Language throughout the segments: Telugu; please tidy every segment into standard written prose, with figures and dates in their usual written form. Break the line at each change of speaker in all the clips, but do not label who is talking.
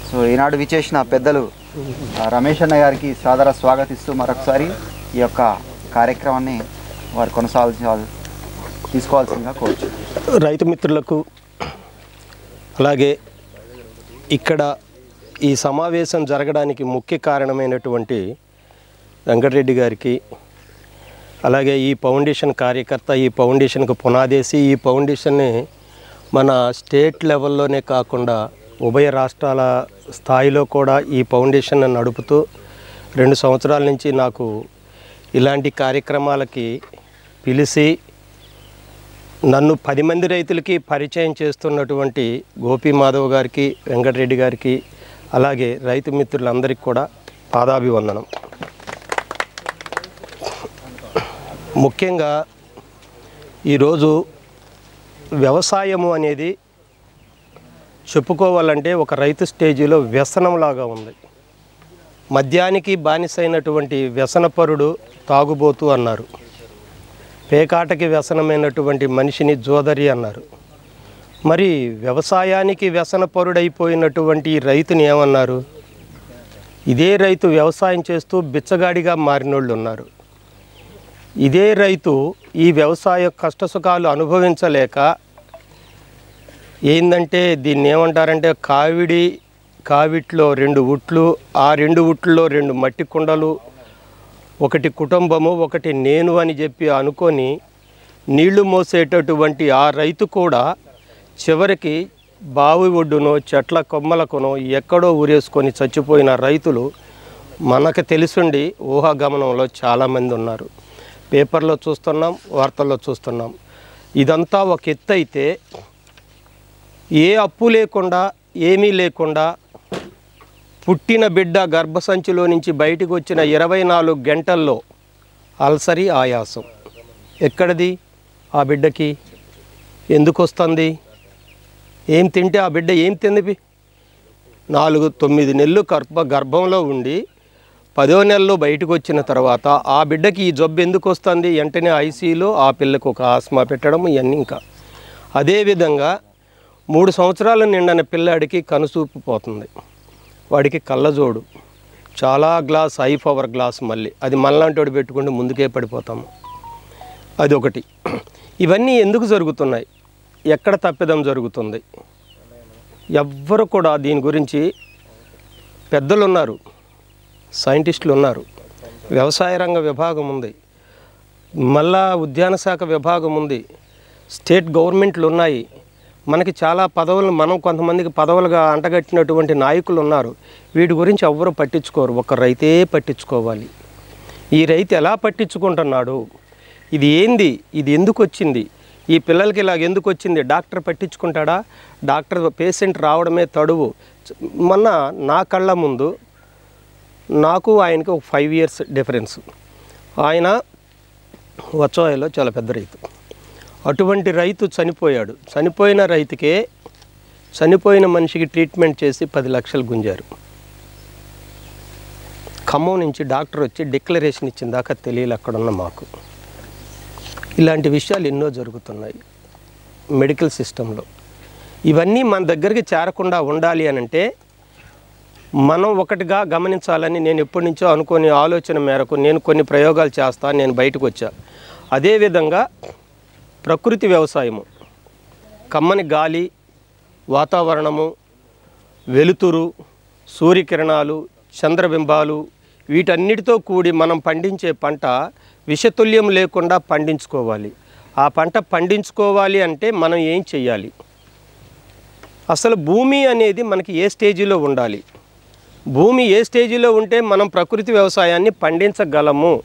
సో ఈనాడు విచేసిన పెద్దలు రమేష్ అన్న గారికి సాదర స్వాగతిస్తూ మరొకసారి ఈ యొక్క కార్యక్రమాన్ని వారు తీసుకోవాల్సిందిగా కోరుచు.
రైతు మిత్రులకు అలాగే ఇక్కడ ఈ సమావేశం జరగడానికి ముఖ్య కారణమైనటువంటి వెంకటరెడ్డి గారికి, అలాగే ఈ ఫౌండేషన్ కార్యకర్త, ఈ ఫౌండేషన్కు పునాదేసి ఈ ఫౌండేషన్ని మన స్టేట్ లెవెల్లోనే కాకుండా ఉభయ రాష్ట్రాల స్థాయిలో కూడా ఈ ఫౌండేషన్ నడుపుతూ 2 సంవత్సరాల నుంచి నాకు ఇలాంటి కార్యక్రమాలకి పిలిచి నన్ను 10 మంది రైతులకి పరిచయం చేస్తున్నటువంటి గోపీ మాధవ్ గారికి, వెంకటరెడ్డి గారికి, అలాగే రైతు మిత్రులందరికీ కూడా పాదాభివందనం. ముఖ్యంగా ఈరోజు వ్యవసాయము అనేది చెప్పుకోవాలంటే ఒక రైతు స్టేజీలో వ్యసనంలాగా ఉంది. మద్యానికి బానిసైనటువంటి వ్యసనపరుడు తాగుబోతు అన్నారు. పేకాటకి వ్యసనమైనటువంటి మనిషిని జోదరి అన్నారు. మరి వ్యవసాయానికి వ్యసనపరుడైపోయినటువంటి రైతుని ఏమన్నారు? ఇదే రైతు వ్యవసాయం చేస్తూ బిచ్చగాడిగా మారినోళ్ళు ఉన్నారు. ఇదే రైతు ఈ వ్యవసాయ కష్టసుఖాలు అనుభవించలేక ఏందంటే దీన్ని ఏమంటారంటే కావిట్లో 2 ఉట్లు, ఆ 2 ఉట్లలో 2 మట్టి కుండలు, ఒకటి కుటుంబము, ఒకటి నేను అని చెప్పి అనుకొని నీళ్లు మోసేటటువంటి ఆ రైతు కూడా చివరికి బావి ఒడ్డునో చెట్ల కొమ్మలకునో ఎక్కడో ఊరేసుకొని చచ్చిపోయిన రైతులు మనకు తెలుసుండి ఊహాగమనంలో చాలామంది ఉన్నారు. పేపర్లో చూస్తున్నాం, వార్తల్లో చూస్తున్నాం. ఇదంతా ఒక ఎత్తు అయితే ఏ అప్పు లేకుండా ఏమీ లేకుండా పుట్టిన బిడ్డ గర్భసంచిలో నుంచి బయటకు వచ్చిన 24 గంటల్లో అల్సరీ ఆయాసం ఎక్కడిది? ఆ బిడ్డకి ఎందుకు వస్తుంది? ఏం తింటే ఆ బిడ్డ ఏం తింది? 9 నెలలు గర్భంలో ఉండి 10వ నెలలో బయటకు వచ్చిన తర్వాత ఆ బిడ్డకి ఈ జబ్బు ఎందుకు వస్తుంది? వెంటనే ఐసీలో ఆ పిల్లకు ఒక ఆస్మా పెట్టడం ఇవన్నీ. ఇంకా అదేవిధంగా 3 సంవత్సరాలు నిండిన పిల్లాడికి కనుసూపు పోతుంది, వాడికి కళ్ళజోడు, చాలా గ్లాస్ హై పవర్ గ్లాస్, మళ్ళీ అది మనలాంటి పెట్టుకుంటే ముందుకే పడిపోతాము. అది ఒకటి. ఇవన్నీ ఎందుకు జరుగుతున్నాయి? ఎక్కడ తప్పిదం జరుగుతుంది? ఎవ్వరు కూడా దీని గురించి పెద్దలు ఉన్నారు, సైంటిస్టులు ఉన్నారు, వ్యవసాయ రంగ విభాగం ఉంది, మళ్ళా ఉద్యాన శాఖ విభాగం ఉంది, స్టేట్ గవర్నమెంట్లు ఉన్నాయి, మనకి చాలా పదవులు, మనం కొంతమందికి పదవులుగా అంటగట్టినటువంటి నాయకులు ఉన్నారు. వీటి గురించి ఎవ్వరూ పట్టించుకోరు, ఒక రైతే పట్టించుకోవాలి. ఈ రైతు ఎలా పట్టించుకుంటున్నాడు? ఇది ఏంది? ఇది ఎందుకు వచ్చింది? ఈ పిల్లలకి ఇలాగ ఎందుకు వచ్చింది? డాక్టర్ పట్టించుకుంటాడా? డాక్టర్ పేషెంట్ రావడమే తడువు. మొన్న నా కళ్ళ ముందు నాకు ఆయనకి ఒక 5 years డిఫరెన్స్. ఆయన వచ్చాయలో చాలా పెద్ద రైతు. అటువంటి రైతు చనిపోయాడు. చనిపోయిన రైతుకే చనిపోయిన మనిషికి ట్రీట్మెంట్ చేసి 10 లక్షలు గుంజారు. ఖమ్మం నుంచి డాక్టర్ వచ్చి డిక్లరేషన్ ఇచ్చిన దాకా తెలియదు అక్కడున్న మాకు. ఇలాంటి విషయాలు ఎన్నో జరుగుతున్నాయి మెడికల్ సిస్టంలో. ఇవన్నీ మన దగ్గరికి చేరకుండా ఉండాలి అని అంటే మనం ఒకటిగా గమనించాలని నేను ఎప్పటి నుంచో అనుకునే ఆలోచన మేరకు నేను కొన్ని ప్రయోగాలు చేస్తాను. నేను బయటకు వచ్చా. అదేవిధంగా ప్రకృతి వ్యవసాయము, కమ్మని గాలి, వాతావరణము, వెలుతురు, సూర్యకిరణాలు, చంద్రబింబాలు, వీటన్నిటితో కూడి మనం పండించే పంట విషతుల్యం లేకుండా పండించుకోవాలి. ఆ పంట పండించుకోవాలి అంటే మనం ఏం చెయ్యాలి? అసలు భూమి అనేది మనకి ఏ స్టేజీలో ఉండాలి? భూమి ఏ స్టేజీలో ఉంటే మనం ప్రకృతి వ్యవసాయాన్ని పండించగలము?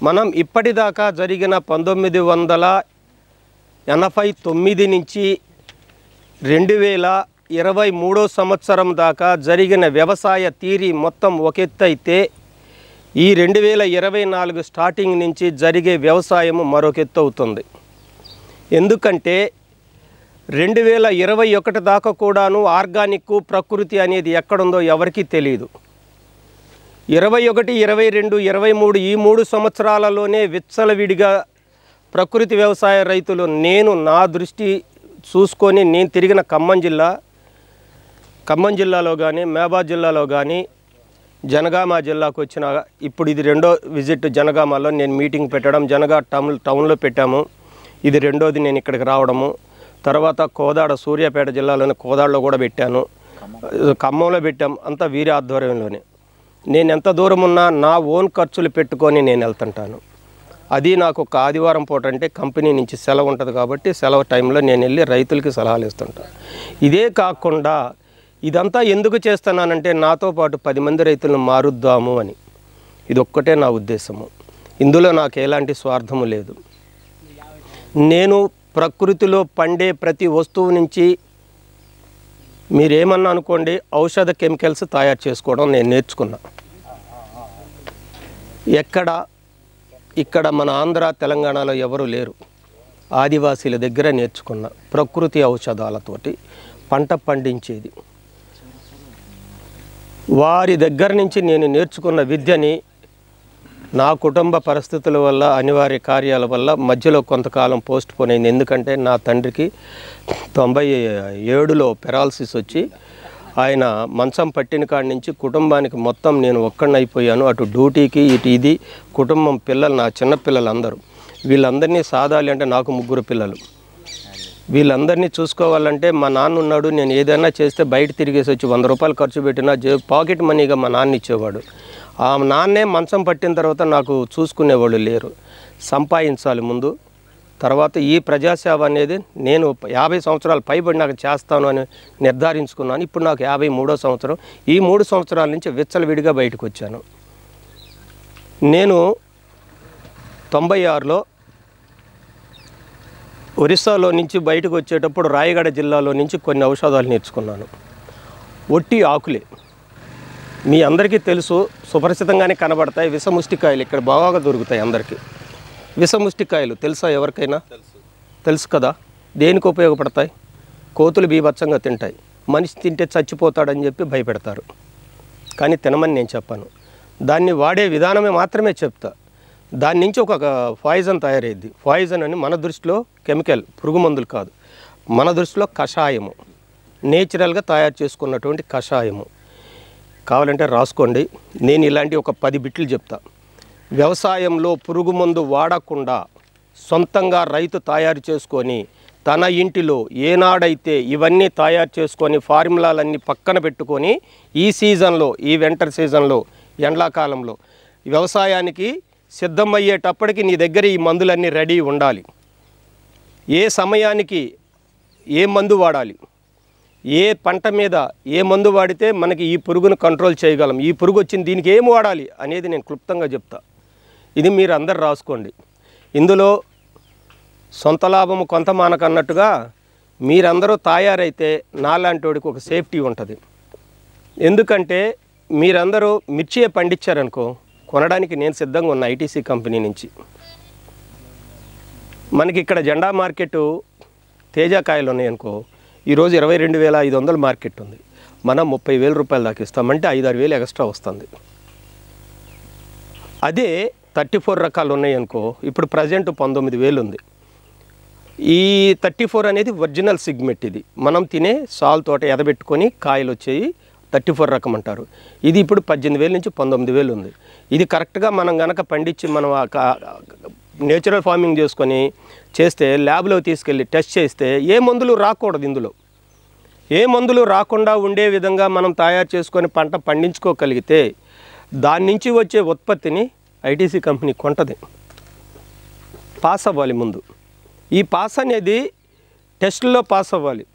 మనం ఇప్పటిదాకా జరిగిన 1989 నుంచి 2023 సంవత్సరం దాకా జరిగిన వ్యవసాయ తీరి మొత్తం ఒక ఎత్తు అయితే, ఈ 2024 స్టార్టింగ్ నుంచి జరిగే వ్యవసాయం మరొక ఎత్తు అవుతుంది. ఎందుకంటే 2021 దాకా కూడాను ఆర్గానిక్ ప్రకృతి అనేది ఎక్కడుందో ఎవరికీ తెలియదు. 21, 22, 23 ఈ 3 సంవత్సరాలలోనే విచ్చలవిడిగా ప్రకృతి వ్యవసాయ రైతులు, నా దృష్టి చూసుకొని నేను తిరిగిన ఖమ్మం జిల్లా ఖమ్మం జిల్లాలో కానీ మహబూబాబాద్ జిల్లాలో కానీ జనగామ జిల్లాకు వచ్చిన ఇప్పుడు ఇది రెండో విజిట్. జనగామలో నేను మీటింగ్ పెట్టడం, టౌన్లో పెట్టాము. ఇది రెండోది నేను ఇక్కడికి రావడము. తర్వాత కోదాడ, సూర్యాపేట జిల్లాలోని కోదాడలో కూడా పెట్టాను, ఖమ్మంలో పెట్టాం. అంతా వీరి ఆధ్వర్యంలోనే. నేను ఎంత దూరం ఉన్నా నా ఓన్ ఖర్చులు పెట్టుకొని నేను వెళ్తుంటాను. అది నాకు ఒక ఆదివారం పూట అంటే కంపెనీ నుంచి సెలవు ఉంటుంది కాబట్టి సెలవు టైంలో నేను వెళ్ళి రైతులకి సలహాలు ఇస్తుంటాను. ఇదే కాకుండా ఇదంతా ఎందుకు చేస్తున్నానంటే నాతో పాటు 10 మంది రైతులను మారుద్దాము అని. ఇదొక్కటే నా ఉద్దేశము. ఇందులో నాకు ఎలాంటి స్వార్థము లేదు. నేను ప్రకృతిలో పండే ప్రతి వస్తువు నుంచి మీరేమన్నా అనుకోండి, ఔషధ కెమికల్స్ తయారు చేసుకోవడం నేను నేర్చుకున్నా. ఇక్కడ మన ఆంధ్ర తెలంగాణలో ఎవరు లేరు. ఆదివాసీల దగ్గర నేర్చుకున్న ప్రకృతి ఔషధాలతోటి పంట పండించేది. వారి దగ్గర నుంచి నేను నేర్చుకున్న విద్యని నా కుటుంబ పరిస్థితుల వల్ల, అనివార్య కార్యాల వల్ల మధ్యలో కొంతకాలం పోస్ట్ పోన్ అయింది. ఎందుకంటే నా తండ్రికి 97లో పెరాలసిస్ వచ్చి ఆయన మంచం పట్టిన కాడి నుంచి కుటుంబానికి మొత్తం నేను ఒక్కడినైపోయాను. అటు డ్యూటీకి, ఇటు ఇది, కుటుంబం, పిల్లలు, నా చిన్నపిల్లలు అందరూ. వీళ్ళందరినీ సాదాలి అంటే నాకు 3 పిల్లలు. వీళ్ళందరినీ చూసుకోవాలంటే మా నాన్న ఉన్నాడు. నేను ఏదైనా చేస్తే బయట తిరిగేసి వచ్చి 100 రూపాయలు ఖర్చు పెట్టినా పాకెట్ మనీగా మా నాన్న ఇచ్చేవాడు. ఆ నాన్నే మంచం పట్టిన తర్వాత నాకు చూసుకునేవాళ్ళు లేరు. సంపాదించాలి ముందు, తర్వాత ఈ ప్రజాసేవ అనేది నేను 50 సంవత్సరాలు పైబడినాక చేస్తాను అని నిర్ధారించుకున్నాను. ఇప్పుడు నాకు 53వ సంవత్సరం. ఈ 3 సంవత్సరాల నుంచి విచ్చలవిడిగా బయటకు వచ్చాను. నేను 96లో ఒరిస్సాలో నుంచి బయటకు వచ్చేటప్పుడు రాయగడ జిల్లాలో నుంచి కొన్ని ఔషధాలు నేర్చుకున్నాను. ఒట్టి ఆకులే మీ అందరికీ తెలుసు, సుపరిచితంగానే కనబడతాయి. విషముష్టికాయలు ఇక్కడ బాగా దొరుకుతాయి అందరికీ. విషముష్టికాయలు తెలుసా ఎవరికైనా? తెలుసు కదా. దేనికి ఉపయోగపడతాయి? కోతులు బీభత్సంగా తింటాయి. మనిషి తింటే చచ్చిపోతాడని చెప్పి భయపెడతారు. కానీ తినమని నేను చెప్పాను. దాన్ని వాడే విధానమే మాత్రమే చెప్తా. దాని నుంచి ఒక పాయిజన్ తయారైద్ది. పాయిజన్ అని మన దృష్టిలో కెమికల్, పురుగు మందులు కాదు. మన దృష్టిలో కషాయము, నేచురల్గా తయారు చేసుకున్నటువంటి కషాయము. కావాలంటే రాసుకోండి. నేను ఇలాంటి ఒక 10 బిట్లు చెప్తా. వ్యవసాయంలో పురుగు మందు వాడకుండా సొంతంగా రైతు తయారు చేసుకొని తన ఇంటిలో ఏనాడైతే ఇవన్నీ తయారు చేసుకొని ఫార్ములాలన్నీ పక్కన పెట్టుకొని ఈ సీజన్లో, ఈ వింటర్ సీజన్లో, ఎండాకాలంలో వ్యవసాయానికి సిద్ధమయ్యేటప్పటికి నీ దగ్గర ఈ మందులన్నీ రెడీ ఉండాలి. ఏ సమయానికి ఏ మందు వాడాలి, ఏ పంట మీద ఏ మందు వాడితే మనకి ఈ పురుగును కంట్రోల్ చేయగలం, ఈ పురుగు వచ్చింది దీనికి ఏం వాడాలి అనేది నేను క్లుప్తంగా చెప్తా. ఇది మీరు అందరు రాసుకోండి. ఇందులో సొంత లాభము కొంత మానకన్నట్టుగా మీరందరూ తయారైతే నాలాంటి వాడికి ఒక సేఫ్టీ ఉంటుంది. ఎందుకంటే మీరందరూ మిర్చియే పండించారనుకో, కొనడానికి నేను సిద్ధంగా ఉన్న ఐటీసీ కంపెనీ నుంచి. మనకి ఇక్కడ జెండా మార్కెట్ తేజాకాయలు ఉన్నాయనుకో, ఈరోజు 22,500 మార్కెట్ ఉంది. మనం 30,000 రూపాయలు దాకా ఇస్తామంటే 5-6 వేలు ఎక్స్ట్రా వస్తుంది. అదే 34 రకాలు ఉన్నాయనుకో, ఇప్పుడు ప్రజెంట్ 19,000 ఉంది. ఈ 34 అనేది ఒరిజినల్ సిగ్మెంట్. ఇది మనం తినే సాల్ తోట ఎదబెట్టుకొని కాయలు వచ్చేవి 34 రకం అంటారు. ఇది ఇప్పుడు 18,000 నుంచి 19,000 ఉంది. ఇది కరెక్ట్గా మనం కనుక పండించి మనం నేచురల్ ఫార్మింగ్ చేసుకొని చేస్తే, ల్యాబ్లో తీసుకెళ్ళి టెస్ట్ చేస్తే ఏ మందులు రాకూడదు. ఇందులో ఏ మందులు రాకుండా ఉండే విధంగా మనం తయారు చేసుకొని పంట పండించుకోగలిగితే దాని నుంచి వచ్చే ఉత్పత్తిని ఐటీసీ కంపెనీ కొంటది. పాస్ అవ్వాలి ముందు. ఈ పాస్ అనేది టెస్టుల్లో పాస్ అవ్వాలి.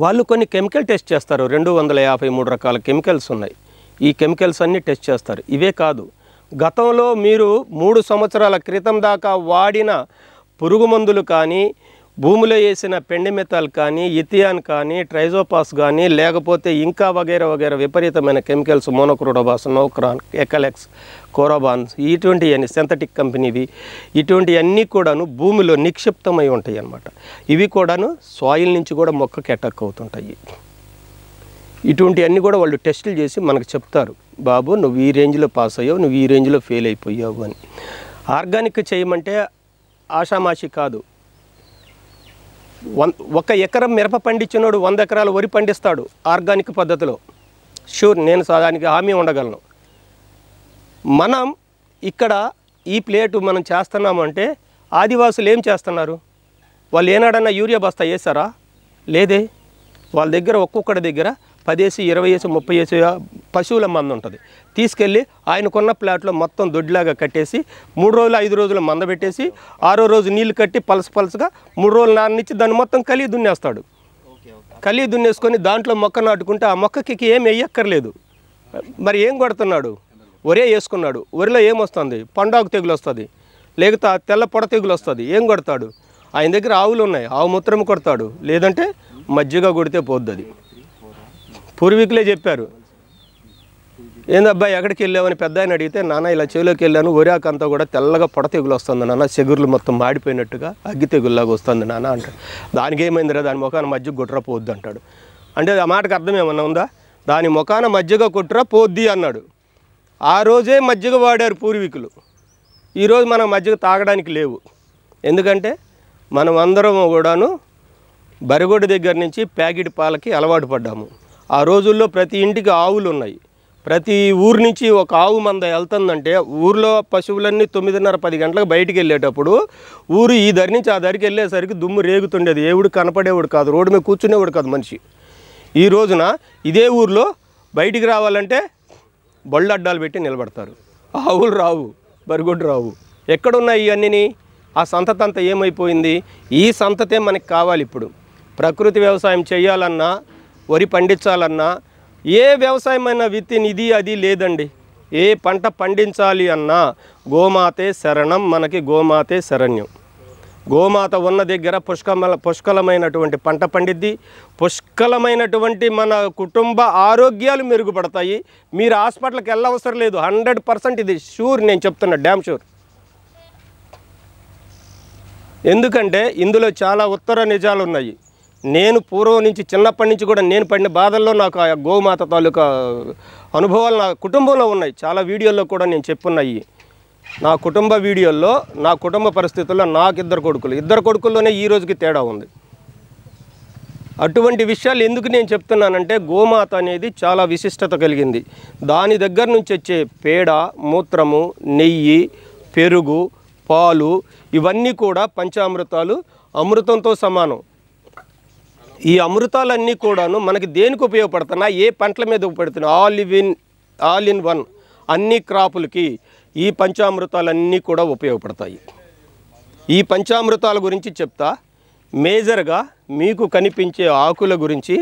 వాళ్ళు కొన్ని కెమికల్ టెస్ట్ చేస్తారు. 253 రకాల కెమికల్స్ ఉన్నాయి. ఈ కెమికల్స్ అన్నీ టెస్ట్ చేస్తారు. ఇవే కాదు, గతంలో మీరు 3 సంవత్సరాల క్రితం దాకా వాడిన పురుగు మందులు కానీ, భూమిలో వేసిన పెండిమెథాల్ కానీ, ఇథియాన్ కానీ, ట్రైజోపాస్ కానీ, లేకపోతే ఇంకా వగైరా వగైరా విపరీతమైన కెమికల్స్, మోనోక్రోటోబాస్, నోక్రాన్, ఎకలెక్స్, కోరోబాన్స్, ఇటువంటివన్నీ సింథటిక్ కంపెనీవి, ఇటువంటివన్నీ కూడాను భూమిలో నిక్షిప్తమై ఉంటాయి అన్నమాట. ఇవి కూడాను సాయిల్ నుంచి కూడా మొక్కకి అటాక్ అవుతుంటాయి. ఇటువంటివన్నీ కూడా వాళ్ళు టెస్టులు చేసి మనకు చెప్తారు, బాబు నువ్వు ఈ రేంజ్లో పాస్ అయ్యావు, నువ్వు ఈ రేంజ్లో ఫెయిల్ అయిపోయావు అని. ఆర్గానిక్ చేయమంటే ఆషామాషి కాదు. ఒక ఎకరం మిరప పండించినోడు 100 ఎకరాల వరి పండిస్తాడు ఆర్గానిక్ పద్ధతిలో. షూర్, నేను దానికి హామీ ఉండగలను. మనం ఇక్కడ ఈ ప్లేటు మనం చేస్తున్నామంటే ఆదివాసులు ఏం చేస్తున్నారు? వాళ్ళు ఏనాడన్నా యూరియా బస్తా వేసారా? లేదే. వాళ్ళ దగ్గర ఒక్కొక్కడి దగ్గర 10 ఏసి 20 ఏసి 30 ఏసి పశువుల మంద ఉంటుంది. తీసుకెళ్ళి ఆయనకున్న ప్లాట్లో మొత్తం దొడ్లాగా కట్టేసి 3 రోజులు 5 రోజులు మంద పెట్టేసి 6వ రోజు నీళ్లు కట్టి పలసగా 3 రోజులు నాననిచ్చి దాన్ని మొత్తం కలిగి దున్నేస్తాడు. కలిగి దున్నేసుకొని దాంట్లో మొక్క నాటుకుంటే ఆ మొక్కకి ఏం వేయక్కర్లేదు. మరి ఏం కొడుతున్నాడు? వరే వేసుకున్నాడు. వరిలో ఏమొస్తుంది? పండాకు తెగులు వస్తుంది, లేకపోతే తెల్ల పొడ తెగులు వస్తుంది. ఏం కొడతాడు? ఆయన దగ్గర ఆవులు ఉన్నాయి, ఆవు మూత్రం కొడతాడు, లేదంటే మజ్జిగ కొడితే పోద్ది. అది పూర్వీకులే చెప్పారు. ఏందబ్బా ఎక్కడికి వెళ్ళామని పెద్ద ఆయన అడిగితే, నాన్న ఇలా చేలోకి వెళ్ళాను, ఒరాకంతా కూడా తెల్లగా పొడ తెగులు వస్తుంది నాన్న, చెగుర్లు మొత్తం మాడిపోయినట్టుగా అగ్గి తెగుల్లాగా వస్తుంది నాన్న అంటాడు. దానికి ఏమైందిరా, దాని ముఖాన మజ్జిగ కొట్టురా పోద్ది అంటాడు. అంటే ఆ మాటకు అర్థం ఏమన్నా ఉందా? దాని ముఖాన మజ్జిగ కొట్టురా పోద్ది అన్నాడు. ఆ రోజే మజ్జిగ వాడారు పూర్వీకులు. ఈరోజు మనం మజ్జిగ తాగడానికి లేవు. ఎందుకంటే మనం అందరం కూడాను బరిగొడ్డు దగ్గర నుంచి ప్యాకెట్ పాలకి అలవాటు పడ్డాము. ఆ రోజుల్లో ప్రతి ఇంటికి ఆవులు ఉన్నాయి. ప్రతి ఊరు నుంచి ఒక ఆవు మంద వెళ్తుందంటే ఊర్లో పశువులన్నీ 9:30-10 గంటలకు బయటికి వెళ్ళేటప్పుడు ఊరు ఈ దరి నుంచి ఆ దరికి వెళ్ళేసరికి దుమ్ము రేగుతుండేది. ఏవుడు కనపడేవాడు కాదు, రోడ్డు మీద కూర్చునేవాడు కాదు మనిషి. ఈ రోజున ఇదే ఊర్లో బయటికి రావాలంటే బళ్ళు అడ్డాలు పెట్టి నిలబడతారు. ఆవులు రావు, బరిగొడ్డు రావు. ఎక్కడున్నాయి ఇవన్నీ? ఆ సంతతి అంతా ఏమైపోయింది? ఈ సంతతే మనకి కావాలి. ఇప్పుడు ప్రకృతి వ్యవసాయం చేయాలన్నా, వరి పండించాలన్నా, ఏ వ్యవసాయమైనా విత్తిన్ ఇది అది లేదండి. ఏ పంట పండించాలి అన్నా గోమాతే శరణం, మనకి గోమాతే శరణ్యం. గోమాత ఉన్న దగ్గర పుష్కలమైనటువంటి పంట పండిద్ది, పుష్కలమైనటువంటి మన కుటుంబ ఆరోగ్యాలు మెరుగుపడతాయి. మీరు హాస్పిటల్కి వెళ్ళవసరం లేదు. 100% ఇది షూర్, నేను చెప్తున్నా, డ్యామ్ షూర్. ఎందుకంటే ఇందులో చాలా ఉత్తర నిజాలు ఉన్నాయి. నేను పూర్వం నుంచి చిన్నప్పటి నుంచి కూడా నేను పడిన బాధల్లో నాకు ఆ గోమాత తాలూకా అనుభవాలు నా కుటుంబంలో ఉన్నాయి. చాలా వీడియోల్లో కూడా నేను చెప్పున్నాయి. నా కుటుంబ వీడియోల్లో, నా కుటుంబ పరిస్థితుల్లో నాకు 2 కొడుకుల్లోనే ఈ రోజుకి తేడా ఉంది. అటువంటి విషయాలు ఎందుకు నేను చెప్తున్నానంటే గోమాత అనేది చాలా విశిష్టత కలిగింది. దాని దగ్గర నుంచి వచ్చే పేడ, మూత్రము, నెయ్యి, పెరుగు, పాలు ఇవన్నీ కూడా పంచామృతాలు, అమృతంతో సమానం. ఈ అమృతాలన్నీ కూడాను మనకి దేనికి ఉపయోగపడుతున్నాయి? ఏ పంటల మీద ఉపయోగపడుతున్నాయి? ఆల్ ఇన్ వన్ అన్ని క్రాపులకి ఈ పంచామృతాలన్నీ కూడా ఉపయోగపడతాయి. ఈ పంచామృతాల గురించి చెప్తా. మేజర్గా మీకు కనిపించే ఆకుల గురించి,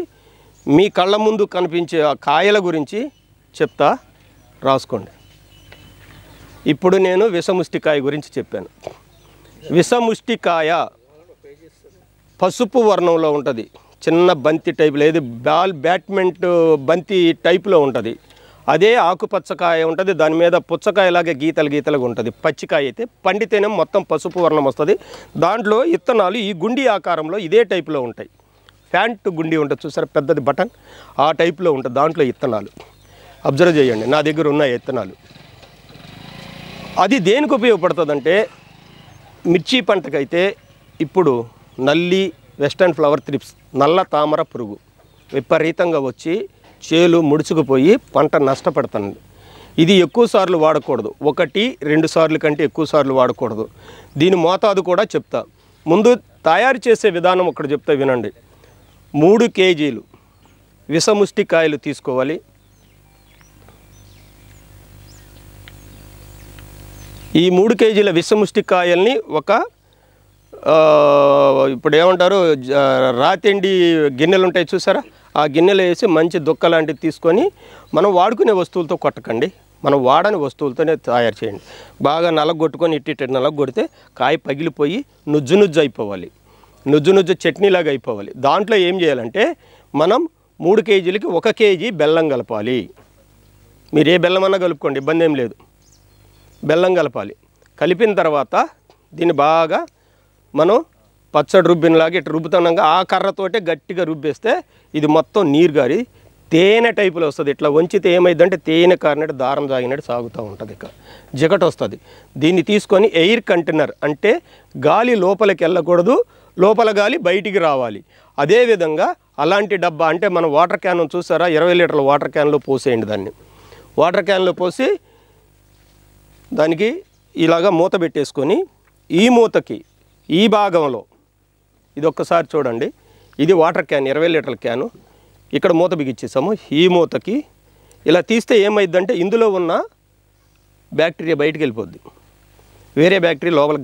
మీ కళ్ళ ముందు కనిపించే ఆ కాయల గురించి చెప్తా, రాసుకోండి. ఇప్పుడు నేను విషముష్టికాయ గురించి చెప్పాను. విషముష్టికాయ పసుపు వర్ణంలో ఉంటుంది. చిన్న బంతి టైపులో, ఏది బ్యాట్మెంట్ బంతి టైపులో ఉంటుంది. అదే ఆకుపచ్చకాయ ఉంటుంది, దాని మీద పుచ్చకాయలాగే గీతలుగా ఉంటుంది. పచ్చికాయ అయితే పండితేనే మొత్తం పసుపు వర్ణం వస్తుంది. దాంట్లో ఇత్తనాలు ఈ గుండి ఆకారంలో ఇదే టైపులో ఉంటాయి. ఫ్యాంట్ గుండి ఉంటుంది చూసారా, పెద్దది బటన్, ఆ టైపులో ఉంటుంది. దాంట్లో ఇత్తనాలు అబ్జర్వ్ చేయండి. నా దగ్గర ఉన్నాయి ఇత్తనాలు. అది దేనికి ఉపయోగపడుతుందంటే, మిర్చి పంటకైతే ఇప్పుడు నల్లి, వెస్టర్న్ ఫ్లవర్ థ్రిప్స్, నల్ల తామర పురుగు విపరీతంగా వచ్చి చేలు ముడుచుకుపోయి పంట నష్టపడుతుంది. ఇది ఎక్కువ సార్లు వాడకూడదు. 1-2 సార్లు కంటే ఎక్కువ సార్లు వాడకూడదు. దీని మోతాదు కూడా చెప్తా. ముందు తయారు చేసే విధానం ఒకటి చెప్తా, వినండి. 3 కేజీలు విషముష్టికాయలు తీసుకోవాలి. ఈ 3 కేజీల విషముష్టికాయల్ని ఇప్పుడు ఏమంటారు, రాతిండి గిన్నెలు ఉంటాయి చూసారా, ఆ గిన్నెలో వేసి మంచి దుక్క లాంటివి తీసుకొని, మనం వాడుకునే వస్తువులతో కొట్టకండి, మనం వాడని వస్తువులతోనే తయారు చేయండి. బాగా నలగొట్టుకొని ఇట్టి నలగొడితే కాయ పగిలిపోయి నుజ్జు అయిపోవాలి. నుజ్జు చట్నీలాగా అయిపోవాలి. దాంట్లో ఏం చేయాలంటే, మనం 3 కేజీలకి 1 కేజీ బెల్లం కలపాలి. మీరు ఏ బెల్లం అన్నా కలుపుకోండి, ఇబ్బంది ఏం లేదు. బెల్లం కలపాలి. కలిపిన తర్వాత దీన్ని బాగా మనం పచ్చడి రుబ్బినలాగా ఇట్లా రుబ్బుతున్నాగా ఆ కర్రతోటే గట్టిగా రుబ్బేస్తే ఇది మొత్తం నీరు గారి తేనె టైపులో వస్తుంది. ఇట్లా వంచితే ఏమైందంటే తేనె కారినట్టు, దారం సాగినట్టు సాగుతూ ఉంటుంది. ఇక జిగట వస్తుంది. దీన్ని తీసుకొని ఎయిర్ కంటైనర్, అంటే గాలి లోపలికి వెళ్ళకూడదు, లోపల గాలి బయటికి రావాలి. అదేవిధంగా అలాంటి డబ్బా అంటే మనం వాటర్ క్యాన్ చూసారా, 20 లీటర్ల వాటర్ క్యాన్లో పోసేయండి. దాన్ని వాటర్ క్యాన్లో పోసి దానికి ఇలాగా మూత పెట్టేసుకొని ఈ మూతకి ఈ భాగంలో ఇది ఒక్కసారి చూడండి, ఇది వాటర్ క్యాన్ 20 లీటర్ల క్యాను, ఇక్కడ మూత బిగించేసాము. ఈ మూతకి ఇలా తీస్తే ఏమైందంటే ఇందులో ఉన్న బ్యాక్టీరియా బయటికి వెళ్ళిపోద్ది, వేరే బ్యాక్టీరియా లోపల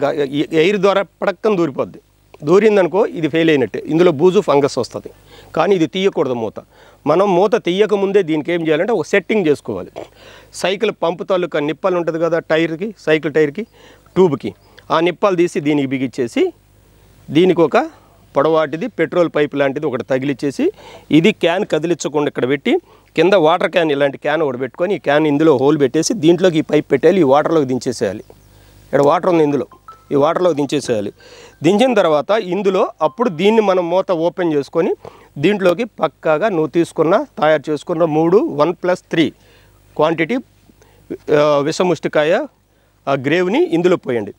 ఎయిర్ ద్వారా పడక్కని దూరిపోద్ది. దూరిందనుకో ఇది ఫెయిల్ అయినట్టే, ఇందులో బూజు ఫంగస్ వస్తుంది. కానీ ఇది తీయకూడదు మూత. మనం మూత తీయకముందే దీనికి ఏం చేయాలంటే ఒక సెట్టింగ్ చేసుకోవాలి. సైకిల్ పంపు తాలూకా నిప్పలు ఉంటుంది కదా టైర్కి, సైకిల్ టైర్కి, ట్యూబ్కి, ఆ నిప్పాలు తీసి దీనికి బిగించేసి దీనికి ఒక పొడవాటిది పెట్రోల్ పైప్ లాంటిది ఒకటి తగిలిచ్చేసి ఇది క్యాన్ కదిలించకుండా ఇక్కడ పెట్టి కింద వాటర్ క్యాన్ ఇలాంటి క్యాన్ ఒకటి పెట్టుకొని ఈ క్యాన్ ఇందులో హోల్ పెట్టేసి దీంట్లోకి ఈ పైప్ పెట్టాలి, ఈ వాటర్లోకి దించేసేయాలి. ఇక్కడ వాటర్ ఉంది, ఇందులో ఈ వాటర్లోకి దించేసేయాలి. దించిన తర్వాత ఇందులో అప్పుడు దీన్ని మనం మూత ఓపెన్ చేసుకొని దీంట్లోకి పక్కాగా నువ్వు తయారు చేసుకున్న 1+3 క్వాంటిటీ విషముష్టికాయ గ్రేవ్ని ఇందులో పోయండి.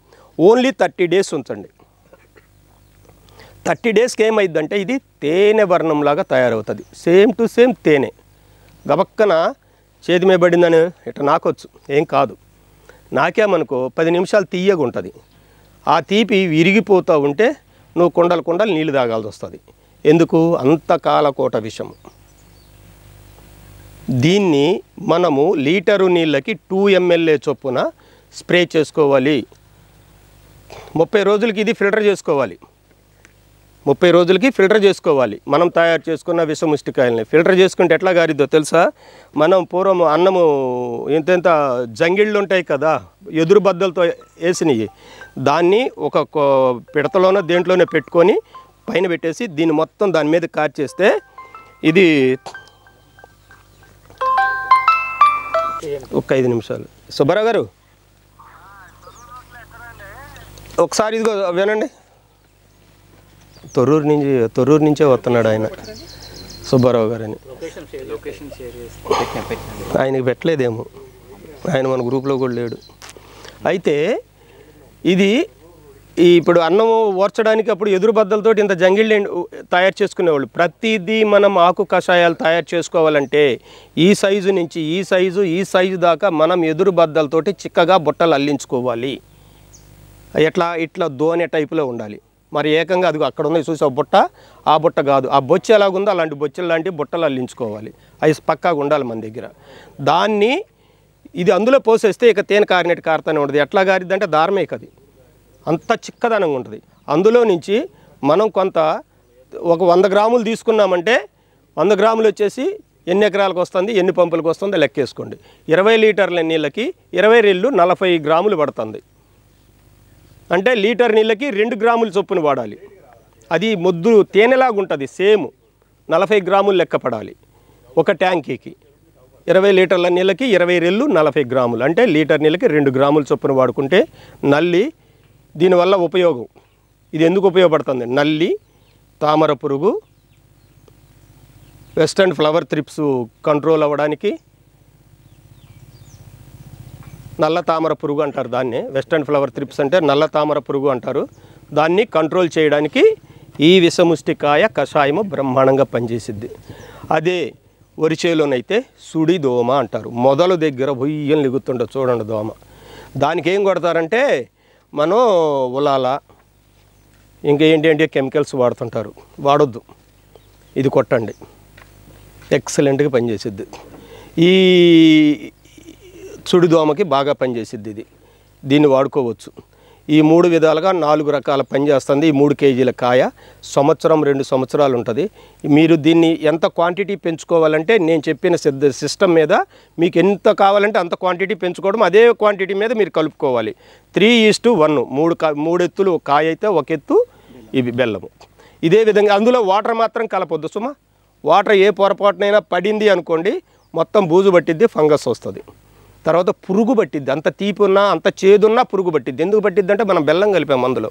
ఓన్లీ 30 డేస్ ఉంచండి. 30 డేస్కి ఏమైందంటే ఇది తేనె వర్ణంలాగా తయారవుతుంది. సేమ్ టు సేమ్ తేనె. గబక్కన చేతి మీద పడిందని ఇట్లా నాకొచ్చు, ఏం కాదు. నాకేమనుకో 10 నిమిషాలు తీయగా ఉంటుంది. ఆ తీపి విరిగిపోతూ ఉంటే నువ్వు కుండలు నీళ్ళు తాగాల్సి వస్తుంది. ఎందుకు? అంత కాలకోట విషము. దీన్ని మనము లీటరు నీళ్ళకి 2 ml చొప్పున స్ప్రే చేసుకోవాలి. 30 రోజులకి ఇది ఫిల్టర్ చేసుకోవాలి. 30 రోజులకి ఫిల్టర్ చేసుకోవాలి. మనం తయారు చేసుకున్న విషముష్టికాయలని ఫిల్టర్ చేసుకుంటే ఎట్లా గారిద్దో తెలుసా? మనం పూర్వం అన్నము ఎంత జంగిళ్ళు ఉంటాయి కదా, ఎదురు బద్దలతో వేసినవి, దాన్ని ఒక పిడతలోనే దేంట్లోనే పెట్టుకొని పైన పెట్టేసి దీన్ని మొత్తం దాని మీద కార్చేస్తే ఇది ఒక 5 నిమిషాలు. సుబ్బారావు గారు ఒకసారి ఇదిగో వినండి. తొర్రూరు నుంచే వస్తున్నాడు ఆయన, సుబ్బారావు గారు అని. ఆయనకి పెట్టలేదేమో, ఆయన మన గ్రూప్లో కూడా లేడు. అయితే ఇది ఇప్పుడు అన్నం ఓర్చడానికి అప్పుడు ఎదురు బద్దలతో ఇంత జంగిళ్ళు తయారు చేసుకునేవాళ్ళు. ప్రతిదీ మనం ఆకు కషాయాలు తయారు చేసుకోవాలంటే ఈ సైజు నుంచి ఈ సైజు దాకా మనం ఎదురు బద్దలతోటి చిక్కగా బుట్టలు అల్లించుకోవాలి. ఇట్లా దోనె టైపులో ఉండాలి. మరి ఏకంగా అది అక్కడ ఉన్నాయి చూసావు బుట్ట, ఆ బుట్ట కాదు, ఆ బొచ్చె ఎలాగుందో అలాంటి బొచ్చెలు లాంటి బుట్టలు అల్లించుకోవాలి. అవి పక్కాగా ఉండాలి మన దగ్గర. దాన్ని ఇది అందులో పోసేస్తే ఇక తేనె కారినట్టు కారుతూనే ఉంటుంది. ఎట్లా కారిద్దంటే దారమే కది, అంత చిక్కదనంగా ఉంటుంది. అందులో నుంచి మనం కొంత ఒక 100 గ్రాములు తీసుకున్నామంటే 100 గ్రాములు వచ్చేసి ఎన్ని ఎకరాలకు వస్తుంది, ఎన్ని పంపులకు వస్తుందో లెక్కేసుకోండి. 20 లీటర్ల నీళ్ళకి 20 రెళ్ళు 40 గ్రాములు పడుతుంది. అంటే లీటర్ నీళ్ళకి 2 గ్రాములు చొప్పున వాడాలి. అది మొద్దు తేనెలాగా ఉంటుంది. సేమ్ 40 గ్రాములు లెక్క పడాలి ఒక ట్యాంకీకి. 20 లీటర్ల నీళ్ళకి 20 రెళ్ళు 40 గ్రాములు అంటే లీటర్ నీళ్ళకి 2 గ్రాములు చొప్పున వాడుకుంటే నల్లి. దీనివల్ల ఉపయోగం ఇది ఎందుకు ఉపయోగపడుతుంది? నల్లి, తామర పురుగు, వెస్టర్న్ ఫ్లవర్ థ్రిప్స్ కంట్రోల్ అవ్వడానికి, నల్ల తామర పురుగు అంటారు దాన్ని. వెస్టర్న్ ఫ్లవర్ థ్రిప్స్ అంటే నల్ల తామర పురుగు అంటారు. దాన్ని కంట్రోల్ చేయడానికి ఈ విషముష్టికాయ కషాయము బ్రహ్మాండంగా పనిచేసిద్ది. అదే వరిచేలోనైతే సుడి దోమ అంటారు. మొదలు దగ్గర బొయ్యం లిగుతుండదు చూడండి దోమ. దానికి ఏం కొడతారంటే మనం ఉలాల ఇంకేంటి కెమికల్స్ వాడుతుంటారు. వాడొద్దు, ఇది కొట్టండి, ఎక్సలెంట్గా పనిచేసిద్ది. ఈ సుడిదోమకి బాగా పనిచేసిద్ది. దీన్ని వాడుకోవచ్చు. ఈ 3 విధాలుగా 4 రకాల పని చేస్తుంది. ఈ 3 కేజీల కాయ 2 సంవత్సరాలు ఉంటుంది. మీరు దీన్ని ఎంత క్వాంటిటీ పెంచుకోవాలంటే నేను చెప్పిన సిస్టమ్ మీద మీకు ఎంత కావాలంటే అంత క్వాంటిటీ పెంచుకోవడం, అదే క్వాంటిటీ మీద మీరు కలుపుకోవాలి. 3:1 3 ఎత్తులు కాయ అయితే 1 ఎత్తు ఇవి బెల్లము. ఇదే విధంగా అందులో వాటర్ మాత్రం కలపొద్దు సుమా. వాటర్ ఏ పొరపాటునైనా పడింది అనుకోండి మొత్తం బూజు పట్టిద్ది, ఫంగస్ వస్తుంది. తర్వాత పురుగు పట్టిద్ది. అంత తీపి ఉన్నా అంత చేదున్నా పురుగు పట్టిద్ది. ఎందుకు పట్టిద్ది అంటే మనం బెల్లం కలిపాము అందులో.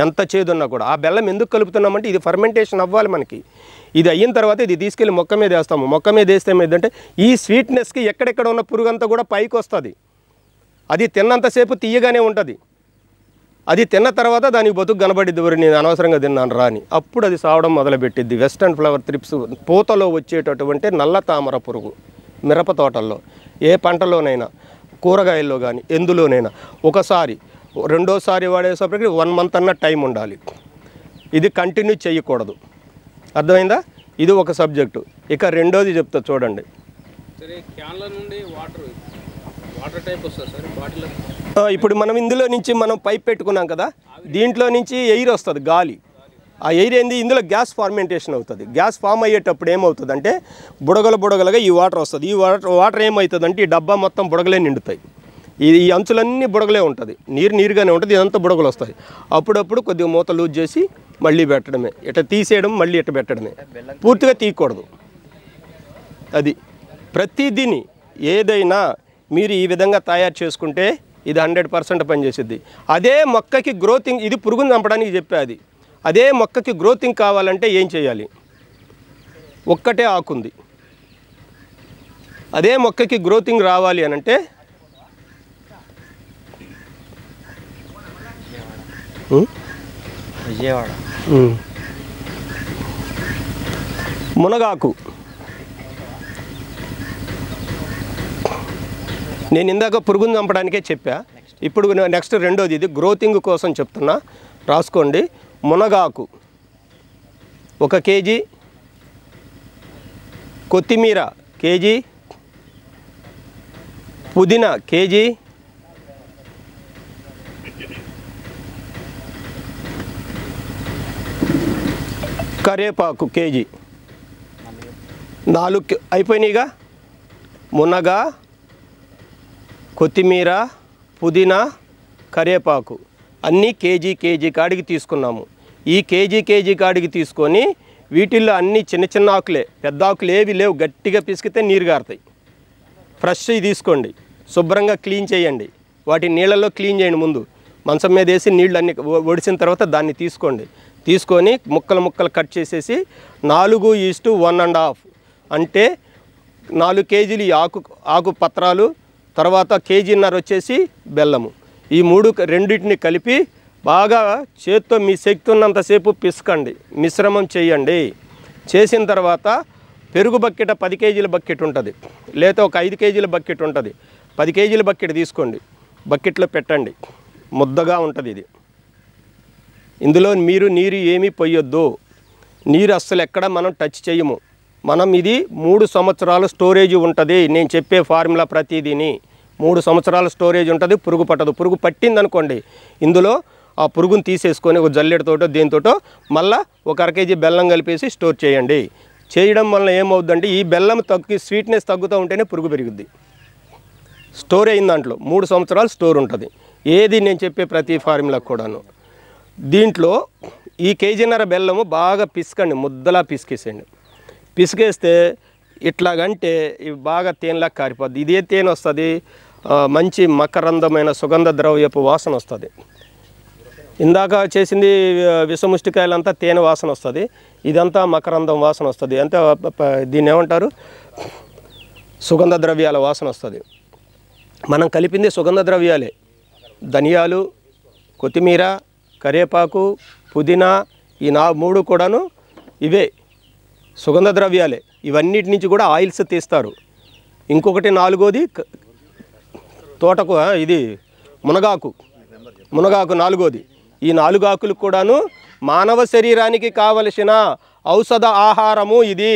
ఎంత చేదున్నా కూడా ఆ బెల్లం ఎందుకు కలుపుతున్నామంటే ఇది ఫర్మెంటేషన్ అవ్వాలి మనకి. ఇది అయిన తర్వాత ఇది తీసుకెళ్ళి మొక్క మీద వేస్తాము. మొక్క మీద వేస్తే ఏమైందంటే ఈ స్వీట్నెస్కి ఎక్కడెక్కడ ఉన్న పురుగు అంతా కూడా పైకి వస్తుంది. అది తిన్నంతసేపు తీయగానే ఉంటుంది. అది తిన్న తర్వాత దానికి బతుకు కనబడిద్ది, వరి నేను అనవసరంగా తిన్నాను రాని, అప్పుడు అది సావడం మొదలుపెట్టిద్ది. వెస్టర్న్ ఫ్లవర్ థ్రిప్స్ పూతలో వచ్చేటటువంటి నల్ల తామర పురుగు మిరప తోటల్లో, ఏ పంటలోనైనా, కూరగాయల్లో కానీ ఎందులోనైనా ఒకసారి రెండోసారి వాడేసరికి 1 month అన్న టైం ఉండాలి. ఇది కంటిన్యూ చేయకూడదు. అర్థమైందా? ఇది ఒక సబ్జెక్టు. ఇక రెండోది చెప్తా చూడండి. ఇప్పుడు మనం ఇందులో నుంచి మనం పైప్ పెట్టుకున్నాం కదా, దీంట్లో నుంచి ఎయిర్ వస్తుంది, గాలి. ఆ ఎయిర్ ఏంది, ఇందులో గ్యాస్ ఫార్మెంటేషన్ అవుతుంది. గ్యాస్ ఫామ్ అయ్యేటప్పుడు ఏమవుతుంది అంటే బుడగలుగా ఈ వాటర్ వస్తుంది. ఈ వాటర్ ఏమవుతుందంటే ఈ డబ్బా మొత్తం బుడగలే నిండుతాయి. ఈ అంచులన్నీ బుడగలే ఉంటుంది, నీరుగానే ఉంటుంది, ఇదంతా బుడగలు వస్తాయి. అప్పుడప్పుడు కొద్దిగా మూత లూజ్ చేసి మళ్ళీ పెట్టడమే, ఇట్లా తీసేయడం మళ్ళీ ఇట్లా పెట్టడమే, పూర్తిగా తీయకూడదు. అది ప్రతిదీని ఏదైనా మీరు ఈ విధంగా తయారు చేసుకుంటే ఇది 100% పనిచేసిద్ది. అదే మొక్కకి గ్రోతింగ్, ఇది పురుగును చంపడానికి చెప్పేది. అదే మొక్కకి గ్రోతింగ్ కావాలంటే ఏం చేయాలి? ఒక్కటే ఆకుంది, అదే మొక్కకి గ్రోతింగ్ రావాలి అనంటే
విజయవాడ
మునగాకు. నేను ఇందాక పురుగును చంపడానికే చెప్పా. ఇప్పుడు నెక్స్ట్ రెండోది, ఇది గ్రోతింగ్ కోసం చెప్తున్నా, రాసుకోండి. మునగాకు 1 kg, కొత్తిమీర kg, పుదీనా kg, కరివేపాకు kg. 4 అయిపోయినాయిగా. మునగ, కొత్తిమీర, పుదీనా, కరివేపాకు అన్నీ కేజీ కాడికి తీసుకున్నాము. ఈ కేజీ కాడికి తీసుకొని వీటిల్లో అన్నీ చిన్న ఆకులే, పెద్ద ఆకులు ఏవి లేవు. గట్టిగా పిసికితే నీరు గారుతాయి. ఫ్రెష్ తీసుకోండి, శుభ్రంగా క్లీన్ చేయండి. వాటి నీళ్ళల్లో క్లీన్ చేయండి. ముందు మంచం మీద వేసి నీళ్ళు అన్ని ఒడిసిన తర్వాత దాన్ని తీసుకోండి. తీసుకొని ముక్కలు కట్ చేసేసి 4:1.5 అంటే 4 kg ఆకు పత్రాలు, తర్వాత 1.5 kg వచ్చేసి బెల్లము. ఈ రెండింటిని కలిపి బాగా చేత్తో మీ శక్తి ఉన్నంతసేపు పిసకండి, మిశ్రమం చేయండి. చేసిన తర్వాత పెరుగు బకెట్ 10 kg బకెట్ ఉంటుంది, లేదా ఒక 5 kg బకెట్ ఉంటుంది. 10 kg బకెట్ తీసుకోండి, బకెట్లో పెట్టండి. ముద్దగా ఉంటుంది ఇది. ఇందులో నీరు ఏమీ పొయ్యొద్దు. నీరు అస్సలు ఎక్కడ మనం టచ్ చేయము. మనం ఇది 3 సంవత్సరాల స్టోరేజ్ ఉంటుంది. నేను చెప్పే ఫార్ములా ప్రతిదీని 3 సంవత్సరాల స్టోరేజ్ ఉంటుంది. పురుగు పట్టదు. పురుగు పట్టిందనుకోండి, ఇందులో ఆ పురుగును తీసేసుకొని ఒక జల్లెడతోటో దేనితోటో మళ్ళీ ఒక 1/2 kg బెల్లం కలిపేసి స్టోర్ చేయండి. చేయడం వల్ల ఏమవుద్దంటే ఈ బెల్లం స్వీట్నెస్ తగ్గుతూ ఉంటేనే పురుగు పెరుగుద్ది. స్టోర్ అయిన దాంట్లో 3 సంవత్సరాలు స్టోర్ ఉంటుంది. ఏది నేను చెప్పే ప్రతి ఫార్ములా కూడాను. దీంట్లో ఈ 1.5 kg బెల్లము బాగా పిసకండి, ముద్దలా పిసికేసేయండి. పిసికేస్తే ఇట్లాగంటే ఇవి బాగా తేనెలా కారిపోద్ది. ఇదే తేనె వస్తుంది, మంచి మకరందమైన సుగంధ ద్రవ్యపు వాసన వస్తుంది. ఇందాక చేసింది విషముష్టికాయలంతా తేనె వాసన వస్తుంది, ఇదంతా మకరందం వాసన వస్తుంది. అంతే దీన్ని ఏమంటారు, సుగంధ ద్రవ్యాల వాసన వస్తుంది. మనం కలిపింది సుగంధ ద్రవ్యాలే. ధనియాలు, కొత్తిమీర, కరివేపాకు, పుదీనా, ఈ 3 కూడాను ఇవే సుగంధ ద్రవ్యాలే. ఇవన్నిటి నుంచి కూడా ఆయిల్స్ తీస్తారు. ఇంకొకటి 4వది తోటకు, ఇది మునగాకు 4వది. ఈ 4 ఆకులు కూడాను మానవ శరీరానికి కావలసిన ఔషధ ఆహారము ఇది.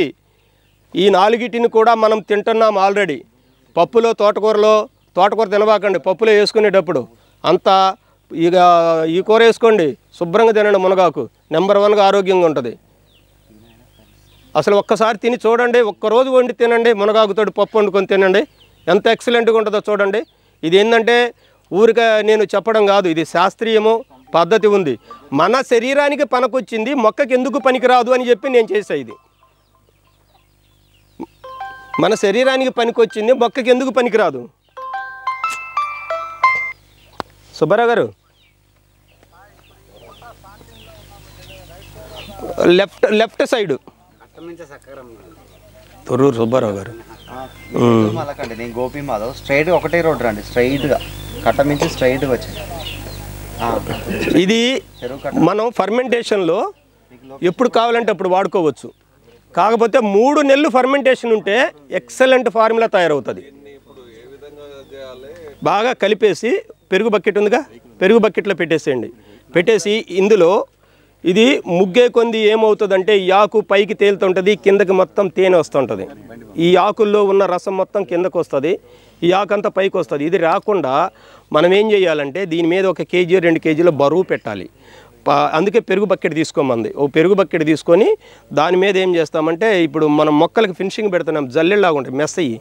ఈ 4టిని కూడా మనం తింటున్నాం ఆల్రెడీ. పప్పులో తోటకూర తినబాకండి, పప్పులో వేసుకునేటప్పుడు అంతా ఇక ఈ కూర వేసుకోండి, శుభ్రంగా తినండి. మునగాకు నెంబర్ 1గా ఆరోగ్యంగా ఉంటుంది. అసలు ఒక్కసారి తిని చూడండి, ఒక్కరోజు వండి తినండి, మునగాకుతో పప్పు వండుకొని తినండి, ఎంత ఎక్సలెంట్గా ఉంటుందో చూడండి. ఇది ఏంటంటే ఊరిక నేను చెప్పడం కాదు, ఇది శాస్త్రీయము పద్ధతి ఉంది. మన శరీరానికి పనికొచ్చింది మొక్కకి ఎందుకు పనికిరాదు అని చెప్పి నేను చేసా. ఇది మన శరీరానికి పనికొచ్చింది మొక్కకి ఎందుకు పనికిరాదు? సుబ్బారావు గారు, లెఫ్ట్ సైడ్ తొర్రూరు సుబ్బారావు గారు.
నేను గోపి మాధవ్. స్ట్రైట్గా ఒకటే రోడ్ రండి, స్ట్రైట్గా కట్ట మించి స్ట్రైట్గా వచ్చాను.
ఇది మనం ఫర్మెంటేషన్లో ఎప్పుడు కావాలంటే అప్పుడు వాడుకోవచ్చు. కాకపోతే 3 నెలలు ఫర్మెంటేషన్ ఉంటే ఎక్సలెంట్ ఫార్ములా తయారవుతుంది. బాగా కలిపేసి పెరుగు బకెట్ ఉందిగా, పెరుగు బకెట్లో పెట్టేసేయండి. పెట్టేసి ఇందులో ఇది ముగ్గే కొంది ఏమవుతుందంటే ఈ ఆకు పైకి తేలుతుంటుంది, కిందకి మొత్తం తేనె వస్తుంటుంది. ఈ ఆకుల్లో ఉన్న రసం మొత్తం కిందకు వస్తుంది, ఈ ఆకు అంతా పైకి వస్తుంది. ఇది రాకుండా మనం ఏం చేయాలంటే దీని మీద 1 కేజీ 2 కేజీల బరువు పెట్టాలి. అందుకే పెరుగు బకెట్ తీసుకోమంది. ఓ పెరుగు బకెట్ తీసుకొని దాని మీద ఏం చేస్తామంటే ఇప్పుడు మనం మొక్కలకి ఫినిషింగ్ పెడుతున్నాం, జల్లెల్లాగా ఉంటాయి మెస్సయి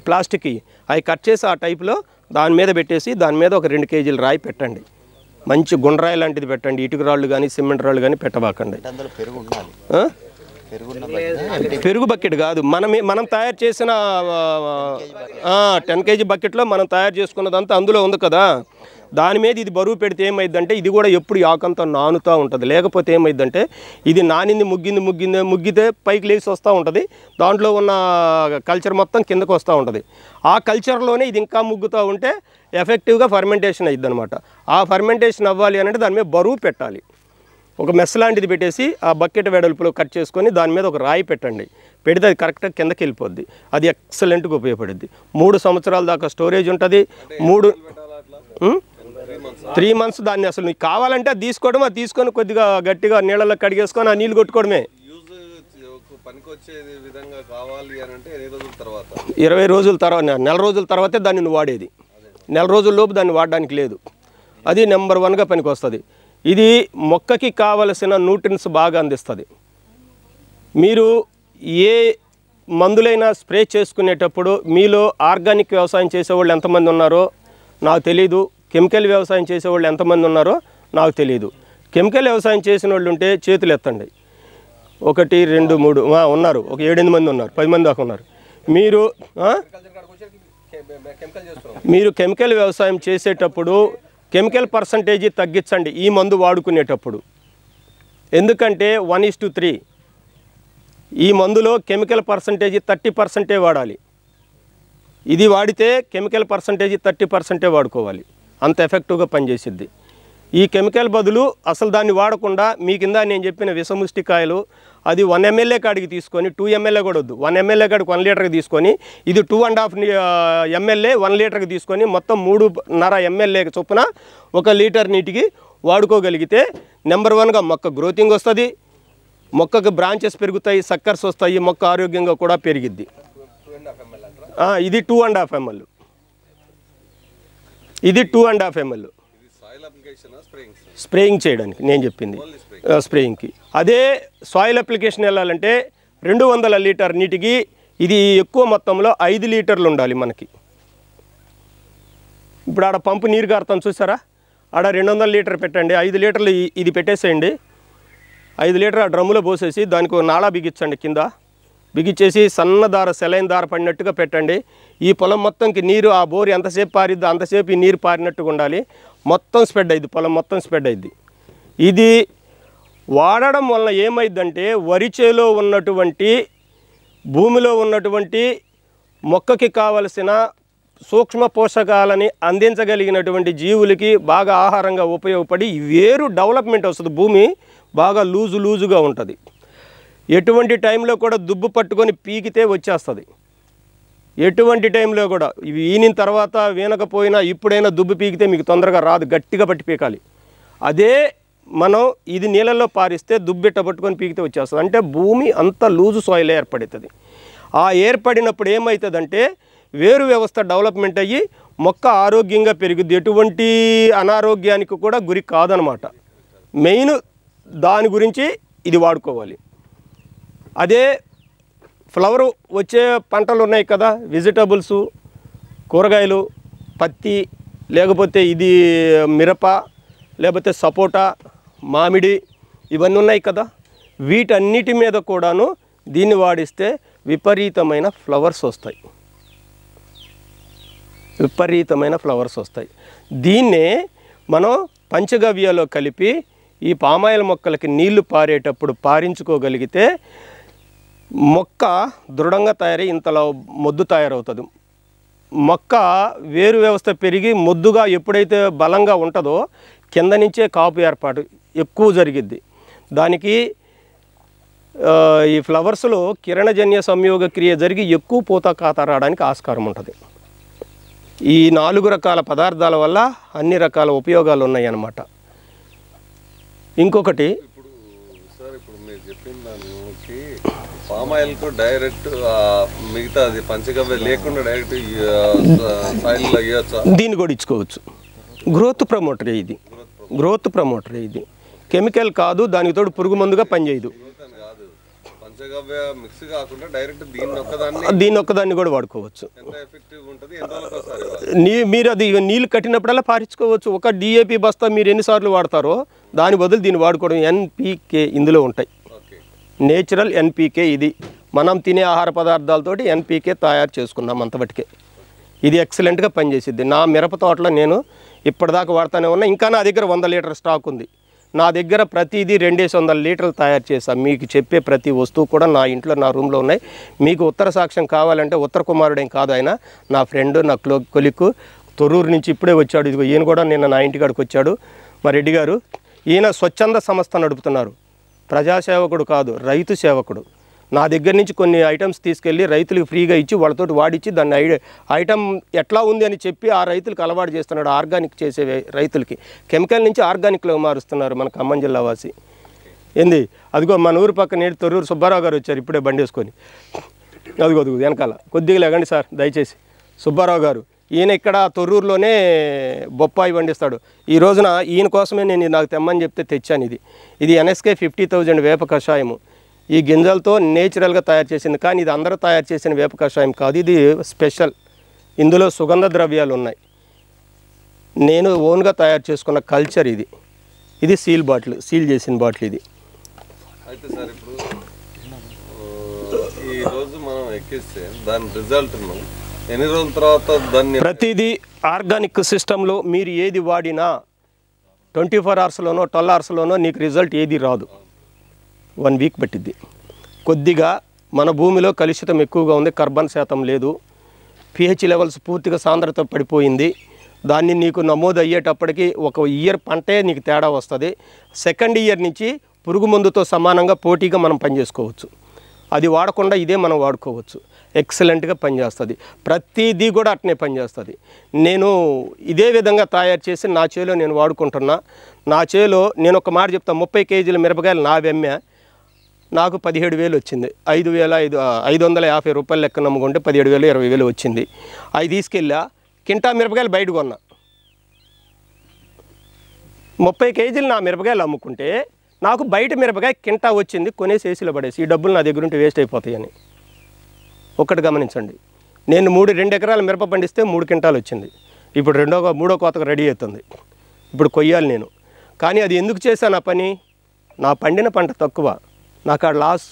ప్లాస్టిక్, అవి కట్ చేసి ఆ టైప్లో దాని మీద పెట్టేసి దాని మీద 2 కేజీల రాయి పెట్టండి. మంచి గుండ్రాయి లాంటిది పెట్టండి, ఇటుక రాళ్ళు కానీ సిమెంట్ రాళ్ళు కానీ పెట్టబాకండి. పెరుగు బకెట్ కాదు, మనం తయారు చేసిన 10 కేజీ బకెట్లో మనం తయారు చేసుకున్నదంతా అందులో ఉంది కదా, దాని మీద ఇది బరువు పెడితే ఏమైందంటే ఇది కూడా ఎప్పుడు ఆకంతా నానుతూ ఉంటుంది. లేకపోతే ఏమైందంటే ఇది నానింది ముగ్గితే పైకి లేచి వస్తూ ఉంటుంది, దాంట్లో ఉన్న కల్చర్ మొత్తం కిందకు వస్తూ ఉంటుంది. ఆ కల్చర్లోనే ఇది ఇంకా ముగ్గుతూ ఉంటే ఎఫెక్టివ్గా ఫర్మెంటేషన్ అయ్యిద్ది అనమాట. ఆ ఫర్మెంటేషన్ అవ్వాలి అని అంటే దాని మీద బరువు పెట్టాలి. ఒక మెస్ లాంటిది పెట్టేసి ఆ బకెట్ వెడల్పులో కట్ చేసుకొని దాని మీద 1 రాయి పెట్టండి. పెడితే అది కరెక్ట్గా కిందకి వెళ్ళిపోద్ది. అది ఎక్సలెంట్గా ఉపయోగపడుద్ది. 3 సంవత్సరాల దాకా స్టోరేజ్ ఉంటుంది. 3 మంత్స్ దాన్ని అసలు నీకు కావాలంటే అది తీసుకోవడం, అది తీసుకొని కొద్దిగా గట్టిగా నీళ్ళలో కడిగేసుకొని ఆ నీళ్ళు కొట్టుకోవడమే. 20 రోజుల తర్వాత, నెల రోజుల తర్వాతే దాన్ని నువ్వు వాడేది. నెల రోజుల లోపు దాన్ని వాడడానికి లేదు. అది నెంబర్ 1గా పనికి వస్తుంది. ఇది మొక్కకి కావలసిన న్యూట్రిన్స్ బాగా అందిస్తుంది. మీరు ఏ మందులైనా స్ప్రే చేసుకునేటప్పుడు మీలో ఆర్గానిక్ వ్యవసాయం చేసేవాళ్ళు ఎంతమంది ఉన్నారో నాకు తెలీదు, కెమికల్ వ్యవసాయం చేసేవాళ్ళు ఎంతమంది ఉన్నారో నాకు తెలియదు. కెమికల్ వ్యవసాయం చేసిన వాళ్ళు ఉంటే చేతులు ఎత్తండి. 1 2 3 ఉన్నారు, ఒక 7-8 మంది ఉన్నారు, 10 మంది దాకా ఉన్నారు. మీరు కెమికల్ వ్యవసాయం చేసేటప్పుడు కెమికల్ పర్సంటేజీ తగ్గించండి ఈ మందు వాడుకునేటప్పుడు. ఎందుకంటే 1:3 ఈ మందులో కెమికల్ పర్సంటేజీ 30% వాడాలి. ఇది వాడితే కెమికల్ పర్సంటేజీ 30% వాడుకోవాలి, అంత ఎఫెక్టివ్గా పనిచేసిద్ది. ఈ కెమికల్ బదులు అసలు దాన్ని వాడకుండా మీ కింద నేను చెప్పిన విషముష్టికాయలు అది 1 ml కాడికి తీసుకొని 2 ml కూడా వద్దు, 1 ml కాడికి 1 లీటర్కి తీసుకొని ఇది 2.5 ml 1 లీటర్కి తీసుకొని మొత్తం 3.5 ml చొప్పున 1 లీటర్ నీటికి వాడుకోగలిగితే నెంబర్ 1గా మొక్క గ్రోతింగ్ వస్తుంది, మొక్కకు బ్రాంచెస్ పెరుగుతాయి, సక్కర్స్ వస్తాయి, మొక్క ఆరోగ్యంగా కూడా పెరిగిద్ది. ఇది 2.5 ml, ఇది 2.5 ml స్ప్రేయింగ్ చేయడానికి నేను చెప్పింది, స్ప్రేయింగ్కి. అదే సాయిల్ అప్లికేషన్ వెళ్ళాలంటే 200 లీటర్ నీటికి ఇది ఎక్కువ మొత్తంలో 5 లీటర్లు ఉండాలి మనకి. ఇప్పుడు ఆడ పంపు నీరు కారుతాం చూసారా, ఆడ 200 లీటర్ పెట్టండి, 5 లీటర్లు ఇది పెట్టేసేయండి. 5 లీటర్ ఆ డ్రమ్ములో పోసేసి దానికి నాళా బిగించండి, కింద బిగించేసి సన్న దార సెలైన్ దార పడినట్టుగా పెట్టండి. ఈ పొలం మొత్తంకి నీరు ఆ బోరు ఎంతసేపు పారిద్దో అంతసేపు ఈ నీరు పారినట్టుగా ఉండాలి. మొత్తం స్ప్రెడ్ అయ్యిద్ది, పొలం మొత్తం స్ప్రెడ్ అయ్యిద్ది. ఇది వాడడం వలన ఏమైందంటే వరి చేలో ఉన్నటువంటి భూమిలో ఉన్నటువంటి మొక్కకి కావలసిన సూక్ష్మ పోషకాలని అందించగలిగినటువంటి జీవులకి బాగా ఆహారంగా ఉపయోగపడి వేరు డెవలప్మెంట్ వస్తుంది. భూమి బాగా లూజుగా ఉంటుంది. ఎటువంటి టైంలో కూడా దుబ్బు పట్టుకొని పీకితే వచ్చేస్తుంది. ఎటువంటి టైంలో కూడా ఇవి ఈనిన తర్వాత వీనకపోయినా ఇప్పుడైనా దుబ్బు పీకితే మీకు తొందరగా రాదు, గట్టిగా పట్టి పీకాలి. అదే మనం ఇది నీళ్ళల్లో పారిస్తే దుబ్బెట్ట పట్టుకొని పీకితే వచ్చేస్తుంది. అంటే భూమి అంత లూజు సాయిల్ ఏర్పడుతుంది. ఆ ఏర్పడినప్పుడు ఏమవుతుందంటే వేరు వ్యవస్థ డెవలప్మెంట్ అయ్యి మొక్క ఆరోగ్యంగా పెరుగుద్ది, ఎటువంటి అనారోగ్యానికి కూడా గురి కాదనమాట. మెయిన్ దాని గురించి ఇది వాడుకోవాలి. అదే ఫ్లవర్ వచ్చే పంటలు ఉన్నాయి కదా, వెజిటబుల్స్, కూరగాయలు, పత్తి, లేకపోతే ఇది మిరప, లేకపోతే సపోటా, మామిడి, ఇవన్నీ ఉన్నాయి కదా, వీటన్నిటి మీద కూడాను దీన్ని వాడిస్తే విపరీతమైన ఫ్లవర్స్ వస్తాయి, విపరీతమైన ఫ్లవర్స్ వస్తాయి. దీన్నే మనం పంచగవ్యలో కలిపి ఈ పామాయిల్ మొక్కలకి నీళ్లు పారేటప్పుడు పారించుకోగలిగితే మొక్క దృఢంగా తయారై ఇంతలో మొద్దు తయారవుతుంది. మొక్క వేరు వ్యవస్థ పెరిగి మొద్దుగా ఎప్పుడైతే బలంగా ఉంటుందో కింద నుంచే కాపు ఏర్పాటు ఎక్కువ జరిగిద్ది. దానికి ఈ ఫ్లవర్స్లో కిరణజన్య సంయోగ క్రియ జరిగి ఎక్కువ పూత కాత రావడానికి ఆస్కారం ఉంటుంది. ఈ 4 రకాల పదార్థాల వల్ల అన్ని రకాల ఉపయోగాలు ఉన్నాయి అన్నమాట. ఇంకొకటి
ఇప్పుడు మీరు చెప్పిన దానికి పామ్ ఆయిల్కు డైరెక్ట్ మిగతా అది పంచగవ్య లేకుండా డైరెక్ట్ సాయిల్లో వేయచ్చా?
దీన్ని కూడా ఇచ్చుకోవచ్చు. గ్రోత్ ప్రమోటరే ఇది, గ్రోత్ ప్రమోటరే ఇది. కెమికల్ కాదు, దానికి తోడు పురుగు మందుగా పనిచేయదు.
పంచగవ్య మిక్స్ కాకుండా డైరెక్ట్
దీన్ని ఒక్కదాన్ని కూడా వాడుకోవచ్చు.
ఎంత ఎఫెక్టివ్ ఉంటుంది? ఎంత రోజులకు ఒకసారి
మీరు అది నీళ్ళు కట్టినప్పుడల్లా పారించుకోవచ్చు. ఒక DAP బస్తా మీరు ఎన్నిసార్లు వాడతారో దాని బదులు దీన్ని వాడుకోవడం. NPK ఇందులో ఉంటాయి, నేచురల్ NPK. ఇది మనం తినే ఆహార పదార్థాలతోటి NPK తయారు చేసుకున్నాం అంతవరకే. ఇది ఎక్సలెంట్గా పనిచేసిద్ది. నా మిరప తోటలో నేను ఇప్పటిదాకా వాడుతూనే ఉన్నా. ఇంకా నా దగ్గర 100 లీటర్ స్టాక్ ఉంది. నా దగ్గర ప్రతిదీ 200 లీటర్లు తయారు చేశాను. మీకు చెప్పే ప్రతి వస్తువు కూడా నా ఇంట్లో, నా రూమ్లో ఉన్నాయి. మీకు ఉత్తర సాక్ష్యం కావాలంటే ఉత్తర కుమారుడేం కాదు ఆయన, నా ఫ్రెండ్, నా కొలిక్కు, తొర్రూరు నుంచి ఇప్పుడే వచ్చాడు. ఇదిగో ఈయన కూడా నిన్న నా ఇంటికాడికి వచ్చాడు. మా రెడ్డి గారు, ఈయన స్వచ్ఛంద సంస్థ నడుపుతున్నారు. ప్రజాసేవకుడు కాదు, రైతు సేవకుడు. నా దగ్గర నుంచి కొన్ని ఐటమ్స్ తీసుకెళ్ళి రైతులకు ఫ్రీగా ఇచ్చి వాళ్ళతోటి వాడిచ్చి దాన్ని ఐటమ్ ఎట్లా ఉంది అని చెప్పి ఆ రైతులకు అలవాటు చేస్తున్నాడు. ఆర్గానిక్ చేసే రైతులకి కెమికల్ నుంచి ఆర్గానిక్లో మారుస్తున్నారు మన ఖమ్మం జిల్లా వాసి. ఏంది అదిగో మన ఊరు పక్కన తొర్రూరు సుబ్బారావు గారు వచ్చారు ఇప్పుడే బండి వేసుకొని. అదిగో వెనకాల కొద్దిగా లేకండి సార్ దయచేసి. సుబ్బారావు గారు ఈయన ఇక్కడ తొర్రూరులోనే బొప్పాయి పండిస్తాడు. ఈ రోజున ఈయన కోసమే నేను నాకు తెమ్మని చెప్తే తెచ్చాను. ఇది NSK 50,000 వేప కషాయము. ఈ గింజలతో నేచురల్గా తయారు చేసింది. కానీ ఇది అందరూ తయారు చేసిన వేప కషాయం కాదు, ఇది స్పెషల్. ఇందులో సుగంధ ద్రవ్యాలు ఉన్నాయి. నేను ఓన్గా తయారు చేసుకున్న కల్చర్ ఇది. ఇది సీల్ బాటిల్, సీల్ చేసిన బాటిల్ ఇది.
అయితే సార్ ఇప్పుడు ఈ రోజు మనం ఎక్కిస్తే దాని రిజల్ట్ ఎన్ని రోజుల తర్వాత దాన్ని
ప్రతిదీ ఆర్గానిక్ సిస్టంలో మీరు ఏది వాడినా 24 అవర్స్లోనో 12 అవర్స్లోనో నీకు రిజల్ట్ ఏది రాదు. 1 వీక్ పట్టిద్ది. కొద్దిగా మన భూమిలో కలుషితం ఎక్కువగా ఉంది, కార్బన్ శాతం లేదు, pH లెవెల్స్ పూర్తిగా సాంద్రత పడిపోయింది. దాన్ని నీకు నమోదు అయ్యేటప్పటికి 1 ఇయర్ పంటే నీకు తేడా వస్తుంది. సెకండ్ ఇయర్ నుంచి పురుగు మందుతో సమానంగా పోటీగా మనం పనిచేసుకోవచ్చు. అది వాడకుండా ఇదే మనం వాడుకోవచ్చు. ఎక్సలెంట్గా పనిచేస్తుంది. ప్రతిదీ కూడా అట్నే పనిచేస్తుంది. నేను ఇదే విధంగా తయారు చేసి నా చేలో నేను వాడుకుంటున్నా. నా చేలో నేను ఒక మాట చెప్తాను, 30 కేజీల మిరపకాయలు నా వెమ్మె నాకు 17,000 వచ్చింది. 550 రూపాయలు లెక్క నమ్ముకుంటే 17,000 20,000 వచ్చింది. అవి తీసుకెళ్ళా కింటా మిరపకాయలు బయట కొన్నా. 30 కేజీలు నా మిరపకాయలు అమ్ముకుంటే నాకు బయట మిరపకాయ కింటా వచ్చింది. కొనేసి ఏసీలో పడేసి ఈ డబ్బులు నా దగ్గర ఉంటే వేస్ట్ అయిపోతాయని. ఒక్కటి గమనించండి, నేను 2 ఎకరాల మిరప పండిస్తే 3 క్వింటాలు వచ్చింది. ఇప్పుడు 3వ కోతకు రెడీ అవుతుంది. ఇప్పుడు కొయ్యాలి నేను. కానీ అది ఎందుకు చేశాను ఆ పని? నా పండిన పంట తక్కువ, నాకు ఆ లాస్.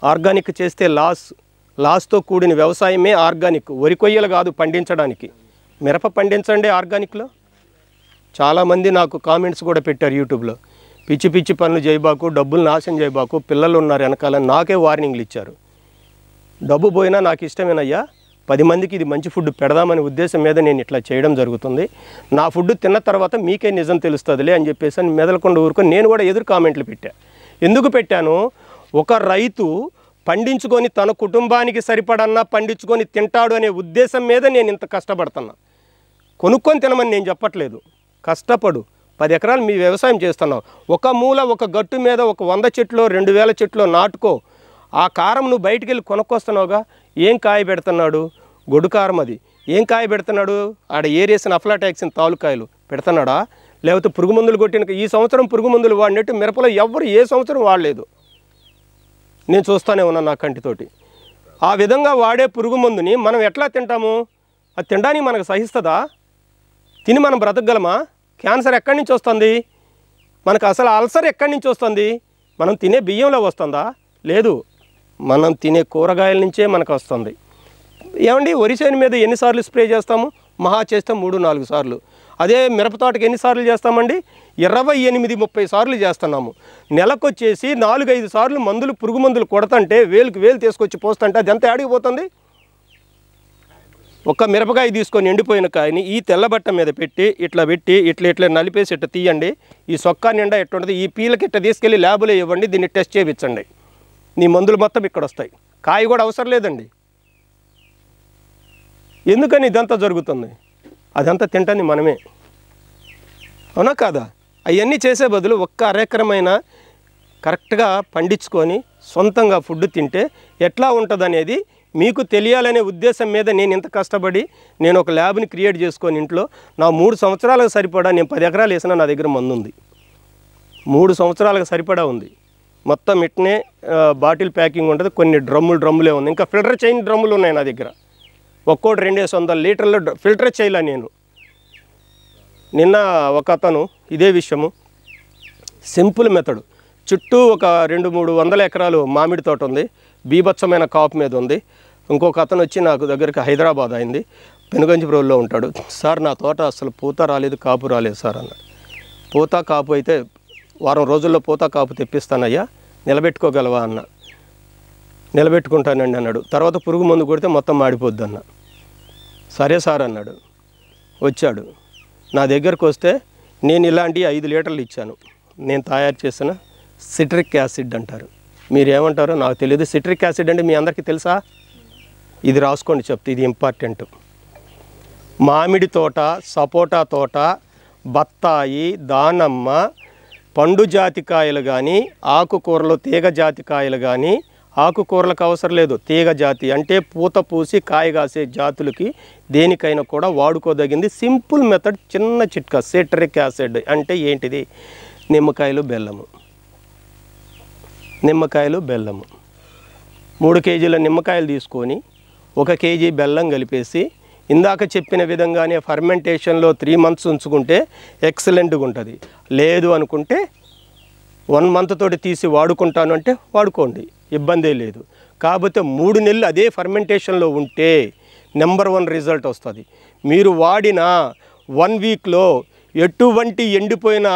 ఆర్గానిక్ చేస్తే లాస్తో కూడిన వ్యవసాయమే ఆర్గానిక్. వరి కొయ్యలు కాదు పండించడానికి, మిరప పండించండి ఆర్గానిక్లో. చాలామంది నాకు కామెంట్స్ కూడా పెట్టారు యూట్యూబ్లో, పిచ్చి పిచ్చి పనులు చేయబాకు, డబ్బులు నాశనం చేయబాకు, పిల్లలు ఉన్నారు వెనకాల. నాకే వార్నింగ్లు ఇచ్చారు. డబ్బు పోయినా నాకు ఇష్టమేనయ్యా, 10 మందికి ఇది మంచి ఫుడ్ పెడదామనే ఉద్దేశం మీద నేను ఇట్లా చేయడం జరుగుతుంది. నా ఫుడ్ తిన్న తర్వాత మీకే నిజం తెలుస్తుందిలే అని చెప్పేసి మెదలకుండా ఊరుకొని నేను కూడా ఎదురు కామెంట్లు పెట్టా. ఎందుకు పెట్టాను? ఒక రైతు పండించుకొని తన కుటుంబానికి సరిపడన్నా పండించుకొని తింటాడు అనే ఉద్దేశం మీద నేను ఇంత కష్టపడుతున్నా. కొనుక్కొని తినమని నేను చెప్పట్లేదు. కష్టపడు, 10 ఎకరాలు మీ వ్యవసాయం చేస్తున్నావు, ఒక మూల ఒక గట్టు మీద ఒక 100 చెట్లు 2,000 చెట్లు నాటుకో. ఆ కారం నువ్వు బయటికి వెళ్ళి కొనుక్కొస్తున్నావుగా. ఏం కాయ పెడుతున్నాడు? గొడ్డు కారం. అది ఏం కాయ పెడుతున్నాడు? ఆడ ఏరేసిన అఫ్లాటాక్సిన్ తాలూకాయలు పెడుతున్నాడా? లేకపోతే పురుగు మందులు కొట్టిన ఈ సంవత్సరం పురుగు మందులు వాడినట్టు మిరపలో ఎవరు ఏ సంవత్సరం వాడలేదు. నేను చూస్తూనే ఉన్నాను నా కంటితోటి. ఆ విధంగా వాడే పురుగు మందుని మనం ఎట్లా తింటాము? అది తినడానికి మనకు సహిస్తుందా? తిని మనం బ్రతకగలమా? క్యాన్సర్ ఎక్కడి నుంచి వస్తుంది? మనకు అసలు అల్సర్ ఎక్కడి నుంచి వస్తుంది? మనం తినే బియ్యంలో వస్తుందా? లేదు, మనం తినే కూరగాయల నుంచే మనకు వస్తుంది. ఏమండి, వరి చేను మీద ఎన్నిసార్లు స్ప్రే చేస్తాము? మహా చేస్తే 3-4 సార్లు. అదే మిరపతోటకి ఎన్నిసార్లు చేస్తామండి? 28-30 సార్లు చేస్తున్నాము. నెలకొచ్చేసి 4-5 సార్లు మందులు, పురుగు మందులు కొడతంటే వేలుకి వేలు తీసుకొచ్చి పోస్తుంటే అది ఎంత ఆడిపోతుంది? ఒక మిరపకాయ తీసుకొని ఎండిపోయిన కాయని ఈ తెల్లబట్ట మీద పెట్టి ఇట్లా నలిపేసి ఇట్లా తీయండి. ఈ సొక్కా నిండా ఎట్టుంటుంది, ఈ పీలకి ఇట్లా తీసుకెళ్ళి ల్యాబులో ఇవ్వండి, దీన్ని టెస్ట్ చేయించండి. నీ మందులు మొత్తం ఇక్కడ వస్తాయి. కాయ కూడా అవసరం లేదండి. ఎందుకని ఇదంతా జరుగుతుంది? అదంతా తింటుంది మనమే, అవునా కాదా? అవన్నీ చేసే బదులు ఒక్క అరెకరమైన కరెక్ట్గా పండించుకొని సొంతంగా ఫుడ్ తింటే ఎట్లా ఉంటుంది అనేది మీకు తెలియాలనే ఉద్దేశం మీద నేను ఇంత కష్టపడి నేను ఒక ల్యాబ్ని క్రియేట్ చేసుకొని ఇంట్లో నా 3 సంవత్సరాలకు సరిపడా, నేను 10 ఎకరాలు వేసినా నా దగ్గర మందు ఉంది. 3 సంవత్సరాలకు సరిపడా ఉంది. మొత్తం ఇట్నే బాటిల్ ప్యాకింగ్ ఉంటుంది. కొన్ని డ్రమ్ములే ఉంది. ఇంకా ఫిల్టర్ చేయని డ్రమ్ములు ఉన్నాయి నా దగ్గర. ఒక్కోటి 200 లీటర్ల ఫిల్టర్ చేయలే నేను. నిన్న ఒక అతను ఇదే విషయము, సింపుల్ మెథడ్, చుట్టూ ఒక 200-300 ఎకరాలు మామిడి తోట ఉంది, బీభత్సమైన కాపు మీద ఉంది. ఇంకొక అతను వచ్చి నాకు దగ్గరికి హైదరాబాద్ అయింది, పెనుగంచిప్రోలులో ఉంటాడు. సార్ నా తోట అసలు పూత రాలేదు, కాపు రాలేదు సార్ అన్నాడు. పూత కాపు అయితే వారం రోజుల్లో పూత కాపు తెప్పిస్తానయ్యా, నిలబెట్టుకోగలవా అన్న. నిలబెట్టుకుంటానండి అన్నాడు. తర్వాత పురుగు మందు కొడితే మొత్తం మాడిపోద్ది అన్న. సరే సార్ అన్నాడు. వచ్చాడు నా దగ్గరకు వస్తే నేను ఇలాంటి 5 లీటర్లు ఇచ్చాను. నేను తయారు చేసిన సిట్రిక్ యాసిడ్ అంటారు, మీరేమంటారో నాకు తెలియదు. సిట్రిక్ యాసిడ్ అంటే మీ అందరికీ తెలుసా? ఇది రాసుకోండి చెప్తే, ఇది ఇంపార్టెంట్. మామిడి తోట, సపోటా తోట, బత్తాయి, దానమ్మ, పండు జాతి కాయలు కానీ, ఆకుకూరలు తీగ జాతి కాయలు కానీ, ఆకుకూరలకు అవసరం లేదు, తీగ జాతి అంటే పూత పూసి కాయ కాసే జాతులకి దేనికైనా కూడా వాడుకోదగింది సింపుల్ మెథడ్, చిన్న చిట్కా. సిట్రిక్ యాసిడ్ అంటే ఏంటిది? నిమ్మకాయలు, బెల్లము. 3 కేజీల నిమ్మకాయలు తీసుకొని 1 కేజీ బెల్లం కలిపేసి ఇందాక చెప్పిన విధంగానే ఫర్మెంటేషన్లో 3 months ఉంచుకుంటే ఎక్సలెంట్గా ఉంటుంది. లేదు అనుకుంటే 1 month తోటి తీసి వాడుకుంటాను అంటే వాడుకోండి, ఇబ్బందే లేదు. కాకపోతే 3 నెలలు అదే ఫర్మెంటేషన్లో ఉంటే నెంబర్ 1 రిజల్ట్ వస్తుంది. మీరు వాడిన 1 వీక్లో ఎటువంటి ఎండిపోయిన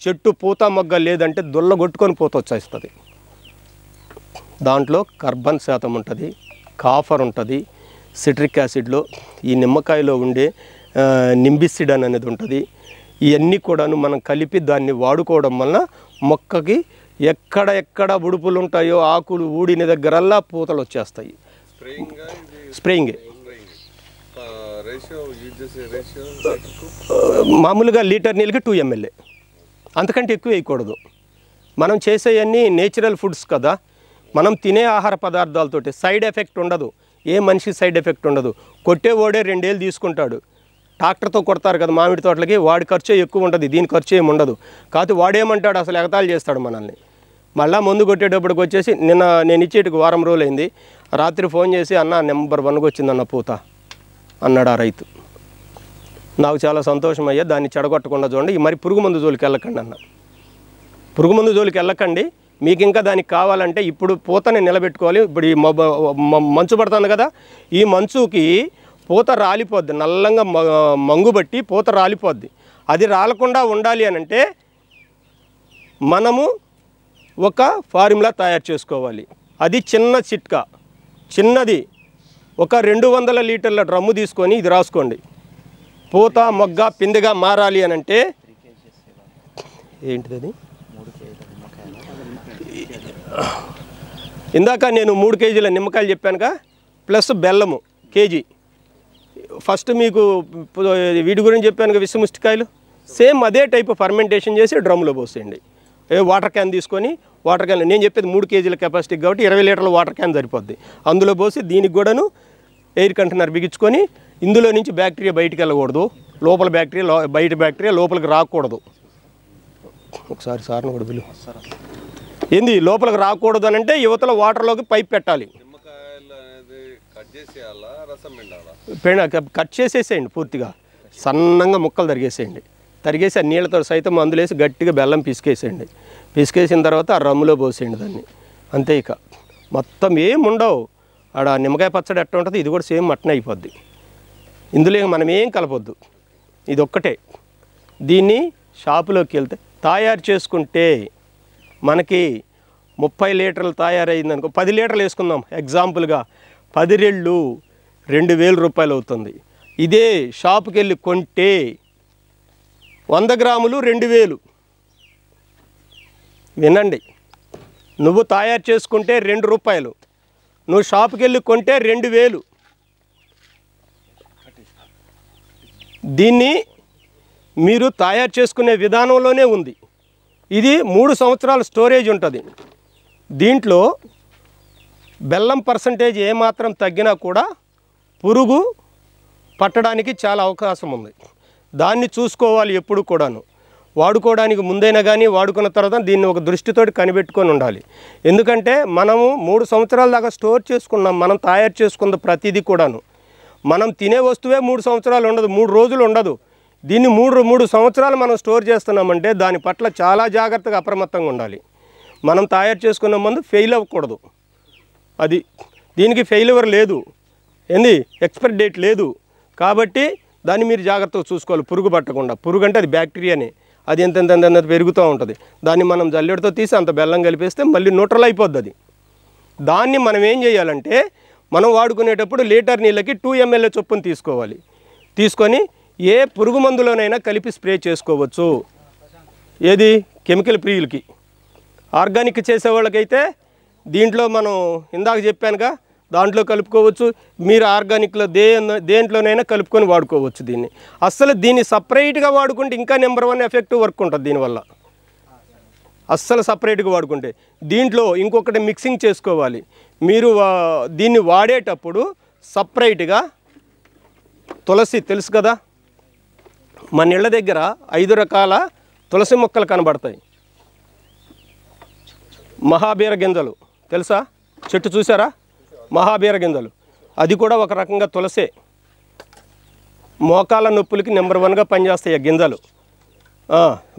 చెట్టు పూత మొగ్గ లేదంటే దుల్లగొట్టుకొని పూత వచ్చేస్తుంది. దాంట్లో కార్బన్ శాతం ఉంటుంది, కాఫర్ ఉంటుంది. సిట్రిక్ యాసిడ్లో ఈ నిమ్మకాయలో ఉండే నింబిసిడన్ అనేది ఉంటుంది. ఇవన్నీ కూడాను మనం కలిపి దాన్ని వాడుకోవడం వలన మొక్కకి ఎక్కడ ఉడుపులు ఉంటాయో ఆకులు ఊడిన దగ్గరల్లా పూతలు వచ్చేస్తాయి. స్ప్రేయింగే. మామూలుగా లీటర్ నీళ్ళకి 2 ml, అంతకంటే ఎక్కువ వేయకూడదు. మనం చేసేవన్నీ నేచురల్ ఫుడ్స్ కదా, మనం తినే ఆహార పదార్థాలతోటి సైడ్ ఎఫెక్ట్ ఉండదు. ఏ మనిషి సైడ్ ఎఫెక్ట్ ఉండదు. కొట్టేవాడే 2 ఏళ్ళు తీసుకుంటాడు. ట్రాక్టర్తో కొడతారు కదా మామిడి తోటలకి, వాడి ఖర్చు ఎక్కువ ఉంటుంది, దీని ఖర్చు ఏమి ఉండదు. కాకపోతే వాడేమంటాడు, అసలు ఎగతాళి చేస్తాడు మనల్ని. మళ్ళీ మందు కొట్టేటప్పటికి వచ్చేసి నిన్న నేను ఇచ్చేటికి వారం రోజులైంది, రాత్రి ఫోన్ చేసి అన్న నెంబర్ 1కి వచ్చిందన్న పూత అన్నాడు ఆ రైతు. నాకు చాలా సంతోషం అయ్యా, దాన్ని చెడగొట్టకుండా చూడండి. మరి పురుగు మందు జోలికి వెళ్ళకండి అన్న. పురుగు మందు జోలికి వెళ్ళకండి. మీకు ఇంకా దానికి కావాలంటే ఇప్పుడు పూతని నిలబెట్టుకోవాలి. ఇప్పుడు ఈ మంచు పడుతుంది కదా, ఈ మంచుకి పూత రాలిపోద్ది, నల్లంగా మంగు బట్టి పూత రాలిపోద్ది. అది రాలకుండా ఉండాలి అని అంటే మనము ఒక ఫార్ములా తయారు చేసుకోవాలి. అది చిన్న చిట్కా, చిన్నది. ఒక 200 లీటర్ల డ్రమ్ము తీసుకొని ఇది రాసుకోండి. పూత మొగ్గ పిందెగా మారాలి అని అంటే ఏంటిది అది? ఇందాక నేను 3 కేజీల నిమ్మకాయలు చెప్పానుగా, ప్లస్ బెల్లము కేజీ. ఫస్ట్ మీకు వీటి గురించి చెప్పానుగా, విషముష్టికాయలు. సేమ్ అదే టైప్ ఫర్మెంటేషన్ చేసి డ్రమ్లో పోసేయండి. వాటర్ క్యాన్ తీసుకొని, వాటర్ క్యాన్ నేను చెప్పేది 3 కేజీల కెపాసిటీ కాబట్టి 20 లీటర్ల వాటర్ క్యాన్ సరిపోద్ది. అందులో పోసి దీనికి కూడాను ఎయిర్ కంటైనర్ బిగించుకొని, ఇందులో నుంచి బ్యాక్టీరియా బయటికి వెళ్ళకూడదు, లోపల బ్యాక్టీరియా బయట బ్యాక్టీరియా లోపలికి రాకూడదు. ఒకసారి సార్ని కూడా పిలువు. ఏంది లోపలికి రాకూడదు అని అంటే యువతల వాటర్లోకి పైప్ పెట్టాలి. కట్ చేసేసేయండి, పూర్తిగా సన్నంగా ముక్కలు తరిగేసేయండి. తరిగేసి ఆ నీళ్ళతో సైతం అందులేసి గట్టిగా బెల్లం పిసికేసేయండి. పిసికేసిన తర్వాత ఆ రమ్ములో పోసేయండి దాన్ని. అంతే, ఇక మొత్తం ఏం ఉండవు. ఆడ నిమ్మకాయ పచ్చడి ఎట్లా ఉంటుంది, ఇది కూడా సేమ్ మటన్ అయిపోద్ది. ఇందులో మనం ఏం కలపొద్దు, ఇది ఒక్కటే. దీన్ని షాపులోకి వెళ్తే తయారు చేసుకుంటే మనకి 30 లీటర్లు తయారైందనుకో, 10 లీటర్లు వేసుకుందాం ఎగ్జాంపుల్గా. 10 రెళ్ళు 2000 రూపాయలు అవుతుంది. ఇదే షాపుకి వెళ్ళి కొంటే 100 గ్రాములు 2000. వినండి, నువ్వు తయారు చేసుకుంటే 2 రూపాయలు, నువ్వు షాపుకి వెళ్ళి కొంటే 2000. దీన్ని మీరు తయారు చేసుకునే విధానంలోనే ఉంది. ఇది 3 సంవత్సరాల స్టోరేజ్ ఉంటుంది. దీంట్లో బెల్లం పర్సంటేజ్ ఏమాత్రం తగ్గినా కూడా పురుగు పట్టడానికి చాలా అవకాశం ఉంది. దాన్ని చూసుకోవాలి ఎప్పుడు కూడాను. వాడుకోవడానికి ముందైనా కానీ వాడుకున్న తర్వాత దీన్ని ఒక దృష్టితోటి కనిపెట్టుకొని ఉండాలి. ఎందుకంటే మనము 3 సంవత్సరాల దాకా స్టోర్ చేసుకున్నాం. మనం తయారు చేసుకున్న ప్రతిదీ కూడాను మనం తినే వస్తువే 3 సంవత్సరాలు ఉండదు, 3 రోజులు ఉండదు. దీన్ని 3 సంవత్సరాలు మనం స్టోర్ చేస్తున్నామంటే దాని పట్ల చాలా జాగ్రత్తగా అప్రమత్తంగా ఉండాలి. మనం తయారు చేసుకున్న ముందు ఫెయిల్ అవ్వకూడదు. అది దీనికి ఫెయిల్యూర్ లేదు, ఎక్స్పైరీ డేట్ లేదు. కాబట్టి దాన్ని మీరు జాగ్రత్తగా చూసుకోవాలి, పురుగు పట్టకుండా. పురుగు అంటే అది బ్యాక్టీరియానే, అది ఎంత పెరుగుతూ ఉంటుంది. దాన్ని మనం జల్లెడతో తీసి అంత బెల్లం కలిపేస్తే మళ్ళీ న్యూట్రల్ అయిపోద్ది. అది దాన్ని మనం ఏం చేయాలంటే మనం వాడుకునేటప్పుడు లీటర్ నీళ్ళకి 2 ml చొప్పున తీసుకోవాలి. తీసుకొని ఏ పురుగు మందులోనైనా కలిపి స్ప్రే చేసుకోవచ్చు. ఏది కెమికల్ ప్రియులకి. ఆర్గానిక్ చేసేవాళ్ళకైతే దీంట్లో మనం ఇందాక చెప్పానుగా, దాంట్లో కలుపుకోవచ్చు. మీరు ఆర్గానిక్లో దేంట్లోనైనా కలుపుకొని వాడుకోవచ్చు. దీన్ని అస్సలు దీన్ని సపరేట్గా వాడుకుంటే ఇంకా నెంబర్ 1 ఎఫెక్టివ్ వర్క్ ఉంటుంది దీనివల్ల. అస్సలు సపరేట్గా వాడుకుంటే దీంట్లో ఇంకొకటి మిక్సింగ్ చేసుకోవాలి. మీరు దీన్ని వాడేటప్పుడు సపరేట్గా తులసి తెలుసు కదా, మన ఇళ్ళ దగ్గర 5 రకాల తులసి మొక్కలు కనబడతాయి. మహాబీర గింజలు తెలుసా, చెట్టు చూసారా, మహాబీర గింజలు, అది కూడా ఒక రకంగా తులసే. మోకాల నొప్పులకి నెంబర్ 1గా పనిచేస్తాయి ఆ గింజలు.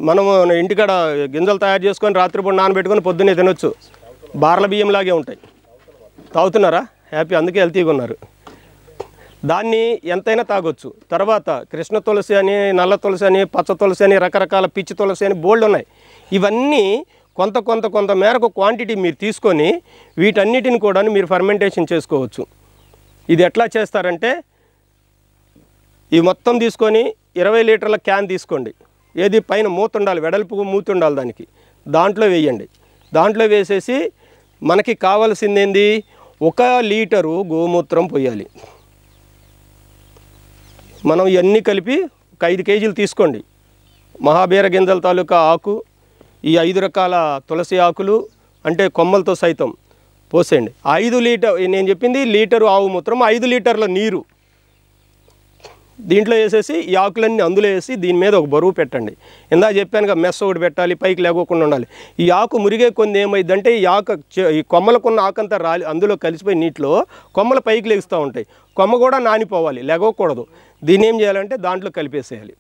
మనము ఇంటికాడ గింజలు తయారు చేసుకొని రాత్రిపూట నానబెట్టుకొని పొద్దున్నే తినొచ్చు. బార్ల బియ్యంలాగే ఉంటాయి. తాగుతున్నారా? హ్యాపీ, అందుకే హెల్తీగా ఉన్నారు. దాన్ని ఎంతైనా తాగొచ్చు. తర్వాత కృష్ణ తులసి అని, నల్ల తులసి అని, పచ్చ తులసి అని, రకరకాల పిచ్చి తులసి అని బోల్డ్ ఉన్నాయి. ఇవన్నీ కొంత మేరకు క్వాంటిటీ మీరు తీసుకొని వీటన్నిటిని కూడా మీరు ఫర్మెంటేషన్ చేసుకోవచ్చు. ఇది ఎట్లా చేస్తారంటే, ఇవి మొత్తం తీసుకొని 20 లీటర్ల క్యాన్ తీసుకోండి. ఏది పైన మూత ఉండాలి, వెడల్పు మూత ఉండాలి దానికి. దాంట్లో వేయండి. దాంట్లో వేసేసి మనకి కావాల్సింది ఏంది, 1 లీటరు గోమూత్రం పోయాలి. మనం ఇవన్నీ కలిపి ఒక 5 కేజీలు తీసుకోండి. మహాబీర గింజల తాలూకా ఆకు, ఈ 5 రకాల తులసి ఆకులు అంటే కొమ్మలతో సైతం పోసేయండి. 5 లీటర్, నేను చెప్పింది లీటరు ఆవు మూత్రం, 5 లీటర్ల నీరు దీంట్లో వేసేసి ఈ ఆకులన్నీ అందులో వేసి దీని మీద ఒక బరువు పెట్టండి. ఇందా చెప్పానుగా, మెస్ ఒకటి పెట్టాలి, పైకి లేకోకుండా ఉండాలి. ఈ ఆకు మురిగే కొన్ని ఏమైందంటే ఈ కొమ్మలకున్న ఆకంతా రాలి అందులో కలిసిపోయి నీటిలో కొమ్మల పైకి లెగుస్తూ ఉంటాయి. కొమ్మ కూడా నానిపోవాలి, లెగకూడదు. దీన్ని ఏం చేయాలంటే దాంట్లో కలిపేసేయాలి.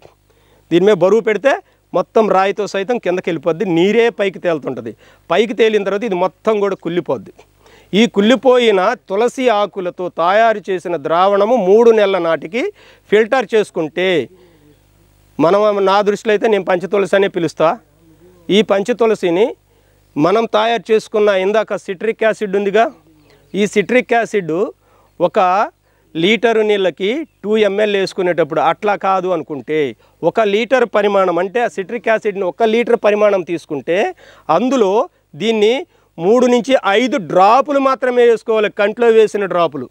దీని మీద బరువు పెడితే మొత్తం రాయితో సైతం కిందకి వెళ్ళిపోద్ది, నీరే పైకి తేలుతుంటుంది. పైకి తేలిన తర్వాత ఇది మొత్తం కూడా కుళ్ళిపోద్ది. ఈ కుళ్ళిపోయిన తులసి ఆకులతో తయారు చేసిన ద్రావణము 3 నెలల నాటికి ఫిల్టర్ చేసుకుంటే, నా దృష్టిలో అయితే నేను పంచతులసి అనే పిలుస్తా. ఈ పంచతులసిని మనం తయారు చేసుకున్న ఇందాక సిట్రిక్ యాసిడ్ ఉందిగా, ఈ సిట్రిక్ యాసిడ్ 1 లీటరు నీళ్ళకి 2 ml వేసుకునేటప్పుడు అట్లా కాదు అనుకుంటే 1 లీటర్ పరిమాణం, అంటే సిట్రిక్ యాసిడ్ని 1 లీటర్ పరిమాణం తీసుకుంటే అందులో దీన్ని 3 నుంచి 5 డ్రాపులు మాత్రమే వేసుకోవాలి. కంట్లో వేసిన డ్రాపులు.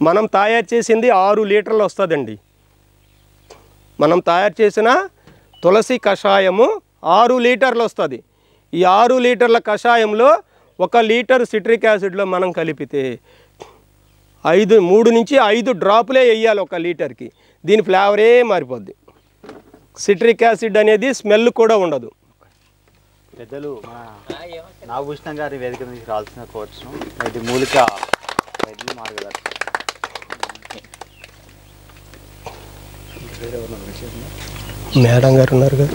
మనం తయారు చేసింది 6 లీటర్లు వస్తుందండి. మనం తయారు చేసిన తులసి కషాయము 6 లీటర్లు వస్తుంది. ఈ 6 లీటర్ల కషాయంలో 1 లీటర్ సిట్రిక్ యాసిడ్లో మనం కలిపితే 3 నుంచి 5 డ్రాపులే వేయాలి 1 లీటర్కి. దీని ఫ్లేవరే మారిపోద్ది. సిట్రిక్ యాసిడ్ అనేది స్మెల్ కూడా ఉండదు.
పెద్దలు మన నాగభూషణం గారి వేదిక నుంచి రావాల్సిన కోర్సును ఇది మూలిక వైద్యులు మార్గదర్శనం.
మేడం గారు ఉన్నారు కదా,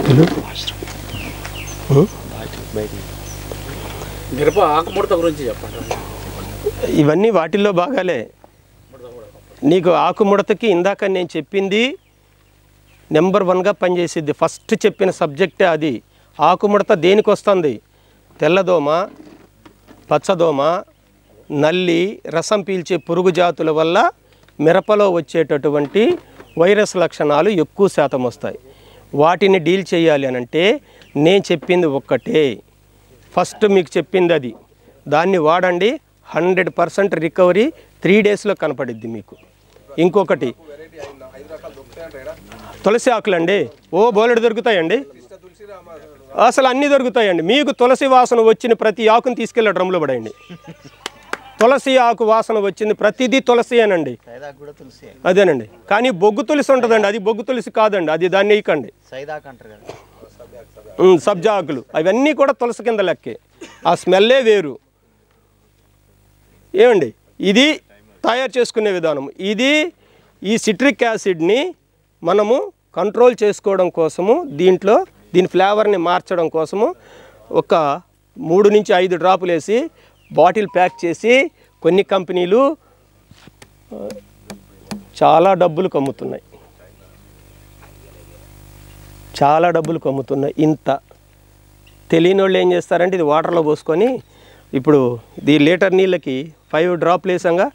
ఆకుముడత గురించి చెప్పండి.
ఇవన్నీ వాటిల్లో భాగాలే. నీకు ఆకుముడతకి ఇందాక నేను చెప్పింది నెంబర్ 1గా పనిచేసిద్ది. ఫస్ట్ చెప్పిన సబ్జెక్టే అది. ఆకుముడత దేనికి వస్తుంది? తెల్లదోమ, పచ్చదోమ, నల్లి, రసం పీల్చే పురుగు జాతుల వల్ల మిరపలో వచ్చేటటువంటి వైరస్ లక్షణాలు ఎక్కువ శాతం వస్తాయి. వాటిని డీల్ చేయాలి అని అంటే నేను చెప్పింది ఒక్కటే, ఫస్ట్ మీకు చెప్పింది అది, దాన్ని వాడండి. 100% రికవరీ 3 డేస్లో కనపడిద్ది మీకు. ఇంకొకటి తులసి ఆకులండి, బోలెడు దొరుకుతాయండి, అసలు అన్నీ దొరుకుతాయండి. మీకు తులసి వాసన వచ్చిన ప్రతి ఆకుని తీసుకెళ్ళి డ్రమ్లో పడేయండి. తులసి ఆకు వాసన వచ్చింది ప్రతిదీ తులసి అనండి, అదేనండి. కానీ బొగ్గు తులసి ఉంటుందండి, అది బొగ్గు తులసి కాదండి, అది దాన్ని వేయకండి. సబ్జా ఆకులు అవన్నీ కూడా తులసి కింద లెక్కే, ఆ స్మెల్లే వేరు. ఏమండి, ఇది తయారు చేసుకునే విధానం. ఈ సిట్రిక్ యాసిడ్ని మనము కంట్రోల్ చేసుకోవడం కోసము, దీని ఫ్లేవర్ని మార్చడం కోసము ఒక 3 నుంచి 5 డ్రాపులు వేసి బాటిల్ ప్యాక్ చేసి కొన్ని కంపెనీలు చాలా డబ్బులు కమ్ముతున్నాయి. ఇంత తెలియని వాళ్ళు ఏం చేస్తారంటే ఇది వాటర్లో పోసుకొని, ఇప్పుడు ఈ లీటర్ నీళ్ళకి 5 డ్రాప్లు వేసాగా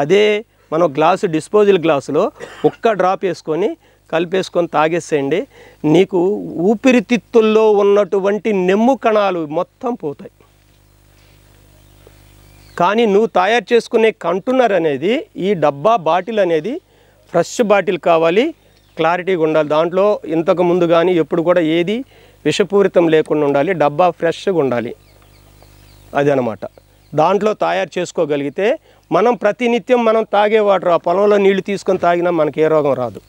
అదే మనం డిస్పోజల్ గ్లాసులో 1 డ్రాప్ వేసుకొని కలిపేసుకొని తాగేసేయండి. నీకు ఊపిరితిత్తుల్లో ఉన్నటువంటి నెమ్ము కణాలు మొత్తం పోతాయి. కానీ నువ్వు తయారు చేసుకునే కంటైనర్ అనేది, ఈ డబ్బా బాటిల్ అనేది ఫ్రెష్ బాటిల్ కావాలి, క్లారిటీగా ఉండాలి. దాంట్లో ఇంతకు ముందు కానీ ఎప్పుడు కూడా ఏది విషపూరితం లేకుండా ఉండాలి, డబ్బా ఫ్రెష్గా ఉండాలి. అది అన్నమాట. దాంట్లో తయారు చేసుకోగలిగితే మనం ప్రతినిత్యం మనం తాగే వాటర్, ఆ పొలంలో నీళ్లు తీసుకొని తాగినా మనకి ఏ రోగం రాదు.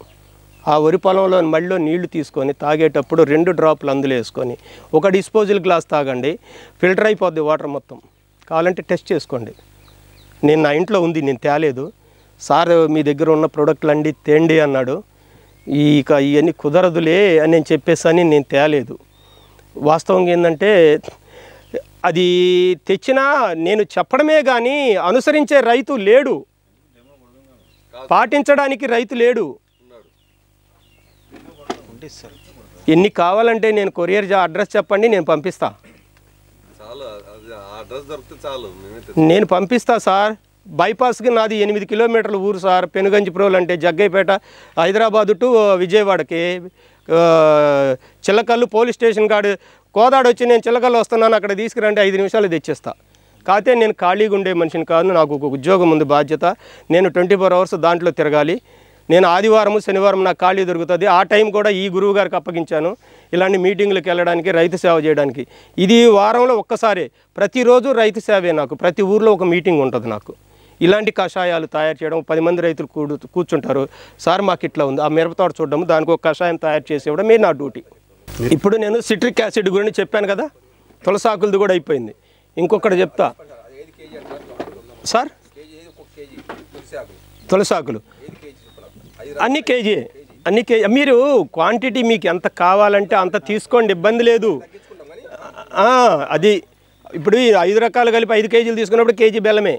ఆ వరి పొలంలో మళ్ళీ నీళ్లు తీసుకొని తాగేటప్పుడు 2 డ్రాపులు అందులో వేసుకొని 1 డిస్పోజల్ గ్లాస్ తాగండి, ఫిల్టర్ అయిపోద్ది వాటర్ మొత్తం. కావాలంటే టెస్ట్ చేసుకోండి. నేను నా ఇంట్లో ఉంది, నేను తేలేదు. సార్ మీ దగ్గర ఉన్న ప్రోడక్ట్లు అండి తేండి అన్నాడు. ఇవన్నీ కుదరదులే అని నేను చెప్పేసని నేను తేలేదు. వాస్తవంగా ఏంటంటే అది తెచ్చినా నేను చెప్పడమే కానీ అనుసరించే రైతు లేడు, పాటించడానికి రైతు లేడు. ఎన్ని కావాలంటే నేను కొరియర్ అడ్రస్ చెప్పండి, నేను పంపిస్తా. నేను పంపిస్తా సార్. బైపాస్కి నాది 8 కిలోమీటర్ల ఊరు సార్, పెనుగంచిప్రోలు అంటే జగ్గైపేట, హైదరాబాదు టు విజయవాడకి. చిల్లకల్లు పోలీస్ స్టేషన్ కాడు కోదాడు వచ్చి నేను చిల్లకల్లు వస్తున్నాను, అక్కడ తీసుకురండి, 5 నిమిషాలు తెచ్చేస్తా. కాకపోతే నేను ఖాళీగా ఉండే మనిషిని కాదు, నాకు ఒక ఉద్యోగం ఉంది, బాధ్యత. నేను 24 అవర్స్ దాంట్లో తిరగాలి. నేను ఆదివారం శనివారం నాకు ఖాళీ దొరుకుతుంది. ఆ టైం కూడా ఈ గురువు గారికి అప్పగించాను, ఇలాంటి మీటింగ్లకు వెళ్ళడానికి, రైతు సేవ చేయడానికి. ఇది వారంలో ఒక్కసారే, ప్రతిరోజు రైతు సేవే. నాకు ప్రతి ఊర్లో ఒక మీటింగ్ ఉంటుంది. నాకు ఇలాంటి కషాయాలు తయారు చేయడం, 10 మంది రైతులు కూర్చుంటారు, సార్ మాకు ఇట్లా ఉంది, ఆ మిరపతోట చూడడం, దానికి ఒక కషాయం తయారు చేసి ఇవ్వడం నా డ్యూటీ. ఇప్పుడు నేను సిట్రిక్ యాసిడ్ గురించి చెప్పాను కదా, తులసాకులది కూడా అయిపోయింది. ఇంకొకటి చెప్తా సార్, తులసాకులు అన్ని కేజీ. మీరు క్వాంటిటీ మీకు ఎంత కావాలంటే అంత తీసుకోండి, ఇబ్బంది లేదు. అది ఇప్పుడు 5 రకాలు కలిపి 5 కేజీలు తీసుకున్నప్పుడు కేజీ బెల్లమే.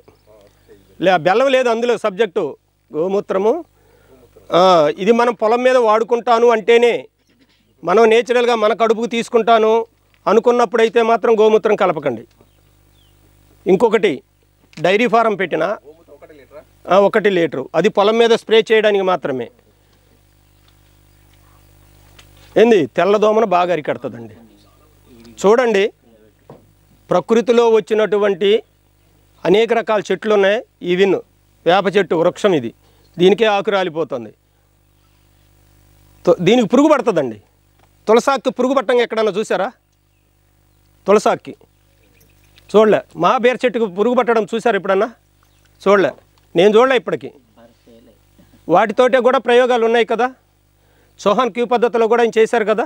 బెల్లం లేదు అందులో సబ్జెక్టు, గోమూత్రము. ఇది మనం పొలం మీద వాడుకుంటాను అంటేనే, మనం నేచురల్గా మన కడుపుకు తీసుకుంటాను అనుకున్నప్పుడైతే మాత్రం గోమూత్రం కలపకండి. ఇంకొకటి, డైరీ ఫారం పెట్టిన 1 లీటరు, అది పొలం మీద స్ప్రే చేయడానికి మాత్రమే. తెల్లదోమను బాగా అరికడుతుందండి. చూడండి, ప్రకృతిలో వచ్చినటువంటి అనేక రకాల చెట్లు ఉన్నాయి. ఈవెన్ వేప చెట్టు వృక్షం, దీనికే ఆకు రాలిపోతుంది, దీనికి పురుగు పడుతుందండి. తులసాక్కి పురుగు పట్టంగా ఎక్కడన్నా చూసారా? తులసాక్కి చూడలే. మహాబేర చెట్టుకు పురుగు పట్టడం చూసారు ఎప్పుడన్నా? చూడలే, నేను చూడలే ఇప్పటికీ. వాటితోటే కూడా ప్రయోగాలు ఉన్నాయి కదా. చౌహాన్ క్యూ పద్ధతిలో కూడా ఆయన చేశారు కదా.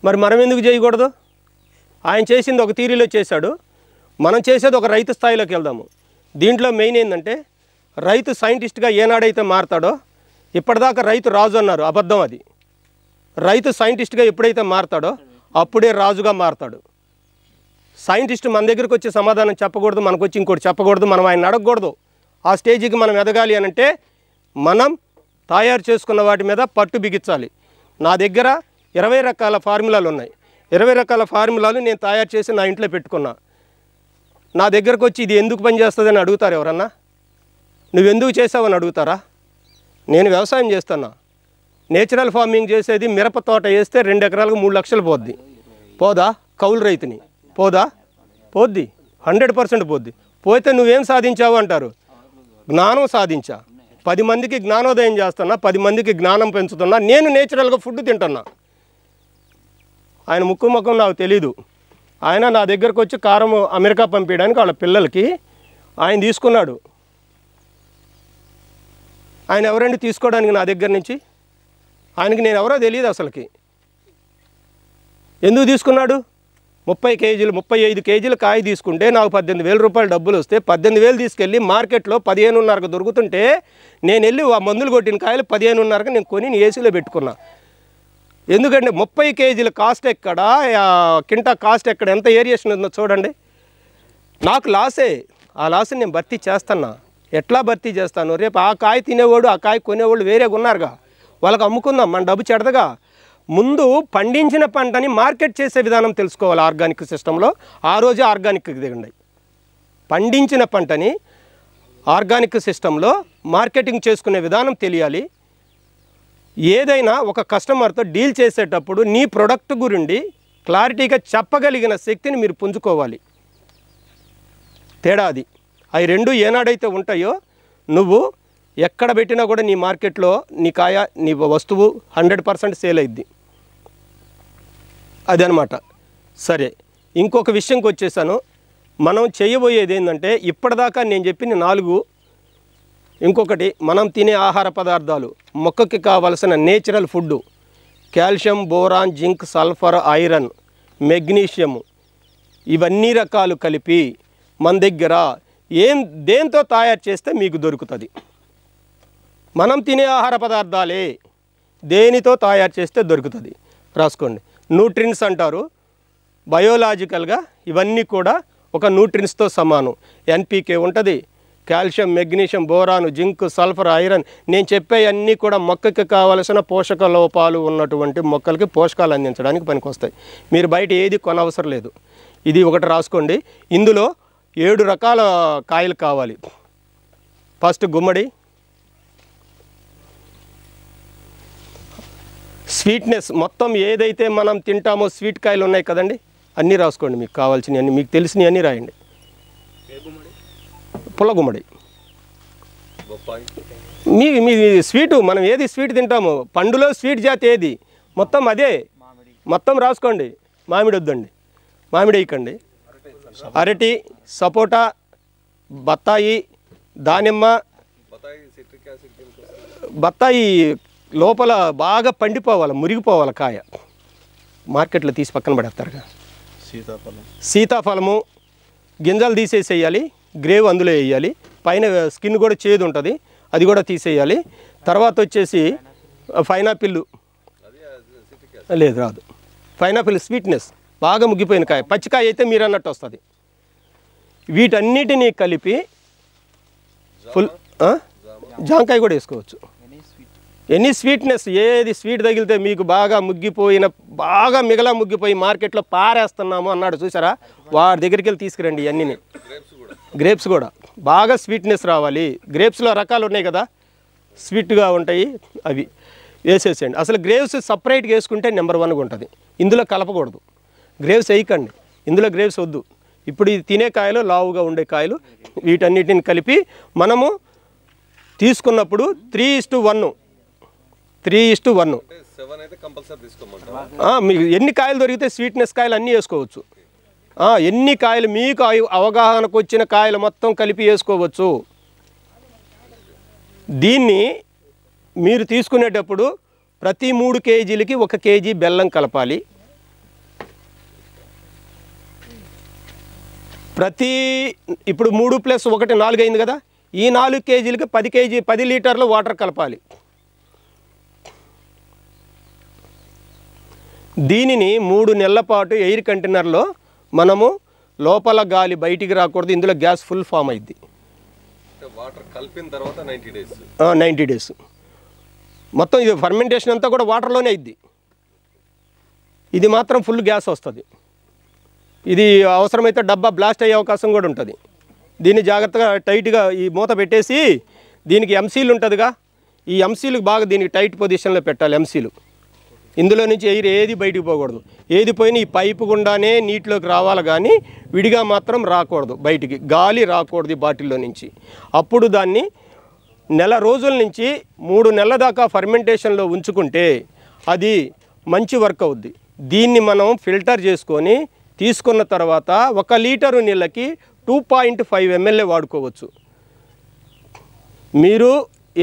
మరి మనం ఎందుకు చేయకూడదు? ఆయన చేసింది ఒక థీరీలో చేశాడు, మనం చేసేది ఒక రైతు స్థాయిలోకి వెళ్దాము. దీంట్లో మెయిన్ ఏంటంటే, రైతు సైంటిస్ట్గా ఏనాడైతే మారతాడో, ఇప్పటిదాకా రైతు రాజు అన్నారు, అబద్ధం అది. రైతు సైంటిస్ట్గా ఎప్పుడైతే మారతాడో అప్పుడే రాజుగా మారతాడు. సైంటిస్ట్ మన దగ్గరికి వచ్చి సమాధానం చెప్పకూడదు, మనకు వచ్చి ఇంకోటి చెప్పకూడదు, మనం ఆయన అడగకూడదు. ఆ స్టేజ్కి మనం ఎదగాలి అని అంటే మనం తయారు చేసుకున్న వాటి మీద పట్టు బిగించాలి. నా దగ్గర 20 రకాల ఫార్ములాలు ఉన్నాయి. 20 రకాల ఫార్ములాలు నేను తయారు చేసి నా ఇంట్లో పెట్టుకున్నా. నా దగ్గరకు వచ్చి ఇది ఎందుకు పనిచేస్తుందని అడుగుతారు ఎవరన్నా? నువ్వెందుకు చేసావని అడుగుతారా? నేను వ్యవసాయం చేస్తున్నా, నేచురల్ ఫార్మింగ్ చేసేది. మిరప తోట వేస్తే 2 ఎకరాలకు 3 లక్షలు పోద్ది. పోదా? కౌలు రైతుని పోదా? పోద్ది, 100% పోద్ది. పోతే నువ్వేం సాధించావు అంటారు? జ్ఞానం సాధించా, 10 మందికి జ్ఞానోదయం చేస్తున్నా, 10 మందికి జ్ఞానం పెంచుతున్నా. నేను నేచురల్గా ఫుడ్ తింటున్నా. ఆయన ముక్కు ముఖం నాకు తెలీదు. ఆయన నా దగ్గరకు వచ్చి కారం అమెరికా పంపించడానికి వాళ్ళ పిల్లలకి ఆయన తీసుకున్నాడు. ఆయన ఎవరండి తీసుకోవడానికి నా దగ్గర నుంచి? ఆయనకి నేను ఎవరో తెలియదు అసలుకి. ఎందుకు తీసుకున్నాడు? 30 కేజీలు 35 కేజీల కాయ తీసుకుంటే నాకు 18,000 రూపాయలు డబ్బులు వస్తే 18,000 తీసుకెళ్ళి మార్కెట్లో 15,500కు దొరుకుతుంటే నేను వెళ్ళి ఆ మందులు కొట్టిన కాయలు 15,500కి నేను కొని ఏసీలో పెట్టుకున్నా. ఎందుకంటే 30 కేజీల కాస్ట్ ఎక్కడ, కింటా కాస్ట్ ఎక్కడ, ఎంత ఏరియేషన్ ఉందో చూడండి. నాకు లాసే. ఆ లాస్ని నేను భర్తీ చేస్తున్నా. ఎట్లా భర్తీ చేస్తాను? రేపు ఆ కాయ తినేవాడు, ఆ కాయ కొనేవాళ్ళు వేరేగా ఉన్నారుగా, వాళ్ళకి అమ్ముకుందాం, మన డబ్బు చెడదగా. ముందు పండించిన పంటని మార్కెట్ చేసే విధానం తెలుసుకోవాలి. ఆర్గానిక్ సిస్టంలో ఆ రోజే ఆర్గానిక్ దిగండి. పండించిన పంటని ఆర్గానిక్ సిస్టంలో మార్కెటింగ్ చేసుకునే విధానం తెలియాలి. ఏదైనా ఒక కస్టమర్తో డీల్ చేసేటప్పుడు నీ ప్రొడక్ట్ గురించి క్లారిటీగా చెప్పగలిగిన శక్తిని మీరు పుంజుకోవాలి. తేడా అది. అవి రెండు ఏనాడైతే ఉంటాయో నువ్వు ఎక్కడ పెట్టినా కూడా నీ మార్కెట్లో నీ కాయ, నీ వస్తువు 100% సేల్ అయింది. అదనమాట. సరే, ఇంకొక విషయంకి వచ్చేసాను. మనం చేయబోయేది ఏంటంటే, ఇప్పటిదాకా నేను చెప్పిన 4, ఇంకొకటి మనం తినే ఆహార పదార్థాలు, మొక్కకి కావలసిన natural food, calcium, boron, zinc, sulphur, iron, magnesium, ఇవన్నీ రకాలు కలిపి మన దగ్గర దేంతో తయారు చేస్తే మీకు దొరుకుతుంది? మనం తినే ఆహార పదార్థాలే దేనితో తయారు చేస్తే దొరుకుతుంది? రాసుకోండి. న్యూట్రిన్స్ అంటారు. బయోలాజికల్గా ఇవన్నీ కూడా ఒక న్యూట్రిన్స్తో సమానం. ఎన్పికే ఉంటుంది, calcium, magnesium, boron, zinc, sulphur, iron. నేను చెప్పేవన్నీ కూడా మొక్కకి కావలసిన పోషక లోపాలు ఉన్నటువంటి మొక్కలకి పోషకాలు అందించడానికి పనికొస్తాయి. మీరు బయట ఏది కొనవసరం లేదు. ఇది ఒకటి రాసుకోండి. ఇందులో 7 రకాల కాయలు కావాలి. ఫస్ట్ గుమ్మడి, స్వీట్నెస్. మొత్తం ఏదైతే మనం తింటామో స్వీట్ కాయలు ఉన్నాయి కదండి, అన్నీ రాసుకోండి. మీకు కావాల్సినవి అన్నీ, మీకు తెలిసినవి అన్నీ రాయండి. పుల్ల గుమ్మడి, మీ స్వీటు, మనం ఏది స్వీట్ తింటామో పండులో స్వీట్ జాతి ఏది, మొత్తం అదే. మొత్తం రాసుకోండి. మామిడి వద్దండి, మామిడి వేయకండి. అరటి, సపోటా, బత్తాయి, దానిమ్మ. బత్తాయి లోపల బాగా పండిపోవాలి, మురిగిపోవాలి కాయ. మార్కెట్లో తీసి పక్కన పడేస్తారుగా. సీతాఫలము గింజలు తీసేసేయాలి, గ్రేవ్ అందులో వేయాలి. పైన స్కిన్ కూడా చేదు ఉంటుంది, అది కూడా తీసేయాలి. తర్వాత వచ్చేసి పైనాపిల్, లేదు రాదు. పైనాపిల్ స్వీట్నెస్, బాగా ముగ్గిపోయిన కాయ. పచ్చికాయ అయితే మీరు అన్నట్టు వస్తుంది. వీటన్నిటినీ కలిపి ఫుల్, జాంకాయ కూడా వేసుకోవచ్చు. ఎనీ స్వీట్నెస్, ఏది స్వీట్ తగిలితే మీకు బాగా ముగ్గిపోయిన, బాగా మిగలా ముగ్గిపోయి మార్కెట్లో పారేస్తున్నాము అన్నాడు చూసారా, వాడి దగ్గరికి వెళ్ళి తీసుకురండి. ఇవన్నీ గ్రేప్స్ కూడా బాగా స్వీట్నెస్ రావాలి. గ్రేప్స్లో రకాలు ఉన్నాయి కదా, స్వీట్గా ఉంటాయి, అవి వేసేసేయండి. అసలు గ్రేప్స్ సపరేట్గా వేసుకుంటే నెంబర్ 1గా ఉంటుంది. ఇందులో కలపకూడదు. గ్రేప్స్ వేయకండి, ఇందులో గ్రేప్స్ వద్దు. ఇప్పుడు ఇది తినే కాయలు, లావుగా ఉండే కాయలు, వీటన్నిటిని కలిపి మనము తీసుకున్నప్పుడు 3:1 మీకు ఎన్ని కాయలు దొరికితే స్వీట్నెస్ కాయలు అన్నీ వేసుకోవచ్చు. ఎన్ని కాయలు మీకు అవగాహనకు వచ్చిన కాయలు మొత్తం కలిపి వేసుకోవచ్చు. దీన్ని మీరు తీసుకునేటప్పుడు ప్రతి 3 కేజీలకి 1 కేజీ బెల్లం కలపాలి. ఇప్పుడు 3 + 1 4 అయింది కదా, ఈ 4 కేజీలకి 10 లీటర్ల వాటర్ కలపాలి. దీనిని 3 నెలల పాటు ఎయిర్ కంటైనర్లో మనము, లోపల గాలి బయటికి రాకూడదు, ఇందులో గ్యాస్ ఫుల్ ఫామ్ అయింది.
వాటర్ కలిపిన తర్వాత
90 డేస్ మొత్తం ఇది ఫర్మెంటేషన్ అంతా కూడా వాటర్లోనే అయింది. ఇది మాత్రం ఫుల్ గ్యాస్ వస్తుంది. ఇది అవసరమైతే డబ్బా బ్లాస్ట్ అయ్యే అవకాశం కూడా ఉంటుంది. దీన్ని జాగ్రత్తగా టైట్గా ఈ మూత పెట్టేసి దీనికి ఎంసీలు ఉంటుందిగా, ఈ ఎంసీలు బాగా దీనికి టైట్ పొజిషన్లో పెట్టాలి. ఎంసీలు ఇందులో నుంచి ఎయిర్ ఏది బయటికి పోకూడదు. ఏది పోయినా ఈ పైపు గుండానే నీటిలోకి రావాలి కానీ విడిగా మాత్రం రాకూడదు, బయటికి గాలి రాకూడదు ఈ బాటిల్లో నుంచి. అప్పుడు దాన్ని నెల రోజుల నుంచి 3 నెలల దాకా ఫర్మెంటేషన్లో ఉంచుకుంటే అది మంచి వర్క్ అవుద్ది. దీన్ని మనం ఫిల్టర్ చేసుకొని తీసుకున్న తర్వాత 1 లీటరు నీళ్ళకి 2.5 ml వాడుకోవచ్చు. మీరు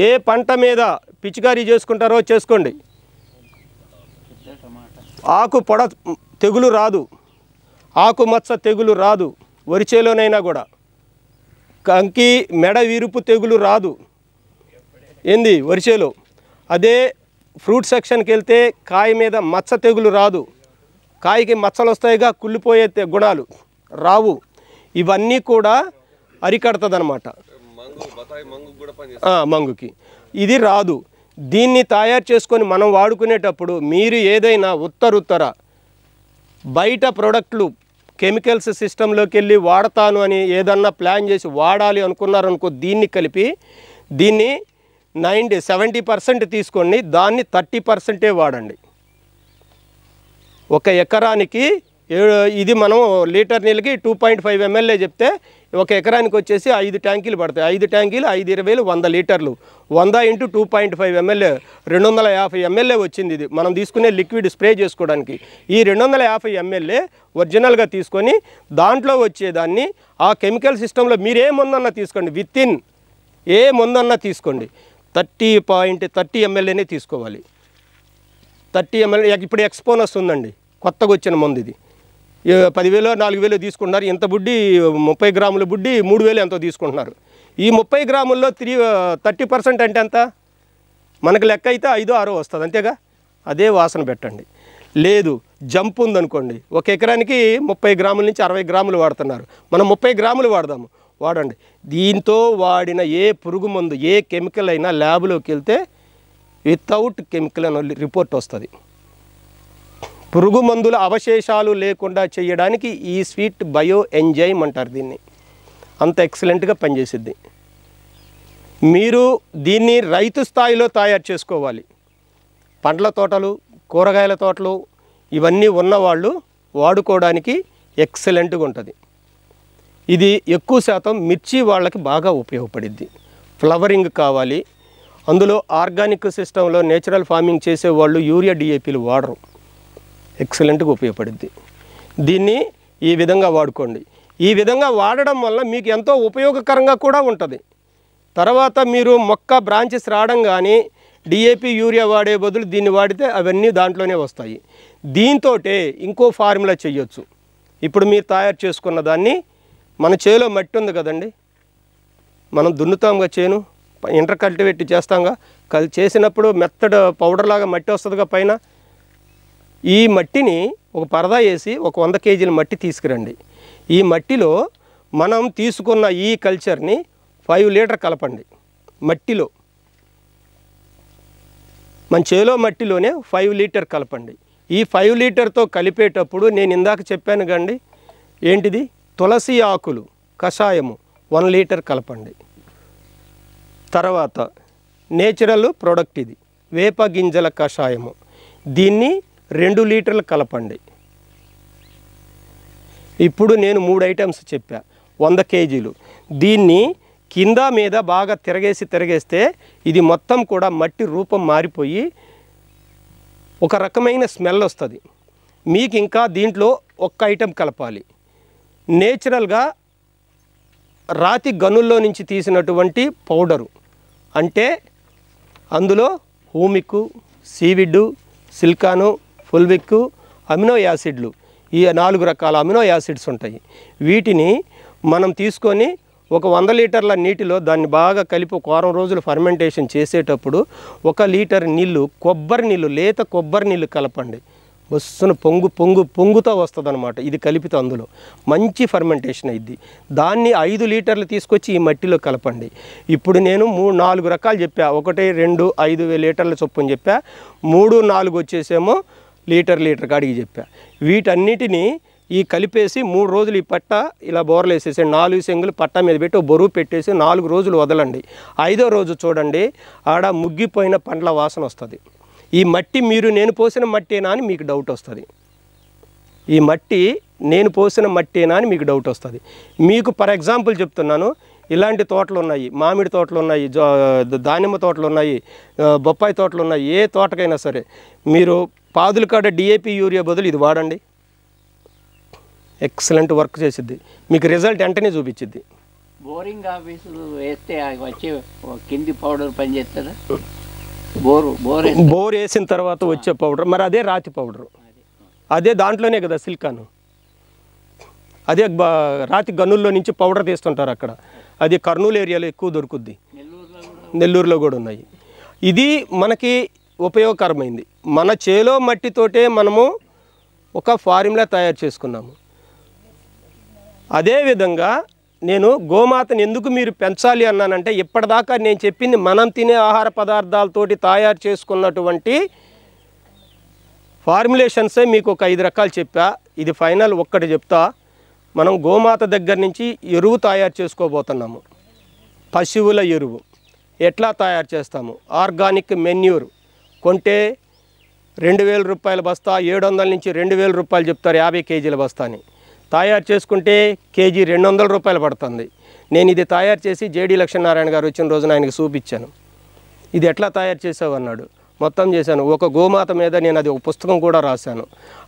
ఏ పంట మీద పిచికారీ చేసుకుంటారో చేసుకోండి. ఆకు పొడ తెగులు రాదు, ఆకు మచ్చ తెగులు రాదు, వరిచేలోనైనా కూడా కంకి మెడ విరుపు తెగులు రాదు ఏంది వరిచేలో. అదే ఫ్రూట్ సెక్షన్కి వెళ్తే కాయ మీద మచ్చ తెగులు రాదు, కాయకి మచ్చలు వస్తాయిగా, కుళ్ళిపోయే గుణాలు రావు. ఇవన్నీ కూడా అరికడుతుంది అన్నమాట. మంగుకి ఇది రాదు. దీన్ని తయారు చేసుకొని మనం వాడుకునేటప్పుడు మీరు ఏదైనా ఉత్తర బయట ప్రోడక్ట్లు కెమికల్స్ సిస్టంలోకి వెళ్ళి వాడతాను అని ఏదన్నా ప్లాన్ చేసి వాడాలి అనుకున్నారనుకో, దీన్ని కలిపి దీన్ని 70% తీసుకోండి, దాన్ని 30% వాడండి. 1 ఎకరానికి ఇది మనం లీటర్ నీళ్ళకి 2.5 ml చెప్తే 1 ఎకరానికి వచ్చేసి 5 ట్యాంకీలు పడతాయి. 5 ట్యాంకీలు 5 20 100 లీటర్లు. 100 × 2.5 ml 250 ml వచ్చింది. ఇది మనం తీసుకునే లిక్విడ్ స్ప్రే చేసుకోవడానికి. ఈ 250 ml ఒరిజినల్గా తీసుకొని దాంట్లో వచ్చేదాన్ని ఆ కెమికల్ సిస్టంలో మీరు ఏ మందన్నా తీసుకోండి, వితిన్ ఏ మందన్నా తీసుకోండి, 30 ml తీసుకోవాలి. 30 ml. ఇప్పుడు ఎక్స్పోనస్ ఉందండి, కొత్తగా వచ్చిన మందు. ఇది 10,000 4,000 తీసుకుంటున్నారు. ఇంత బుడ్డి 30 గ్రాముల బుడ్డి 3,000 ఎంతో తీసుకుంటున్నారు. ఈ 30 గ్రాముల్లో 30% అంటే ఎంత? మనకు లెక్క అయితే 5-6 వస్తుంది అంతేగా. అదే వాసన పెట్టండి. లేదు జంప్ ఉందనుకోండి, 1 ఎకరానికి 30 గ్రాముల నుంచి 60 గ్రాములు వాడుతున్నారు, మనం 30 గ్రాములు వాడండి. దీంతో వాడిన ఏ పురుగు మందు ఏ కెమికల్ అయినా ల్యాబ్లోకి వెళ్తే వితౌట్ కెమికల్ అని రిపోర్ట్ వస్తుంది. పురుగు మందుల అవశేషాలు లేకుండా చేయడానికి ఈ స్వీట్ బయో ఎంజైమ్ అంటారు దీన్ని. అంత ఎక్సలెంట్గా పనిచేసిద్ది. మీరు దీన్ని రైతు స్థాయిలో తయారు చేసుకోవాలి. పండ్ల తోటలు, కూరగాయల తోటలు ఇవన్నీ ఉన్నవాళ్ళు వాడుకోవడానికి ఎక్సలెంట్గా ఉంటుంది. ఇది ఎక్కువ శాతం మిర్చి వాళ్ళకి బాగా ఉపయోగపడిద్ది. ఫ్లవరింగ్ కావాలి, అందులో ఆర్గానిక్ సిస్టంలో నేచురల్ ఫార్మింగ్ చేసేవాళ్ళు యూరియా DAPలు వాడరు, ఎక్సలెంట్గా ఉపయోగపడుద్ది. దీన్ని ఈ విధంగా వాడుకోండి. ఈ విధంగా వాడడం వల్ల మీకు ఎంతో ఉపయోగకరంగా కూడా ఉంటుంది. తర్వాత మీరు మొక్క బ్రాంచెస్ రావడం కానీ DAP యూరియా వాడే బదులు దీన్ని వాడితే అవన్నీ దాంట్లోనే వస్తాయి. దీంతో ఇంకో ఫార్ములా చేయొచ్చు. ఇప్పుడు మీరు తయారు చేసుకున్న దాన్ని మన చేలో మట్టి ఉంది కదండి, మనం దున్నుతాంగా చేను, ఇంటర్ కల్టివేట్ చేస్తాంగా, చేసినప్పుడు మెత్తడ్ పౌడర్ లాగా మట్టి వస్తుందిగా పైన. ఈ మట్టిని ఒక పరదా వేసి ఒక 100 kgల మట్టి తీసుకురండి. ఈ మట్టిలో మనం తీసుకున్న ఈ కల్చర్ని 5 లీటర్ కలపండి. మట్టిలో మన చేలో మట్టిలోనే 5 లీటర్ కలపండి. ఈ 5 లీటర్తో కలిపేటప్పుడు నేను ఇందాక చెప్పాను కండి, ఏంటిది తులసి ఆకులు కషాయము 1 లీటర్ కలపండి. తర్వాత నేచురల్ ప్రోడక్ట్ ఇది వేప గింజల కషాయము, దీన్ని 2 లీటర్లు కలపండి. ఇప్పుడు నేను 3 ఐటమ్స్ చెప్పా, 100 kgలు. దీన్ని కింద మీద బాగా తిరగేస్తే ఇది మొత్తం కూడా మట్టి రూపం మారిపోయి ఒక రకమైన స్మెల్ వస్తుంది. మీకు ఇంకా దీంట్లో 1 ఐటెం కలపాలి. నేచురల్గా రాతి గనుల్లో నుంచి తీసినటువంటి పౌడరు, అంటే అందులో హూమిక్, సీవిడ్, సిల్కాను, ఫుల్విక్, అమినో యాసిడ్లు, ఈ 4 రకాల అమినో యాసిడ్స్ ఉంటాయి. వీటిని మనం తీసుకొని ఒక 100 లీటర్ల నీటిలో దాన్ని బాగా కలిపి 1 వారం రోజులు ఫర్మెంటేషన్ చేసేటప్పుడు 1 లీటర్ నీళ్ళు, కొబ్బరి నీళ్ళు, లేత కొబ్బరి నీళ్ళు కలపండి. బస్సును పొంగుతూ వస్తుంది అనమాట. ఇది కలిపితే అందులో మంచి ఫర్మెంటేషన్ అయింది. దాన్ని 5 లీటర్లు తీసుకొచ్చి ఈ మట్టిలో కలపండి. ఇప్పుడు నేను 4 రకాలు చెప్పా, 1, 2, 5 లీటర్ల చొప్పున చెప్పా. 3, 4 వచ్చేసేమో లీటర్ కాడికి చెప్పా. వీటన్నిటినీ ఈ కలిపేసి 3 రోజులు ఈ పట్ట ఇలా బోర్లు వేసేసి 4 సెంగులు పట్ట మీద పెట్టి బరువు పెట్టేసి 4 రోజులు వదలండి. 5వ రోజు చూడండి ఆడ ముగ్గిపోయిన పండ్ల వాసన వస్తుంది. ఈ మట్టి నేను పోసిన మట్టేనా అని మీకు డౌట్ వస్తుంది. ఈ మట్టి నేను పోసిన మట్టేనా అని మీకు డౌట్ వస్తుంది. మీకు ఫర్ ఎగ్జాంపుల్ చెప్తున్నాను, ఇలాంటి తోటలు ఉన్నాయి, మామిడి తోటలు ఉన్నాయి, దానిమ్మ తోటలు ఉన్నాయి, బొప్పాయి తోటలు ఉన్నాయి. ఏ తోటకైనా సరే మీరు పాదుల కాడ డిఏపి యూరియా బదులు ఇది వాడండి, ఎక్సలెంట్ వర్క్ చేసిద్ది, మీకు రిజల్ట్ వెంటనే చూపించిద్ది.
బోరింగ్ ఆఫీసులు వేస్తే వచ్చే కింది పౌడర్ పనిచేస్తుందా?
బోర్ వేసిన తర్వాత వచ్చే పౌడర్ మరి అదే రాతి పౌడరు, అదే దాంట్లోనే కదా సిలికాను, అదే రాతి గనుల్లో నుంచి పౌడర్ తీస్తుంటారు అక్కడ. అది కర్నూలు ఏరియాలో ఎక్కువ దొరుకుద్ది, నెల్లూరులో కూడా ఉన్నాయి. ఇది మనకి ఉపయోగకరమైంది. మన చేలో మట్టితోటే మనము ఒక ఫార్ములా తయారు చేసుకున్నాము. అదేవిధంగా నేను గోమాతను ఎందుకు మీరు పెంచాలి అన్నానంటే, ఇప్పటిదాకా నేను చెప్పింది మనం తినే ఆహార పదార్థాలతోటి తయారు చేసుకున్నటువంటి ఫార్ములేషన్సే మీకు ఒక 5 రకాలు చెప్పా. ఇది ఫైనల్ ఒక్కటి చెప్తా. మనం గోమాత దగ్గర నుంచి ఎరువు తయారు చేసుకోబోతున్నాము. పశువుల ఎరువు ఎట్లా తయారు చేస్తాము? ఆర్గానిక్ మెన్యూర్ కొంటే 2000 రూపాయల బస్తా, 700 నుంచి 2000 రూపాయలు చెప్తారు 50 కేజీల బస్తాని. తయారు చేసుకుంటే కేజీ 200 రూపాయలు పడుతుంది. నేను ఇది తయారు చేసి జేడి లక్ష్మీనారాయణ గారు వచ్చిన రోజున ఆయనకి చూపించాను. ఇది ఎట్లా తయారు చేసావు అన్నాడు. మొత్తం చేశాను. ఒక గోమాత మీద నేను అది ఒక పుస్తకం కూడా రాశాను.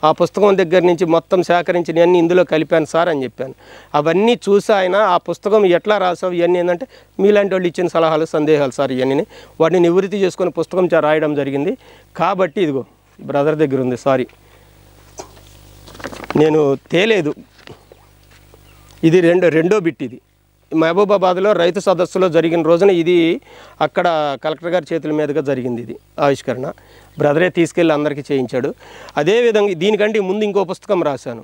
ఆ పుస్తకం దగ్గర నుంచి మొత్తం సేకరించి నేను ఇందులో కలిపాను సార్ అని చెప్పాను. అవన్నీ చూసి ఆయన ఆ పుస్తకం ఎట్లా రాసావు ఇవన్నీ ఏంటంటే మీలాంటి వాళ్ళు ఇచ్చిన సలహాలు సందేహాలు సార్ ఇవన్నీ వాటిని నివృత్తి చేసుకొని పుస్తకం రాయడం జరిగింది. కాబట్టి ఇదిగో బ్రదర్ దగ్గర ఉంది. సారీ నేను తేలేదు. ఇది రెండో బిట్. ఇది మహబూబాబాద్లో రైతు సదస్సులో జరిగిన రోజున ఇది అక్కడ కలెక్టర్ గారి చేతుల మీదుగా జరిగింది. ఇది ఆవిష్కరణ బ్రదరే తీసుకెళ్ళి అందరికీ చేయించాడు. అదేవిధంగా దీనికంటే ముందు ఇంకో పుస్తకం రాశాను.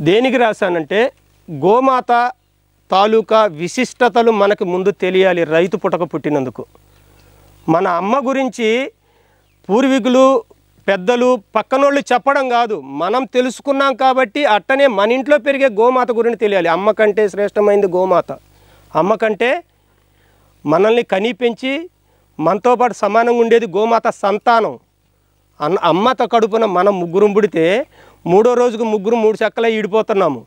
దేనికి రాశానంటే గోమాత తాలూకా విశిష్టతలు మనకు ముందు తెలియాలి. రైతు పుట్టినందుకు మన అమ్మ గురించి పూర్వీకులు పెద్దలు పక్కనోళ్ళు చెప్పడం కాదు, మనం తెలుసుకున్నాం. కాబట్టి అట్టనే మన ఇంట్లో పెరిగే గోమాత గురించి తెలియాలి. అమ్మ కంటే శ్రేష్టమైంది గోమాత. అమ్మ కంటే మనల్ని కని పెంచి మనతో పాటు సమానంగా ఉండేది గోమాత సంతానం. అమ్మతో కడుపున మనం ముగ్గురం పుడితే 3వ రోజుకు ముగ్గురు 3 చెక్కలే ఈడిపోతున్నాము.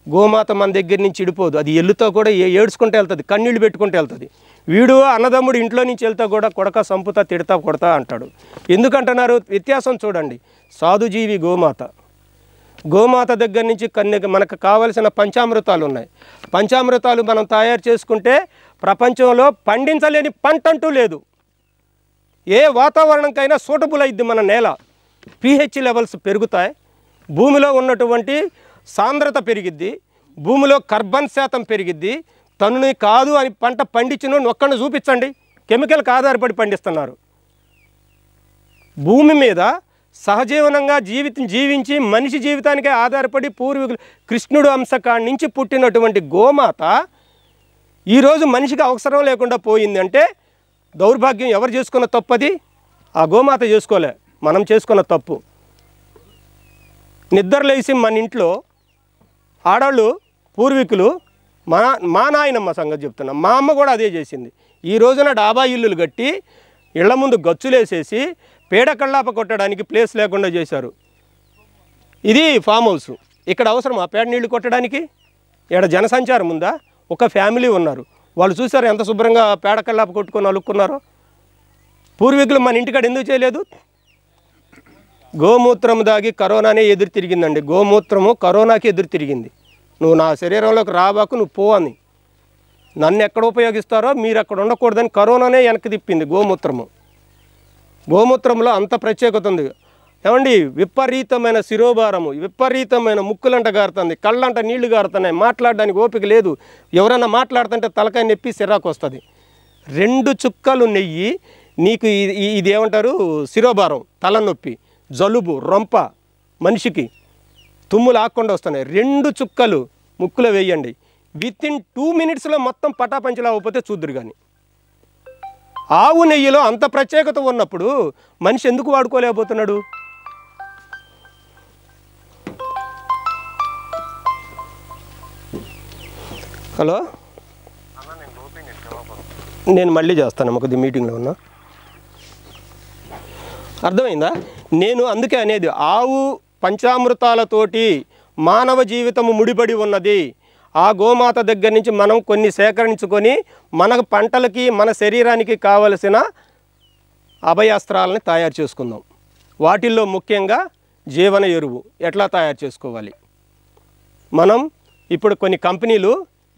గోమాత మన దగ్గర నుంచి ఇడిపోదు. అది ఎల్లుతో కూడా ఏడ్చుకుంటూ వెళ్తుంది, కన్నీళ్ళు పెట్టుకుంటూ వెళ్తుంది. వీడు అన్నదమ్ముడు ఇంట్లో నుంచి వెళ్తా కూడా కొడక సంపుతా తిడతా కొడతా అంటాడు. ఎందుకంటున్నారు? వ్యత్యాసం చూడండి. సాధుజీవి గోమాత. గోమాత దగ్గర నుంచి మనకు కావలసిన పంచామృతాలు ఉన్నాయి. పంచామృతాలు మనం తయారు చేసుకుంటే ప్రపంచంలో పండించలేని పంట అంటూ లేదు. ఏ వాతావరణంకైనా సూటబుల్ అయింది మన నేల. pH లెవెల్స్ పెరుగుతాయి, భూమిలో ఉన్నటువంటి సాంద్రత పెరిగిద్ది, భూమిలో కార్బన్ శాతం పెరిగిద్ది. తనుని కాదు అని పంట పండించిన ఒక్కడిని చూపించండి. కెమికల్కి ఆధారపడి పండిస్తున్నారు. భూమి మీద సహజీవనంగా జీవించి మనిషి జీవితానికే ఆధారపడి పూర్వీకులు కృష్ణుడు అంశకాడి నుంచి పుట్టినటువంటి గోమాత ఈరోజు మనిషికి అవసరం లేకుండా పోయిందంటే దౌర్భాగ్యం. ఎవరు చేసుకున్న తప్పు అది? ఆ గోమాత చేసుకోలే, మనం చేసుకున్న తప్పు. నిద్రలేసి మన ఇంట్లో ఆడవాళ్ళు పూర్వీకులు మా నాయనమ్మ సంగతి చెప్తున్నా, మా అమ్మ కూడా అదే చేసింది. ఈ రోజున డాబా ఇల్లులు కట్టి ఇళ్ల ముందు గచ్చులేసేసి పేడ కళ్ళాప కొట్టడానికి ప్లేస్ లేకుండా చేశారు. ఇది ఫామ్ హౌస్. ఇక్కడ అవసరం ఆ పేడ నీళ్లు కొట్టడానికి? ఇక్కడ జనసంచారం ఉందా? ఒక ఫ్యామిలీ ఉన్నారు, వాళ్ళు చూసారు ఎంత శుభ్రంగా పేడ కళ్ళాప కొట్టుకొని అలుక్కున్నారో. పూర్వీకులు మన ఇంటికాడ ఎందుకు చేయలేదు? గోమూత్రం దాగి కరోనానే ఎదురు తిరిగిందండి. గోమూత్రము కరోనాకి ఎదురు తిరిగింది. నువ్వు నా శరీరంలోకి రాబాకు, నువ్వు పో అని. నన్ను ఎక్కడ ఉపయోగిస్తారో మీరు అక్కడ ఉండకూడదని కరోనానే వెనక్కి తిప్పింది గోమూత్రము. గోమూత్రంలో అంత ప్రత్యేకత ఉంది. ఏమండి, విపరీతమైన శిరోభారము, విపరీతమైన ముక్కులంట గారుతుంది, కళ్ళంట నీళ్లు గారుతున్నాయి, మాట్లాడడానికి ఓపిక లేదు. ఎవరైనా మాట్లాడుతుంటే తలకాయ నొప్పి సిరాకు వస్తుంది. 2 చుక్కలు నెయ్యి నీకు ఇది ఏమంటారు? శిరోభారం, తలనొప్పి, జలుబు, రొంప, మనిషికి తుమ్ములు ఆకుండా వస్తున్నాయి. 2 చుక్కలు ముక్కులో వేయండి. వితిన్ 2 మినిట్స్లో మొత్తం పటాపంచలా అవ్వకపోతే చూద్దురు. కానీ ఆవు నెయ్యిలో అంత ప్రత్యేకత ఉన్నప్పుడు మనిషి ఎందుకు వాడుకోలేకపోతున్నాడు? హలో, నేను మళ్ళీ చేస్తాను, కొద్ది మీటింగ్లో ఉన్నా. అర్థమైందా? నేను అందుకే అనేది, ఆవు పంచామృతాలతోటి మానవ జీవితము ముడిపడి ఉన్నది. ఆ గోమాత దగ్గర నుంచి మనం కొన్ని సేకరించుకొని మన పంటలకి మన శరీరానికి కావలసిన అభయాస్త్రాలని తయారు చేసుకుందాం. వాటిల్లో ముఖ్యంగా జీవన ఎరువు ఎట్లా తయారు చేసుకోవాలి. మనం ఇప్పుడు కొన్ని కంపెనీలు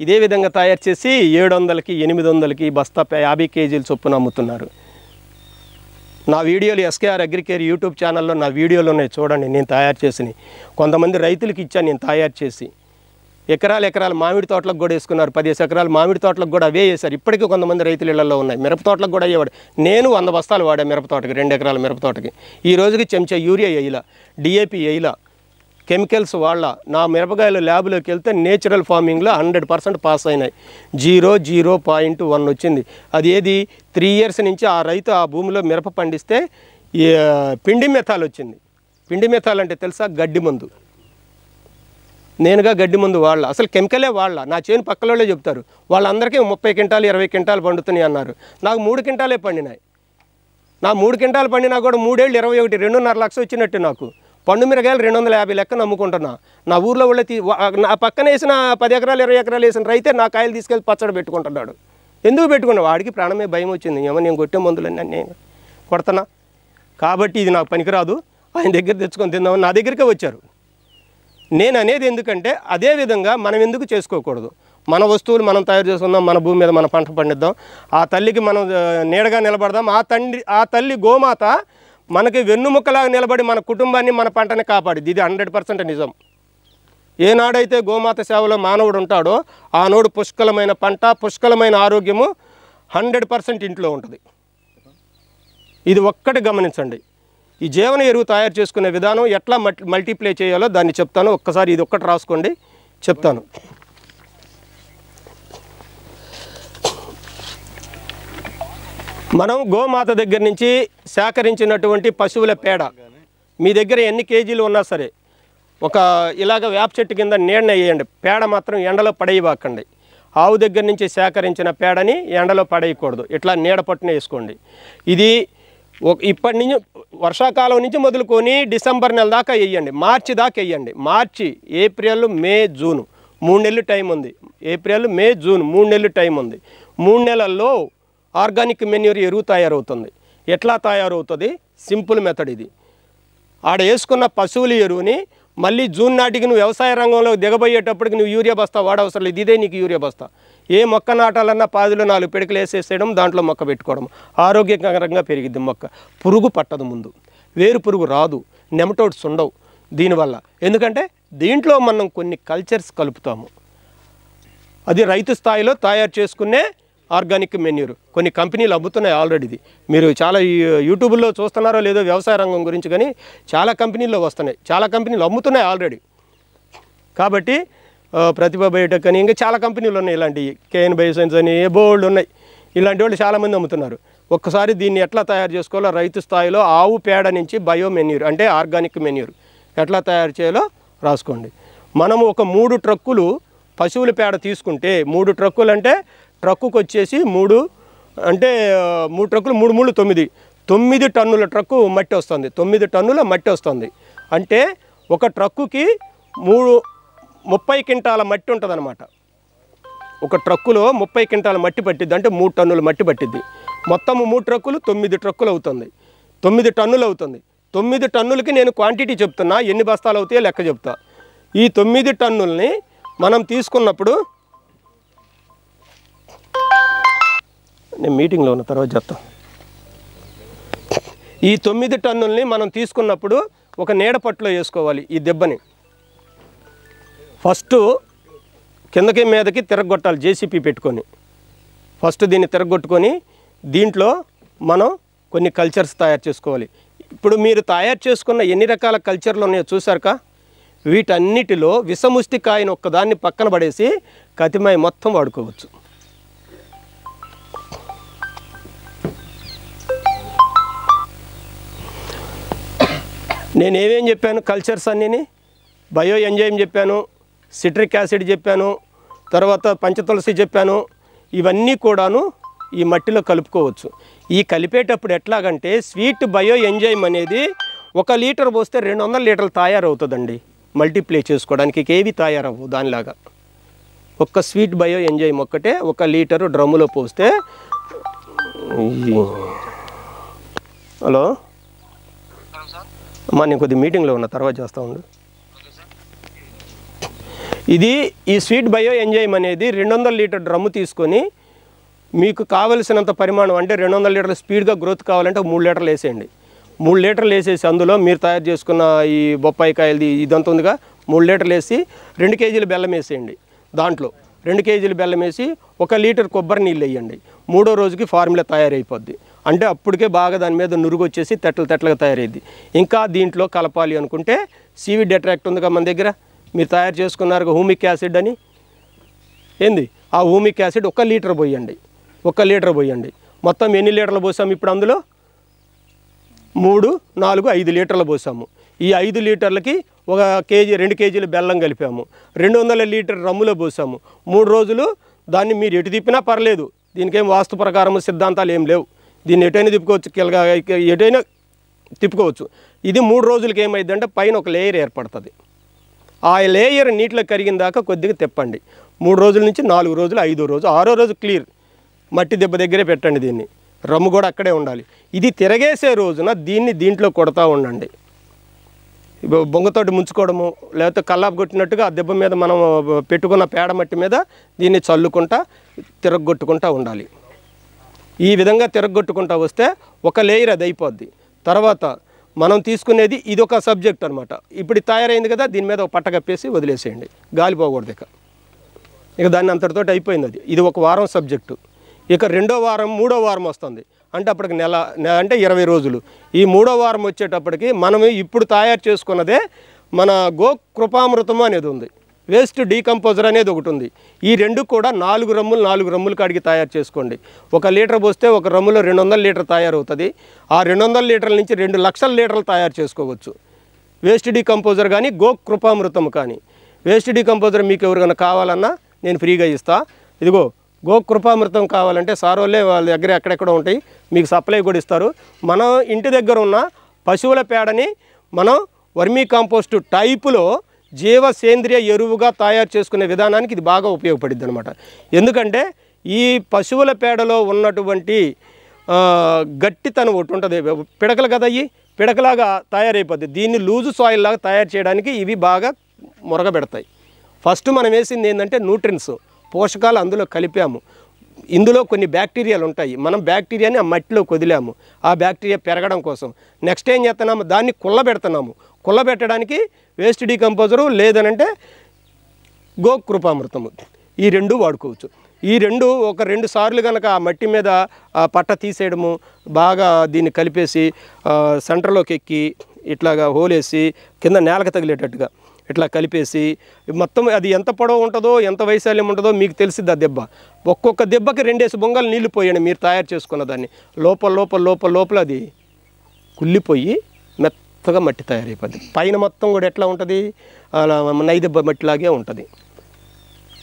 ఇదే విధంగా తయారు చేసి 700కి 800కి బస్తా 50 కేజీల చొప్పున అమ్ముతున్నారు. నా వీడియోలు ఎస్కేఆర్ అగ్రికేర్ యూట్యూబ్ ఛానల్లో నా వీడియోలు ఉన్నాయి, చూడండి. నేను తయారు చేసినవి కొంతమంది రైతులకు ఇచ్చాను నేను తయారు చేసి. ఎకరాలు మామిడి తోటలకు కూడా వేసుకున్నారు. 10 ఎకరాలు మామిడి తోటలకు కూడా అవే వేశారు. ఇప్పటికీ కొంతమంది రైతుల ఇళ్లలో ఉన్నాయి. మిరప తోటలకు కూడా అయ్యేవాడు. నేను 100 బస్తాలు వాడా మిరప తోటకి, 2 ఎకరాల మిరప తోటకి. ఈ రోజుకి చెంచా యూరియా వేయలా, డిఏపి వేయలా, కెమికల్స్ వాళ్ళ. నా మిరపకాయలు ల్యాబ్లోకి వెళ్తే నేచురల్ ఫార్మింగ్లో 100% పాస్ అయినాయి. 0.1 వచ్చింది. అది ఏది 3 ఇయర్స్ నుంచి ఆ రైతు ఆ భూమిలో మిరప పండిస్తే పిండి మెథాల్ వచ్చింది. పిండి మెథాల్ అంటే తెలుసా? గడ్డి మందు. నేనుగా గడ్డి మందు వాళ్ళ, అసలు కెమికలే వాళ్ళ. నా చేను పక్కలోనే చెప్తారు. వాళ్ళందరికీ 30 క్వింటాలు 20 క్వింటాలు పండుతున్నాయి అన్నారు. నాకు 3 క్వింటాలే పండినాయి. నా 3 క్వింటాలు పండినా కూడా 3 ఏళ్ళు 21 2.5 లక్షలు వచ్చినట్టు. నాకు పండు మిరగాయలు 250 లెక్కన అమ్ముకుంటున్నా. నా ఊర్లో వాళ్ళే నా పక్కన వేసిన 10 ఎకరాలు 20 ఎకరాలు వేసిన రైతే నా కాయలు తీసుకెళ్ళి పచ్చడి పెట్టుకుంటున్నాడు. ఎందుకు పెట్టుకున్నా? వాడికి ప్రాణమే భయం వచ్చింది. ఏమో నేను కొట్టే మందులన్నీ నేను కొడతానా కాబట్టి ఇది నాకు పనికిరాదు, ఆయన దగ్గర తెచ్చుకొని తిందామని నా దగ్గరికే వచ్చారు. నేను అనేది ఎందుకంటే అదే విధంగా మనం ఎందుకు చేసుకోకూడదు? మన వస్తువులు మనం తయారు చేసుకుందాం, మన భూమి మీద మన పంట పండిద్దాం, ఆ తల్లికి మనం నీడగా నిలబడదాం. ఆ తల్లి గోమాత మనకి వెన్నుముక్కలాగా నిలబడి మన కుటుంబాన్ని మన పంటని కాపాడిద్ది. ఇది 100% నిజం. ఏనాడైతే గోమాత సేవలో మానవుడు ఉంటాడో ఆనాడు పుష్కలమైన పంట, పుష్కలమైన ఆరోగ్యము 100% ఇంట్లో ఉంటుంది. ఇది ఒక్కటి గమనించండి. ఈ జీవన ఎరువు తయారు చేసుకునే విధానం ఎట్లా మల్టిప్లై చేయాలో దాన్ని చెప్తాను. ఒక్కసారి ఇది ఒక్కటి రాసుకోండి, చెప్తాను. మనం గోమాత దగ్గర నుంచి సేకరించినటువంటి పశువుల పేడ మీ దగ్గర ఎన్ని కేజీలు ఉన్నా సరే ఒక ఇలాగ వేప చెట్టు కింద నీడన వేయండి. పేడ మాత్రం ఎండలో పడేయబాకండి. ఆవు దగ్గర నుంచి సేకరించిన పేడని ఎండలో పడేయకూడదు. ఇట్లా నీడ పట్టున వేసుకోండి. ఇది ఇప్పటి నుంచి వర్షాకాలం నుంచి మొదలుకొని డిసెంబర్ నెల దాకా వేయండి, మార్చి దాకా వేయండి. మార్చి, ఏప్రిల్, మే, జూన్ 3 నెలలు టైం ఉంది. ఏప్రిల్, మే, జూన్ 3 నెలలు టైం ఉంది. 3 నెలల్లో ఆర్గానిక్ మెన్యూర్ ఎరువు తయారవుతుంది. ఎట్లా తయారవుతుంది? సింపుల్ మెథడ్ ఇది. ఆడ వేసుకున్న పశువుల ఎరువుని మళ్ళీ జూన్ నాటికి నువ్వు వ్యవసాయ రంగంలో దిగబోయేటప్పటికి నువ్వు యూరియా బస్తా వాడవసరం లేదు. ఇదే నీకు యూరియా బస్తా. ఏ మొక్క నాటాలన్నా 10లో 4 పిడకలు వేసేసేయడం, దాంట్లో మొక్క పెట్టుకోవడం. ఆరోగ్యకరంగా పెరిగిద్ది మొక్క. పురుగు పట్టదు, ముందు వేరు పురుగు రాదు, నెమటోడ్స్ ఉండవు దీనివల్ల. ఎందుకంటే దీంట్లో మనం కొన్ని కల్చర్స్ కలుపుతాము. అది రైతు స్థాయిలో తయారు చేసుకునే ఆర్గానిక్ మెన్యూర్. కొన్ని కంపెనీలు అమ్ముతున్నాయి ఆల్రెడీ. ఇది మీరు చాలా యూట్యూబ్లో చూస్తున్నారో లేదో వ్యవసాయ రంగం గురించి, కానీ చాలా కంపెనీల్లో వస్తున్నాయి, చాలా కంపెనీలు అమ్ముతున్నాయి ఆల్రెడీ. కాబట్టి ప్రతిభ బయోటెక్ అని ఇంకా చాలా కంపెనీలు ఉన్నాయి. ఇలాంటి కేఎన్ బయోసైన్స్ అని బోల్డ్ ఉన్నాయి. ఇలాంటి వాళ్ళు చాలామంది అమ్ముతున్నారు. ఒక్కసారి దీన్ని ఎట్లా తయారు చేసుకోవాలో రైతు స్థాయిలో ఆవు పేడ నుంచి బయో మెన్యూర్ అంటే ఆర్గానిక్ మెన్యూర్ ఎట్లా తయారు చేయాలో రాసుకోండి. మనము ఒక 3 ట్రక్కులు పశువుల పేడ తీసుకుంటే, 3 ట్రక్కులు అంటే ట్రక్కుకు వచ్చేసి 3 అంటే 3 ట్రక్కులు 3 3 9 టన్నుల ట్రక్కు మట్టి వస్తుంది. 9 టన్నుల మట్టి వస్తుంది. అంటే ఒక ట్రక్కుకి 30 క్వింటాల మట్టి ఉంటుంది అన్నమాట. ఒక ట్రక్కులో 30 క్వింటాల మట్టి పట్టిద్ది. అంటే 3 టన్నుల మట్టి పట్టిద్ది. మొత్తం 3 ట్రక్కులు 9 ట్రక్కులు అవుతుంది. 9 టన్నులు అవుతుంది. 9 టన్నులకి నేను క్వాంటిటీ చెప్తున్నా, ఎన్ని బస్తాలు అవుతాయో లెక్క చెప్తా. ఈ 9 టన్నుల్ని మనం తీసుకున్నప్పుడు, నేను మీటింగ్లో ఉన్న తర్వాత చెప్తాను. ఈ 9 టన్నుల్ని మనం తీసుకున్నప్పుడు ఒక నీడ పట్టులో వేసుకోవాలి. ఈ దెబ్బని ఫస్ట్ కిందకి మీదకి తిరగొట్టాలి. జేసీపీ పెట్టుకొని ఫస్ట్ దీన్ని తిరగొట్టుకొని దీంట్లో మనం కొన్ని కల్చర్స్ తయారు చేసుకోవాలి. ఇప్పుడు మీరు తయారు చేసుకున్న ఎన్ని రకాల కల్చర్లు ఉన్నాయో చూసారుకా? వీటన్నిటిలో విషముష్టి కాయను ఒక్కదాన్ని పక్కన పడేసి కతిమాయి మొత్తం వాడుకోవచ్చు. నేనేమేం చెప్పాను? కల్చర్స్ అన్నీని బయో ఎంజైమ్ చెప్పాను, సిట్రిక్ యాసిడ్ చెప్పాను, తర్వాత పంచతులసి చెప్పాను. ఇవన్నీ కూడాను ఈ మట్టిలో కలుపుకోవచ్చు. ఈ కలిపేటప్పుడు ఎట్లాగంటే స్వీట్ బయో ఎంజైమ్ అనేది 1 లీటర్ పోస్తే 200 లీటర్లు తయారవుతుందండి. మల్టిప్లై చేసుకోవడానికి ఏవి తయారవ్వు దానిలాగా. ఒక్క స్వీట్ బయో ఎంజైమ్ ఒక్కటే 1 లీటరు డ్రమ్ములో పోస్తే. హలో అమ్మా, నేను కొద్దిగా మీటింగ్లో ఉన్న, తర్వాత చేస్తూ ఉండు. ఇది ఈ స్వీట్ బయో ఎంజైమ్ అనేది 200 లీటర్ డ్రమ్ము తీసుకొని మీకు కావలసినంత పరిమాణం అంటే 200 లీటర్ల స్పీడ్గా గ్రోత్ కావాలంటే 3 లీటర్లు వేసేయండి. 3 లీటర్లు వేసేసి అందులో మీరు తయారు చేసుకున్న ఈ బొప్పాయికాయలది ఇదంతా ఉందిగా 3 లీటర్లు వేసి 2 కేజీల బెల్లం వేసేయండి. దాంట్లో 2 కేజీల బెల్లం వేసి 1 లీటర్ కొబ్బరి నీళ్ళు వేయండి. 3వ రోజుకి ఫార్ములా తయారైపోద్ది. అంటే అప్పటికే బాగా దాని మీద నురుగు వచ్చేసి తెట్టలుగా తయారైద్ది. ఇంకా దీంట్లో కలపాలి అనుకుంటే సీవిడ్ అట్రాక్ట్ ఉందిగా మన దగ్గర, మీరు తయారు చేసుకున్నారు హూమిక్ యాసిడ్ అని, ఏంది ఆ హూమిక్ యాసిడ్ 1 లీటర్ పోయండి. 1 లీటర్ పోయండి. మొత్తం ఎన్ని లీటర్లు పోసాము ఇప్పుడు అందులో? 3, 4, 5 లీటర్లు పోసాము. ఈ 5 లీటర్లకి 1 కేజీ 2 కేజీలు బెల్లం కలిపాము. 200 లీటర్ రమ్ములో పోసాము. 3 రోజులు దాన్ని మీరు ఎటు తిప్పినా పర్లేదు. దీనికేం వాస్తు ప్రకారం సిద్ధాంతాలు ఏం లేవు. దీన్ని ఎటైనా తిప్పుకోవచ్చు, ఎటైనా తిప్పుకోవచ్చు. ఇది 3 రోజులకి ఏమైందంటే పైన ఒక లేయర్ ఏర్పడుతుంది. ఆ లేయర్ నీటిలో కరిగిన దాకా కొద్దిగా తిప్పండి. 3 రోజుల నుంచి 4 రోజులు, 5వ రోజు, 6వ రోజు క్లియర్. మట్టి దెబ్బ దగ్గరే పెట్టండి. దీన్ని రమ్ము కూడా అక్కడే ఉండాలి. ఇది తిరగేసే రోజున దీంట్లో కొడతా ఉండండి. బొంగతోటి ముంచుకోవడము, లేకపోతే కల్లాపు కొట్టినట్టుగా ఆ దెబ్బ మీద మనం పెట్టుకున్న పేడ మట్టి మీద దీన్ని చల్లుకుంటా తిరగొట్టుకుంటూ ఉండాలి. ఈ విధంగా తిరగొట్టుకుంటూ వస్తే 1 లేయర్ అది అయిపోద్ది. తర్వాత మనం తీసుకునేది ఇది ఒక సబ్జెక్ట్ అనమాట. ఇప్పుడు తయారైంది కదా, దీని మీద ఒక పట్ట కప్పేసి వదిలేసేయండి, గాలి పోకూడదు. ఇక దాన్ని అంతటితో అయిపోయింది. అది ఇది 1 వారం సబ్జెక్టు. ఇక 2వ వారం 3వ వారం వస్తుంది అంటే అప్పటికి నెల అంటే 20 రోజులు. ఈ 3వ వారం వచ్చేటప్పటికి మనం ఇప్పుడు తయారు చేసుకున్నదే మన గో కృపామృతం అనేది ఉంది, వేస్ట్ డీకంపోజర్ అనేది ఒకటి ఉంది. ఈ 2 కూడా 4 రమ్ములు కాడికి తయారు చేసుకోండి. 1 లీటర్ పోస్తే 1 రమ్ములో 200 లీటర్ తయారవుతుంది. ఆ 200 లీటర్ల నుంచి 2 లక్షల లీటర్లు తయారు చేసుకోవచ్చు. వేస్ట్ డీకంపోజర్ కానీ గో కృపామృతం కానీ. వేస్ట్ డీకంపోజర్ మీకు ఎవరికైనా కావాలన్నా నేను ఫ్రీగా ఇస్తా. ఇదిగో గో కృపామృతం కావాలంటే సారోళ్ళే వాళ్ళ దగ్గర ఎక్కడెక్కడ ఉంటాయి, మీకు సప్లై కూడా ఇస్తారు. మనం ఇంటి దగ్గర ఉన్న పశువుల పేడని మనం వర్మీ కాంపోస్ట్ టైపులో జీవ సేంద్రియ ఎరువుగా తయారు చేసుకునే విధానానికి ఇది బాగా ఉపయోగపడుద్ది అనమాట. ఎందుకంటే ఈ పశువుల పేడలో ఉన్నటువంటి గట్టితనం ఒకటి ఉంటుంది, పిడకలు కదా, అవి పిడకలాగా తయారైపోద్ది. దీన్ని లూజు సాయిల్ లాగా తయారు చేయడానికి ఇవి బాగా మురగబెడతాయి. ఫస్ట్ మనం వేసింది ఏంటంటే న్యూట్రిన్స్, పోషకాలు అందులో కలిపాము. ఇందులో కొన్ని బ్యాక్టీరియాలు ఉంటాయి. మనం బ్యాక్టీరియాని ఆ మట్టిలో వదిలాము, ఆ బ్యాక్టీరియా పెరగడం కోసం. నెక్స్ట్ ఏం చేస్తున్నాము, దాన్ని కుళ్ళబెడుతున్నాము. కుళ్ళబెట్టడానికి వేస్ట్ డీకంపోజరు లేదనంటే గో కృపామృతము. ఈ 2 వాడుకోవచ్చు. ఈ 2 సార్లు కనుక ఆ మట్టి మీద పట్ట తీసేయడము, బాగా దీన్ని కలిపేసి సెంటర్లోకి ఎక్కి ఇట్లాగా హోలేసి కింద నేలకు తగిలేటట్టుగా ఇట్లా కలిపేసి మొత్తం అది ఎంత పొడవు ఉంటుందో ఎంత వైశాల్యం ఉంటుందో మీకు తెలిసిద్ది. ఆ దెబ్బ ఒక్కొక్క దెబ్బకి 2 బొంగలు నీళ్లు పోయండి. మీరు తయారు చేసుకున్న దాన్ని లోపల అది కుళ్ళిపోయి మెత్తగా మట్టి తయారైపోద్ది. పైన మొత్తం కూడా ఎట్లా ఉంటుంది, అలా నైదెబ్బ మట్టిలాగే ఉంటుంది,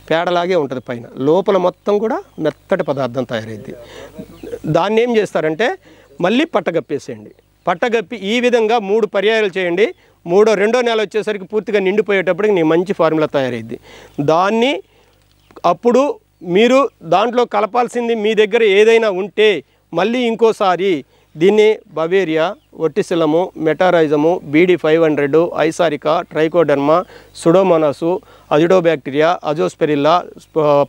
పేడలాగే ఉంటుంది. పైన లోపల మొత్తం కూడా మెత్తటి పదార్థం తయారైద్ది. దాన్ని ఏం చేస్తారంటే మళ్ళీ పట్టగప్పేసేయండి. పట్టగప్పి ఈ విధంగా 3 పర్యాయాలు చేయండి. 2వ నెల వచ్చేసరికి పూర్తిగా నిండిపోయేటప్పటికి నీ మంచి ఫార్ములా తయారైద్ది. దాన్ని అప్పుడు మీరు దాంట్లో కలపాల్సింది మీ దగ్గర ఏదైనా ఉంటే మళ్ళీ ఇంకోసారి దీన్ని బవేరియా, ఒట్టిసిలము, మెటారైజము, BD 500, ఐసారికా, ట్రైకోడర్మా, సుడోమోనాసు, అజిడోబ్యాక్టీరియా, Azospirillum,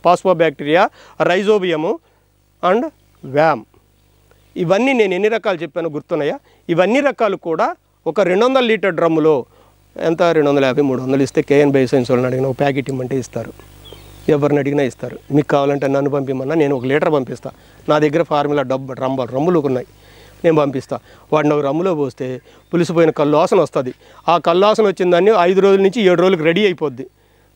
phosphobacteria, Rhizobium and VAM. ఇవన్నీ నేను ఎన్ని రకాలు చెప్పానో గుర్తున్నాయా? ఇవన్నీ రకాలు కూడా ఒక 200 లీటర్ డ్రమ్ములో ఎంత 250, 300 ఇస్తే KN బయోసైన్స్ వాళ్ళని అడిగిన ఒక ప్యాకెట్ ఇమ్మంటే ఇస్తారు, ఎవరిని అడిగినా ఇస్తారు. మీకు కావాలంటే నన్ను పంపిమన్నా నేను 1 లీటర్ పంపిస్తా. నా దగ్గర ఫార్ములా రమ్ములు ఉన్నాయి, నేను పంపిస్తా. వాడిని ఒక రమ్ములో పోస్తే పులిసిపోయిన కల్లాసన వస్తుంది. ఆ కల్లాసన వచ్చిన దాన్ని 5 రోజుల నుంచి 7 రోజులకు రెడీ అయిపోద్ది.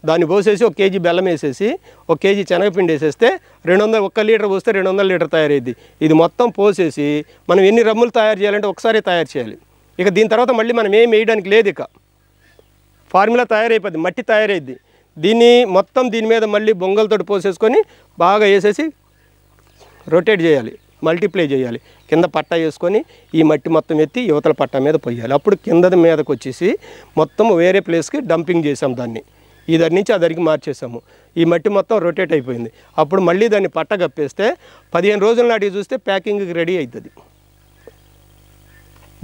దాన్ని పోసేసి 1 కేజీ బెల్లం వేసేసి 1 కేజీ శనగపిండి వేసేస్తే 1 లీటర్ పోస్తే 200 లీటర్ తయారైద్ది. ఇది మొత్తం పోసేసి మనం ఎన్ని రమ్ములు తయారు చేయాలంటే ఒకసారి తయారు చేయాలి. ఇక దీని తర్వాత మళ్ళీ మనం ఏం వేయడానికి లేదు. ఇక ఫార్ములా తయారైపోద్ది, మట్టి తయారైద్ది. దీన్ని మొత్తం దీని మీద మళ్ళీ బొంగలతోటి పోసేసుకొని బాగా వేసేసి రొటేట్ చేయాలి, మల్టిప్లై చేయాలి. కింద పట్టా వేసుకొని ఈ మట్టి మొత్తం ఎత్తి యువతల పట్టా మీద పోయాలి. అప్పుడు కింద మీదకి వచ్చేసి మొత్తం వేరే ప్లేస్కి డంపింగ్ చేసాం. దాన్ని ఈ దాని నుంచి ఆ దానికి మార్చేసాము. ఈ మట్టి మొత్తం రొటేట్ అయిపోయింది. అప్పుడు మళ్ళీ దాన్ని పట్ట కప్పేస్తే 15 రోజుల నాటికి చూస్తే ప్యాకింగ్కి రెడీ అవుతుంది.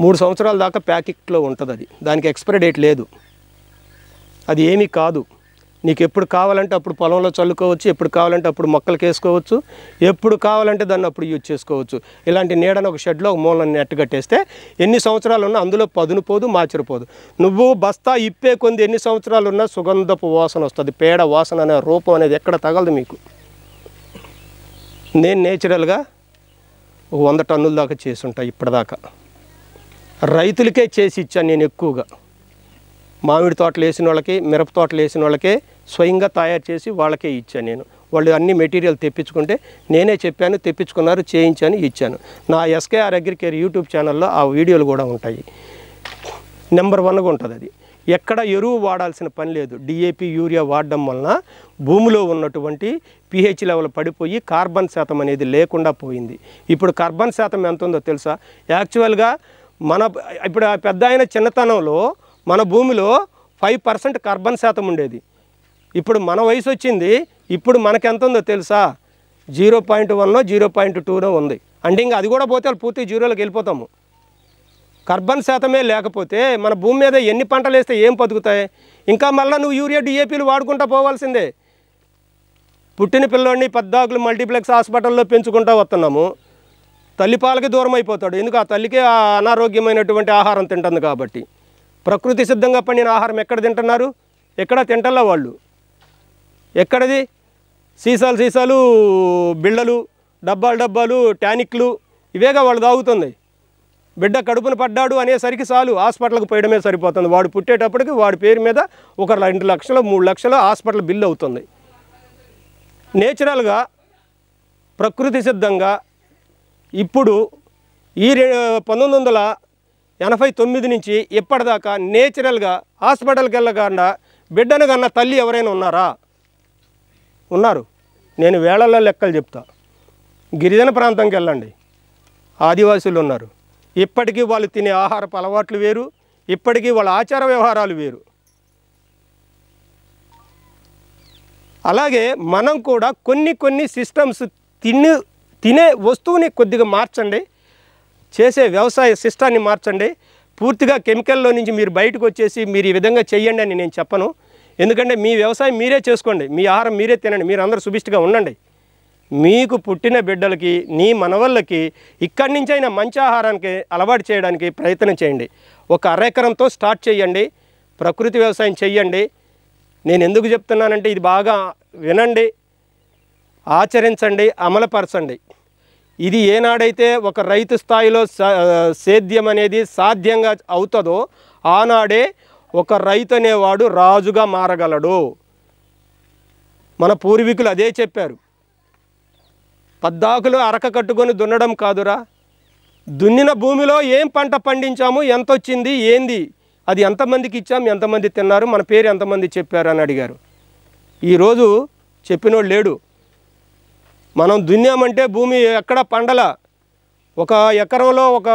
3 సంవత్సరాల దాకా ప్యాకెట్లో ఉంటుంది. అది దానికి ఎక్స్పైరీ డేట్ లేదు. అది ఏమీ కాదు. నీకు ఎప్పుడు కావాలంటే అప్పుడు పొలంలో చల్లుకోవచ్చు, ఎప్పుడు కావాలంటే అప్పుడు మొక్కలకు వేసుకోవచ్చు, ఎప్పుడు కావాలంటే దాన్ని అప్పుడు యూజ్ చేసుకోవచ్చు. ఇలాంటి నీడను ఒక షెడ్లో ఒక మూలను నెట్ కట్టేస్తే ఎన్ని సంవత్సరాలు ఉన్నా అందులో పదును పోదు, మాచిరిపోదు. నువ్వు బస్తా ఇప్పే కొంది ఎన్ని సంవత్సరాలు ఉన్నా సుగంధపు వాసన వస్తుంది. పేడ వాసన అనే రూపం అనేది ఎక్కడ తగలదు మీకు. నేను నేచురల్గా 100 టన్నుల దాకా చేసి ఉంటా ఇప్పటిదాకా. రైతులకే చేసి ఇచ్చాను నేను ఎక్కువగా. మామిడి తోటలు వేసిన వాళ్ళకి, మిరప తోటలు వేసిన వాళ్ళకే స్వయంగా తయారు చేసి వాళ్ళకే ఇచ్చాను నేను. వాళ్ళు అన్ని మెటీరియల్ తెప్పించుకుంటే నేనే చెప్పాను, తెప్పించుకున్నారు, చేయించాను, ఇచ్చాను. నా ఎస్కేఆర్ అగ్రికేర్ యూట్యూబ్ ఛానల్లో ఆ వీడియోలు కూడా ఉంటాయి. నెంబర్ 1గా ఉంటుంది అది. ఎక్కడ ఎరువు వాడాల్సిన పని లేదు. డిఏపి, యూరియా వాడడం వలన భూమిలో ఉన్నటువంటి pH లెవెల్ పడిపోయి కార్బన్ శాతం అనేది లేకుండా పోయింది. ఇప్పుడు కార్బన్ శాతం ఎంత ఉందో తెలుసా? యాక్చువల్గా ఇప్పుడు ఆ పెద్ద ఆయన చిన్నతనంలో మన భూమిలో 5% కార్బన్ శాతం ఉండేది. ఇప్పుడు మన వయసు వచ్చింది, ఇప్పుడు మనకి ఎంత ఉందో తెలుసా? 0.1 0.2 ఉంది. అంటే ఇంకా అది కూడా పోతే పూర్తి జీరోలోకి వెళ్ళిపోతాము. కార్బన్ శాతమే లేకపోతే మన భూమి మీద ఎన్ని పంటలు వేస్తే ఏం బతుకుతాయి? ఇంకా మళ్ళీ నువ్వు యూరియా డిఏపీలు వాడుకుంటూ పోవాల్సిందే. పుట్టిన పిల్లోడిని 14 మల్టీప్లెక్స్ హాస్పిటల్లో పెంచుకుంటూ వస్తున్నాము. తల్లిపాలకి దూరం అయిపోతాడు. ఎందుకు? ఆ తల్లికే అనారోగ్యమైనటువంటి ఆహారం తింటుంది కాబట్టి. ప్రకృతి సిద్ధంగా పండిన ఆహారం ఎక్కడ తింటున్నారు? ఎక్కడ తింటల్లా వాళ్ళు. ఎక్కడది? సీసాలు బిళ్ళలు, డబ్బాలు టానిక్లు ఇవేగా వాళ్ళు తాగుతుంది. బిడ్డ కడుపున పడ్డాడు అనేసరికి చాలు హాస్పిటల్కి పోయడమే సరిపోతుంది. వాడు పుట్టేటప్పటికి వాడి పేరు మీద ఒక 2 లక్షలు 3 లక్షలు హాస్పిటల్ బిల్లు అవుతుంది. నేచురల్గా ప్రకృతి సిద్ధంగా ఇప్పుడు ఈ 1989 నుంచి ఇప్పటిదాకా నేచురల్గా హాస్పిటల్కి వెళ్ళకుండా బిడ్డను కన్నా తల్లి ఎవరైనా ఉన్నారా? ఉన్నారు. నేను వేళల్లో లెక్కలు చెప్తా. గిరిజన ప్రాంతంకి వెళ్ళండి, ఆదివాసులు ఉన్నారు. ఇప్పటికీ వాళ్ళు తినే ఆహారపు అలవాట్లు వేరు, ఇప్పటికీ వాళ్ళ ఆచార వ్యవహారాలు వేరు. అలాగే మనం కూడా కొన్ని సిస్టమ్స్ తినే వస్తువుని కొద్దిగా మార్చండి, చేసే వ్యవసాయ సిస్టాన్ని మార్చండి. పూర్తిగా కెమికల్లో నుంచి మీరు బయటకు వచ్చేసి మీరు ఈ విధంగా చెయ్యండి అని నేను చెప్పను. ఎందుకంటే మీ వ్యవసాయం మీరే చేసుకోండి, మీ ఆహారం మీరే తినండి, మీరు అందరూ సుభిష్టిగా ఉండండి. మీకు పుట్టిన బిడ్డలకి, నీ మనవళ్ళకి ఇక్కడి నుంచి అయినా మంచి ఆహారానికి అలవాటు చేయడానికి ప్రయత్నం చేయండి. ఒక అరెకరంతో స్టార్ట్ చేయండి, ప్రకృతి వ్యవసాయం చెయ్యండి. నేను ఎందుకు చెప్తున్నానంటే ఇది బాగా వినండి, ఆచరించండి, అమలుపరచండి. ఇది ఏనాడైతే ఒక రైతు స్థాయిలో సేద్యం అనేది సాధ్యంగా అవుతుందో ఆనాడే ఒక రైతు అనేవాడు రాజుగా మారగలడు. మన పూర్వీకులు అదే చెప్పారు. పద్దాకులు అరక కట్టుకొని దున్నడం కాదురా, దున్నిన భూమిలో ఏం పంట పండించాము, ఎంత వచ్చింది, ఏంది, అది ఎంతమందికి ఇచ్చాము, ఎంతమంది తిన్నారు, మన పేరు ఎంతమంది చెప్పారు అని అడిగారు. ఈరోజు చెప్పినోడు లేడు. మనం దున్నామంటే భూమి ఎక్కడ పండల. ఒక ఎకరంలో ఒక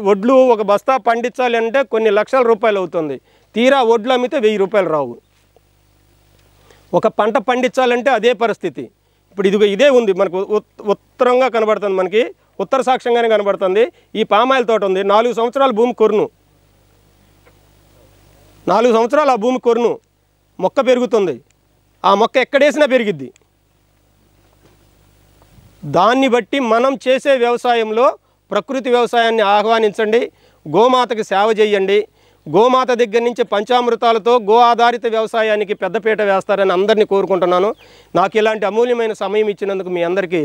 వడ్లు ఒక బస్తా పండించాలి అంటే కొన్ని లక్షల రూపాయలు అవుతుంది. తీరా వడ్లు అమ్మితే 1000 రూపాయలు రావు. ఒక పంట పండించాలంటే అదే పరిస్థితి. ఇప్పుడు ఇదే ఉంది మనకు ఉత్తరంగా కనబడుతుంది, మనకి ఉత్తర సాక్ష్యంగానే కనబడుతుంది. ఈ పామాయిల్ తోట ఉంది. 4 సంవత్సరాల భూమి కొరును, 4 సంవత్సరాలు ఆ భూమి కొరును, మొక్క పెరుగుతుంది. ఆ మొక్క ఎక్కడేసినా పెరిగిద్ది. దాన్ని బట్టి మనం చేసే వ్యవసాయంలో ప్రకృతి వ్యవసాయాన్ని ఆహ్వానించండి, గోమాతకి సేవ చేయండి. గోమాత దగ్గర నుంచి పంచామృతాలతో గో ఆధారిత వ్యవసాయానికి పెద్దపీట వేస్తారని అందరినీ కోరుకుంటున్నాను. నాకు ఇలాంటి అమూల్యమైన సమయం ఇచ్చినందుకు మీ అందరికీ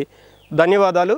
ధన్యవాదాలు.